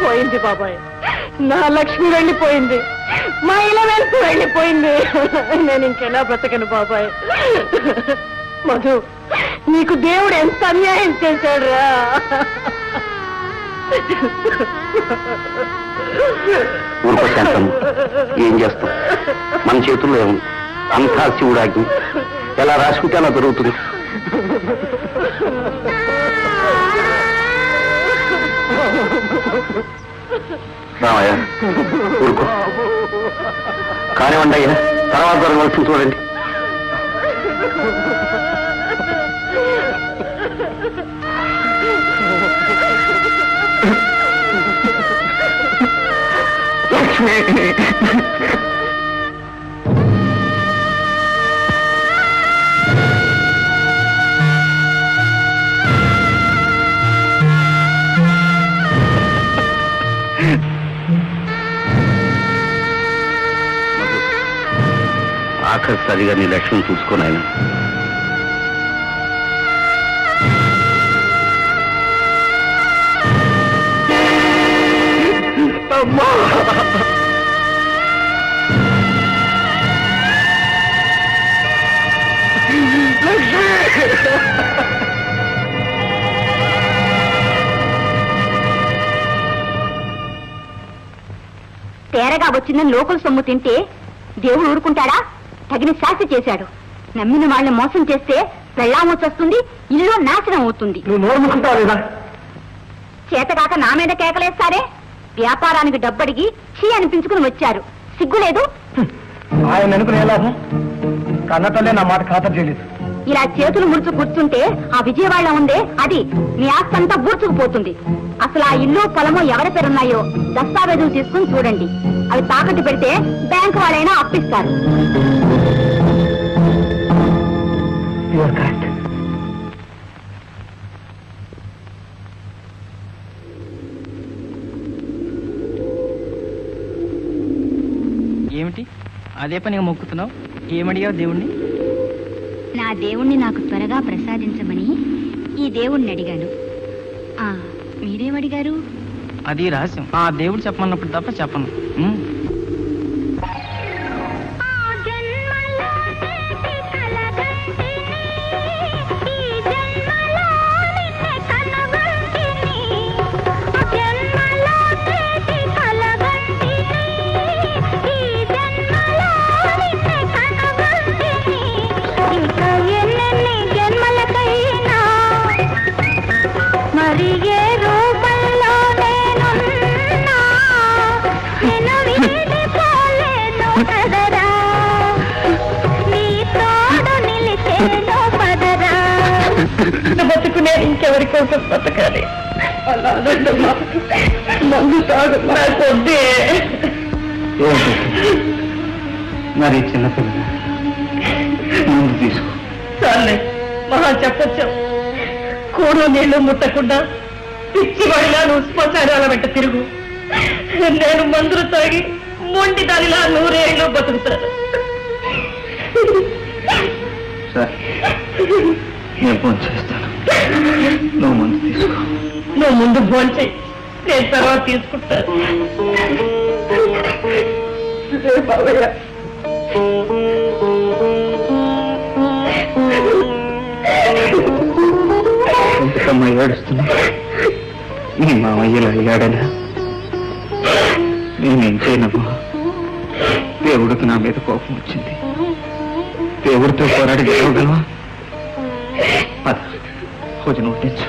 పోయింది బాబాయ్, నా లక్ష్మి వెళ్ళిపోయింది, మా ఇలా వెళ్తూ వెళ్ళిపోయింది. నేను ఇంకెలా బ్రతకను బాబాయ్. మధు, నీకు దేవుడు ఎంత అన్యాయం చేశాడు రా. ఊరుకోశాంతం, ఏం చేస్తాం, మన చేతుల్లో ఏముంది, అంతా శివుడాకి ఎలా రాసుకుంటే అలా జరుగుతుంది. రామయ్య ఊరుకో, కానివ్వండి అయ్యా, తర్వాత జరగవలసింది చూడండి. లక్ష్మి, ఆఖరిసారిగా నీ లక్ష్యం చూసుకోనాయన. అమ్మా, తేరగా వచ్చిందని లోకల్ సొమ్ము తింటే దేవుడు ఊరుకుంటాడా? తగిన శాస్తి చేశాడు. నమ్మిన వాళ్ళని మోసం చేస్తే పెళ్ళామొచ్చొస్తుంది, ఇల్లు నాశనం అవుతుంది. నువ్వు నోరుముకుంటావు లేదా? చేతకాక నా మీద కేకలేస్తారే. వ్యాపారానికి డబ్బడిగి చీ అనిపించుకుని వచ్చారు, సిగ్గులేదు? ఆయన అనుకునే లాభం, కన్నతల్లే నా మాట ఖాతరు చేయలేదు. ఇలా చేతులు ముడుచు కూర్చుంటే ఆ విజయవాడ ఉందే, అది మీ ఆస్తంతా బూర్చుకుపోతుంది. అసలు ఆ ఇల్లు పొలము ఎవరి పేరున్నాయో దస్తావేజులు తీసుకుని చూడండి. అవి తాకట్టు పెడితే బ్యాంకు వాళ్ళైనా అప్పిస్తారు. ఏమిటి అదే పనిగా మొక్కుతున్నావు? ఏమడిగావు దేవుణ్ణి? నా దేవుణ్ణి నాకు త్వరగా ప్రసాదించమని ఈ దేవుణ్ణి అడిగాను. మీరేమడిగారు? అది రహస్యం, ఆ దేవుడు చెప్పమన్నప్పుడు తప్ప చెప్పను. బతుకునే ఇంకెవరి కోసం బతకాలి? అలా మందు తాగు పొద్దే. మరి చిన్నపిల్ల ముందు తీసుకో. చాలే, మహా చెప్పొచ్చావు. కూడు నీళ్లు ముట్టకుండా పిచ్చి వాడిలా నువ్వు శ్మశానాల వెంట తిరుగు. నేను మందులు తాగి మొండి దానిలా 100 ఏళ్ళు బతుకుతాను. సార్, నేను ఫోన్ చేస్తాను, నువ్వు ముందు తీసుకో. నువ్వు ముందు ఫోన్ చెయ్యి, నేను తర్వాత తీసుకుంటాను. బాబయ్య, ఎంతకమ్మా ఏడుస్తున్నా? నీ మామయ్యలా అయ్యాడనా? నేనేం చేయనమ్మా. దేవుడికి నా మీద కోపం వచ్చింది. దేవుడితో పోరాడి గెలవగలవా? పద, భోజనం వడ్డించు.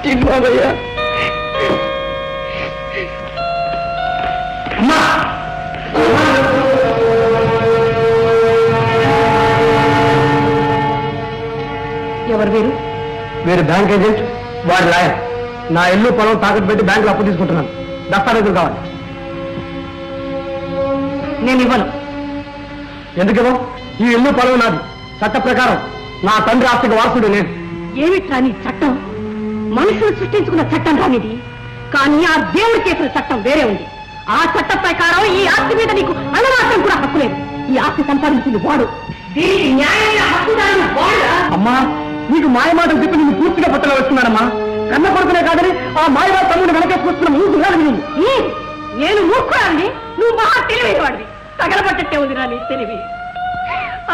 చిన్నమయ్య ఎవరు వీరు? మీరు బ్యాంక్ ఏజెంట్, వాడి లాయర్. నా ఇల్లు పొలం తాకట్టు పెట్టి బ్యాంకులో అప్పు తీసుకుంటున్నాను. దస్తావేజులు కావాలి. నేను ఇవ్వను. ఎందుకేమో ఈ ఇల్లు పొలం నాది. చట్ట ప్రకారం నా తండ్రి ఆస్తికి వారసుడు నేను. ఏమిట్రా నీ చట్టం? మనుషులు సృష్టించుకున్న చట్టం రానిది, కానీ ఆ దేవుడు చేసిన చట్టం వేరే ఉంది. ఆ చట్ట ప్రకారం ఈ ఆస్తి మీద నీకు అనమాత్రం కూడా హక్కు లేదు. ఈ ఆస్తి సంపాదించింది వాడు. దీనికి న్యాయమైన హక్కుదారుడు వాడా? అమ్మా, నీకు మాయమాటలు చెప్పి నిన్ను పూర్తిగా పట్టలో వేస్తున్నాడమ్మా. కన్న కొడుకునే కాదని ఆ మాయవాడ తమ్ముడు వెనకేసుకొస్తున్న మూడు. నేను మూర్ఖురాన్ని, నువ్వు మహా తెలివైనవాడివి. తగలబట్టట్టే ఉంది నీ తెలివి.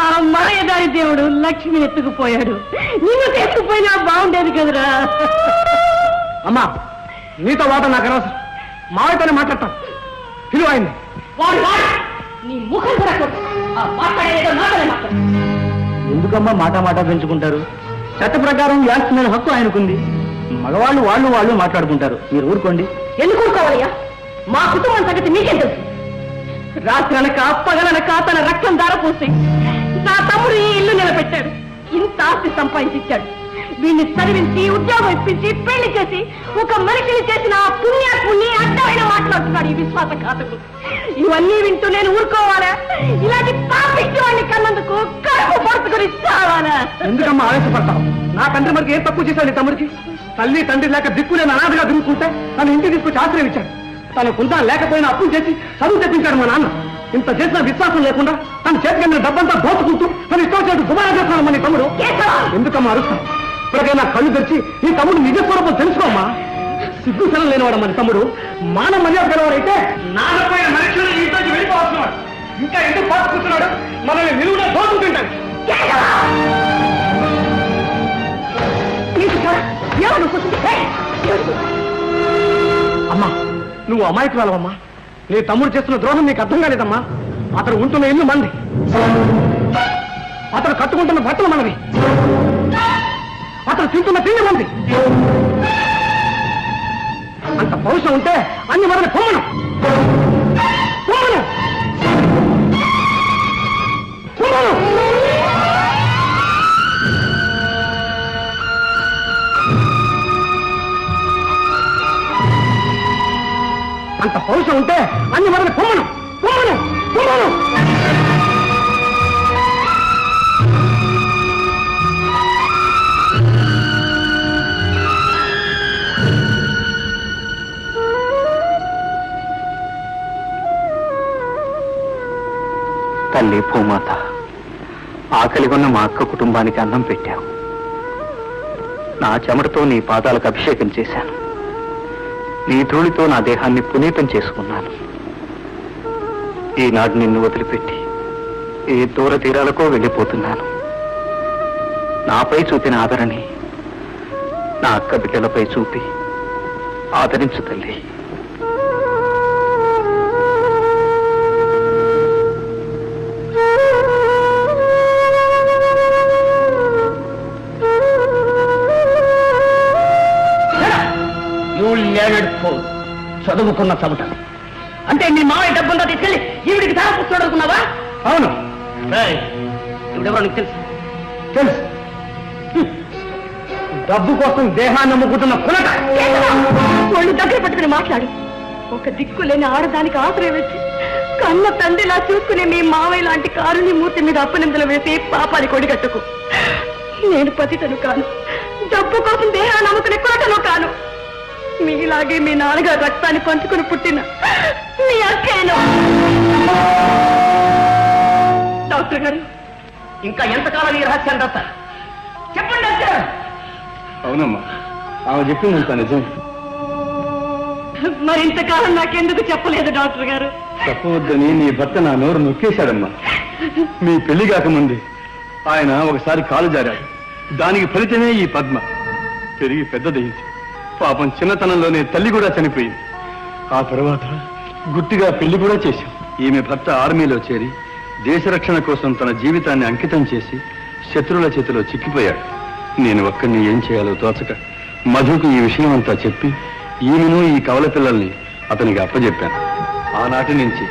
ఆ మాయదారి దేవుడు లక్ష్మి ఎత్తుకుపోయాడు. నిన్ను తీసుకుపోయినా బాగుండేది కదరా. అమ్మా, నీతో మాట నాకు అనవసరం. మావయ్యతోనే మాట్లాడతాను. పిలువ అయింది. వాడు వాడు నీ ముఖం కూడా కొట్టు. ఆ మాట్లాడేదో నాటనే మాట్లాడు. ఎందుకమ్మా మాట మాట పెంచుకుంటారు? చట్ట ప్రకారం ఈ ఆస్తి మీద హక్కు ఆయనకుంది. మగవాళ్ళు వాళ్ళు మాట్లాడుకుంటారు. మీరు ఊరుకోండి. ఎందుకు ఊరుకోవాలయ్యా? మా కుటుంబం సంగతి నీకేం తెలుసు? రాత్రనక పగలనక తన రక్తం దారపోసి నా తమ్ముడు ఈ ఇల్లు నిలబెట్టాడు. ఇంత ఆస్తి సంపాదించాడు. వీడిని చదివించి ఉద్యోగం ఇప్పించి పెళ్లి చేసి ఒక మనిషిని చేసిన ఆ పుణ్యాత్ముని అడ్డమైన మాట్లాడుతున్నాడు ఈ విశ్వాసఘాతకుడు. ఇవన్నీ వింటూ నేను ఊరుకోవాలా? ఇలాంటి పాపిష్టి వాడిని కన్నందుకు కడుపు పడుతుకుని చావాలా? ఎందుకమ్మా ఆవేశపడతావు? నా తండ్రి మనకి ఏం తప్పు చేశాడు నీ తమ్ముడికి? తల్లి తండ్రి లేక దిక్కు నేను అనాథగా తిరుగుతుంటే తను ఇంటికి తీసుకొచ్చి ఆశ్రయం ఇచ్చాడు. తన కుంటా లేకపోయినా అప్పులు చేసి చదువు తెప్పించాడు మా నాన్న. ఇంత చేసిన విశ్వాసం లేకుండా తన చేతికి డబ్బంతా దోచుకుంటూ తను ఇష్టం వచ్చేట్టు దుబారా చేస్తున్నాడు నీ తమ్ముడు. ఎందుకమ్మా అరుస్తావు? ఇప్పటికైనా కళ్ళు తెరిచి నీ తమ్ముడు నిజ స్వరూపం తెలుసుకోమ్మా. సిగ్గుశలం లేనివాడు మన తమ్ముడు. మానవ మర్యాద గలవాడైతే నాన్నపోయిన మనుషులు ఇంట్లోకి వెళ్ళిపోవస్తున్నాడు. ఇంకా ఎందుకు పాటు కూర్చున్నాడు? మనల్ని నిలువున దోచుకుంటాడు. అమ్మా, నువ్వు అమాయకురాలవమ్మా. నీ తమ్ముడు చేస్తున్న ద్రోహం నీకు అర్థం కాలేదమ్మా. అతను ఉంటున్న ఇల్లు మంది, అతను కట్టుకుంటున్న బట్టలు మనవి, అతను తింటున్న తిండి మంది. అంత పౌరుషం ఉంటే అన్ని మనల్ని పొమ్మను పొమ్మను పొమ్మను. అంత పౌరుషం ఉంటే అన్ని మనల్ని పొమ్మను పొమ్మను పొమ్మను. తల్లి భూమాత, ఆకలిగొన్న మా అక్క కుటుంబానికి అన్నం పెట్టావు. నా చెమటతో నీ పాదాలకు అభిషేకం చేశాను. నీ ధూళితో నా దేహాన్ని పునీతం చేసుకున్నాను. ఈనాడు నిన్ను వదిలిపెట్టి ఏ దూర తీరాలకో వెళ్ళిపోతున్నాను. నాపై చూపిన ఆదరణి నా అక్క బిడ్డలపై చూపి ఆదరించు తల్లి. చదువుకున్న చదువుట అంటే మీ మావయ్య డబ్బంతా తీసుకెళ్ళి ఈవిడికి ధర పుస్తకం అనుకున్నావా? అవును, ఇవిడెవరో నీకు తెలుసు? తెలుసు. డబ్బు కోసం దేహాన్ని అమ్ముకుంటున్న కులట. ఒళ్ళు దగ్గర పెట్టుకుని మాట్లాడు. ఒక దిక్కు లేని ఆడదానికి ఆశ్రయం ఇచ్చి కన్న తండ్రిలా చూసుకునే మీ మావయ్య లాంటి కారుణ్యమూర్తి మీద అప్పనిందలు వేసి పాపాన్ని కొడిగట్టుకు. నేను పతితను కాను, డబ్బు కోసం దేహాన్ని అమ్ముకునే కులటను కాను. మీలాగే మీ నాన్నగారు రక్తాన్ని పంచుకుని పుట్టిన మీ అక్కేను. డాక్టర్ గారు, ఇంకా ఎంతకాలం ఈ రహస్యాన్ని రాస్తారు? చెప్పండి డాక్టర్. అవునమ్మా, ఆమె చెప్పిందంత నిజం. మరి ఇంతకాలం నాకెందుకు చెప్పలేదు డాక్టర్ గారు? చెప్పవద్దని నీ భర్త నా నోరు నొక్కేశాడమ్మా. మీ పెళ్లి కాకముందే ఆయన ఒకసారి కాలు జారాడు. దానికి ఫలితమే ఈ పద్మ పెరిగి పెద్దదయింది. పాపం చిన్నతనంలోనే తల్లి కూడా చనిపోయింది. ఆ తర్వాత గుట్టిగా పెళ్లి కూడా చేశాం. ఈమె భర్త ఆర్మీలో చేరి దేశ రక్షణ కోసం తన జీవితాన్ని అంకితం చేసి శత్రువుల చేతిలో చిక్కిపోయాడు. నేను ఒక్కడిని ఏం చేయాలో తోచక మధుకు ఈ విషయం అంతా చెప్పి ఈమెను ఈ కవల పిల్లల్ని అతనికి అప్పచెప్పాను. ఆనాటి నుంచి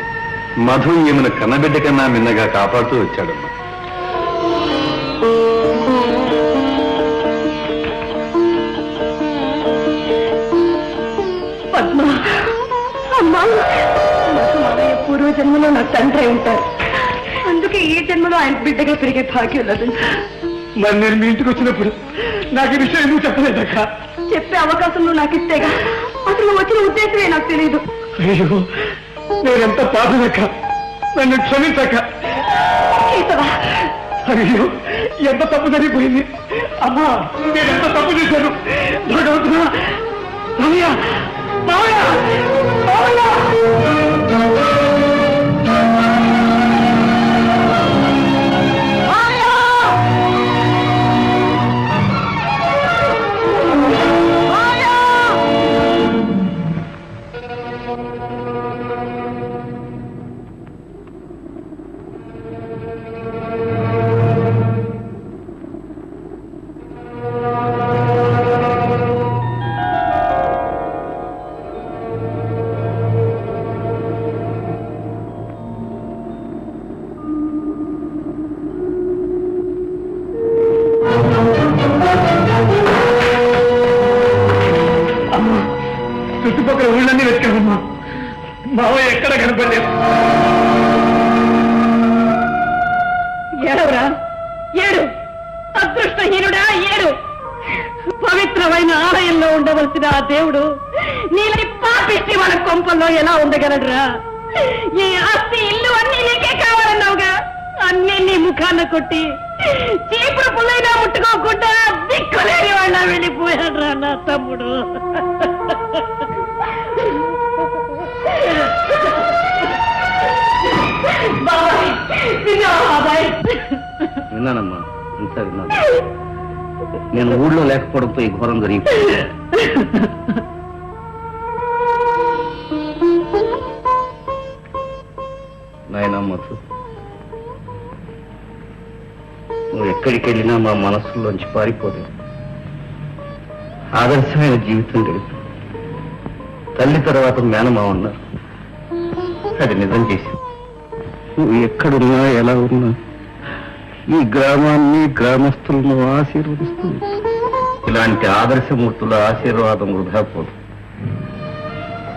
మధు ఈమెను కన్నబిడ్డ కన్నా మిన్నగా కాపాడుతూ వచ్చాడమ్మా. పూర్వజన్మలో నాకు తండ్రి ఉంటారు, అందుకే ఈ జన్మలో ఆయన బిడ్డగా పెరిగే భాగ్యం లభించారు. మరి నేను మీ ఇంటికి వచ్చినప్పుడు నాకు ఈ విషయం ఎందుకు చెప్పలేదక్క? చెప్పే అవకాశం నువ్వు నాకు ఇస్తేగా, అసలు నువ్వు వచ్చిన ఉద్దేశమే నాకు తెలియదు. అయ్యో, నేనెంత పాపనక్క, నన్ను క్షమించక్క. అయ్యో, ఎంత తప్పు జరిగిపోయింది అమ్మా, నేనెంత తప్పు చేశాను. భగవంతుడా, మావయ్య, మావయ్య, మావయ్య! చుట్టుపక్కల ఊళ్ళన్నీ వెతికామమ్మా, మావయ్య ఎక్కడ కనపడలేదు. ఏడవరా, ఏడు, అదృష్టహీనుడా, ఏడు. పవిత్రమైన ఆలయంలో ఉండవలసిన ఆ దేవుడు నీలని పాపిస్తే వాళ్ళ కొంపల్లో ఎలా ఉండగలడురా? ఈ ఆస్తి, ఇల్లు అన్ని నీకే కావాలన్నావుగా, అన్ని నీ ముఖాన కొట్టి చీపురు పుల్లైనా ముట్టుకోకుండా దిక్కులేని వాళ్ళ వెళ్ళిపోయాడురా నా తమ్ముడు. విన్నానమ్మా, ఇంకా విన్నాను. నేను ఊళ్ళో లేకపోవడంతో ఈ ఘోరం జరిగిపోయింది. నాయనా మధు, నువ్వు ఎక్కడికి వెళ్ళినా మా మనస్సులోంచి పారిపోదు. ఆదర్శమైన జీవితం గడిపి తల్లి తర్వాత మేనమా ఉన్నారు, అది నిజం చేసి నువ్వు ఎక్కడున్నా ఎలా ఉన్నా ఈ గ్రామాన్ని, గ్రామస్తులను ఆశీర్వదిస్తూ ఇలాంటి ఆదర్శమూర్తుల ఆశీర్వాదం వృధా పోదు.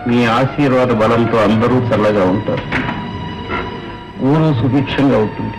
మీ ఆశీర్వాద బలంతో అందరూ చల్లగా ఉంటారు, ఊరు సుభిక్షంగా ఉంటుంది.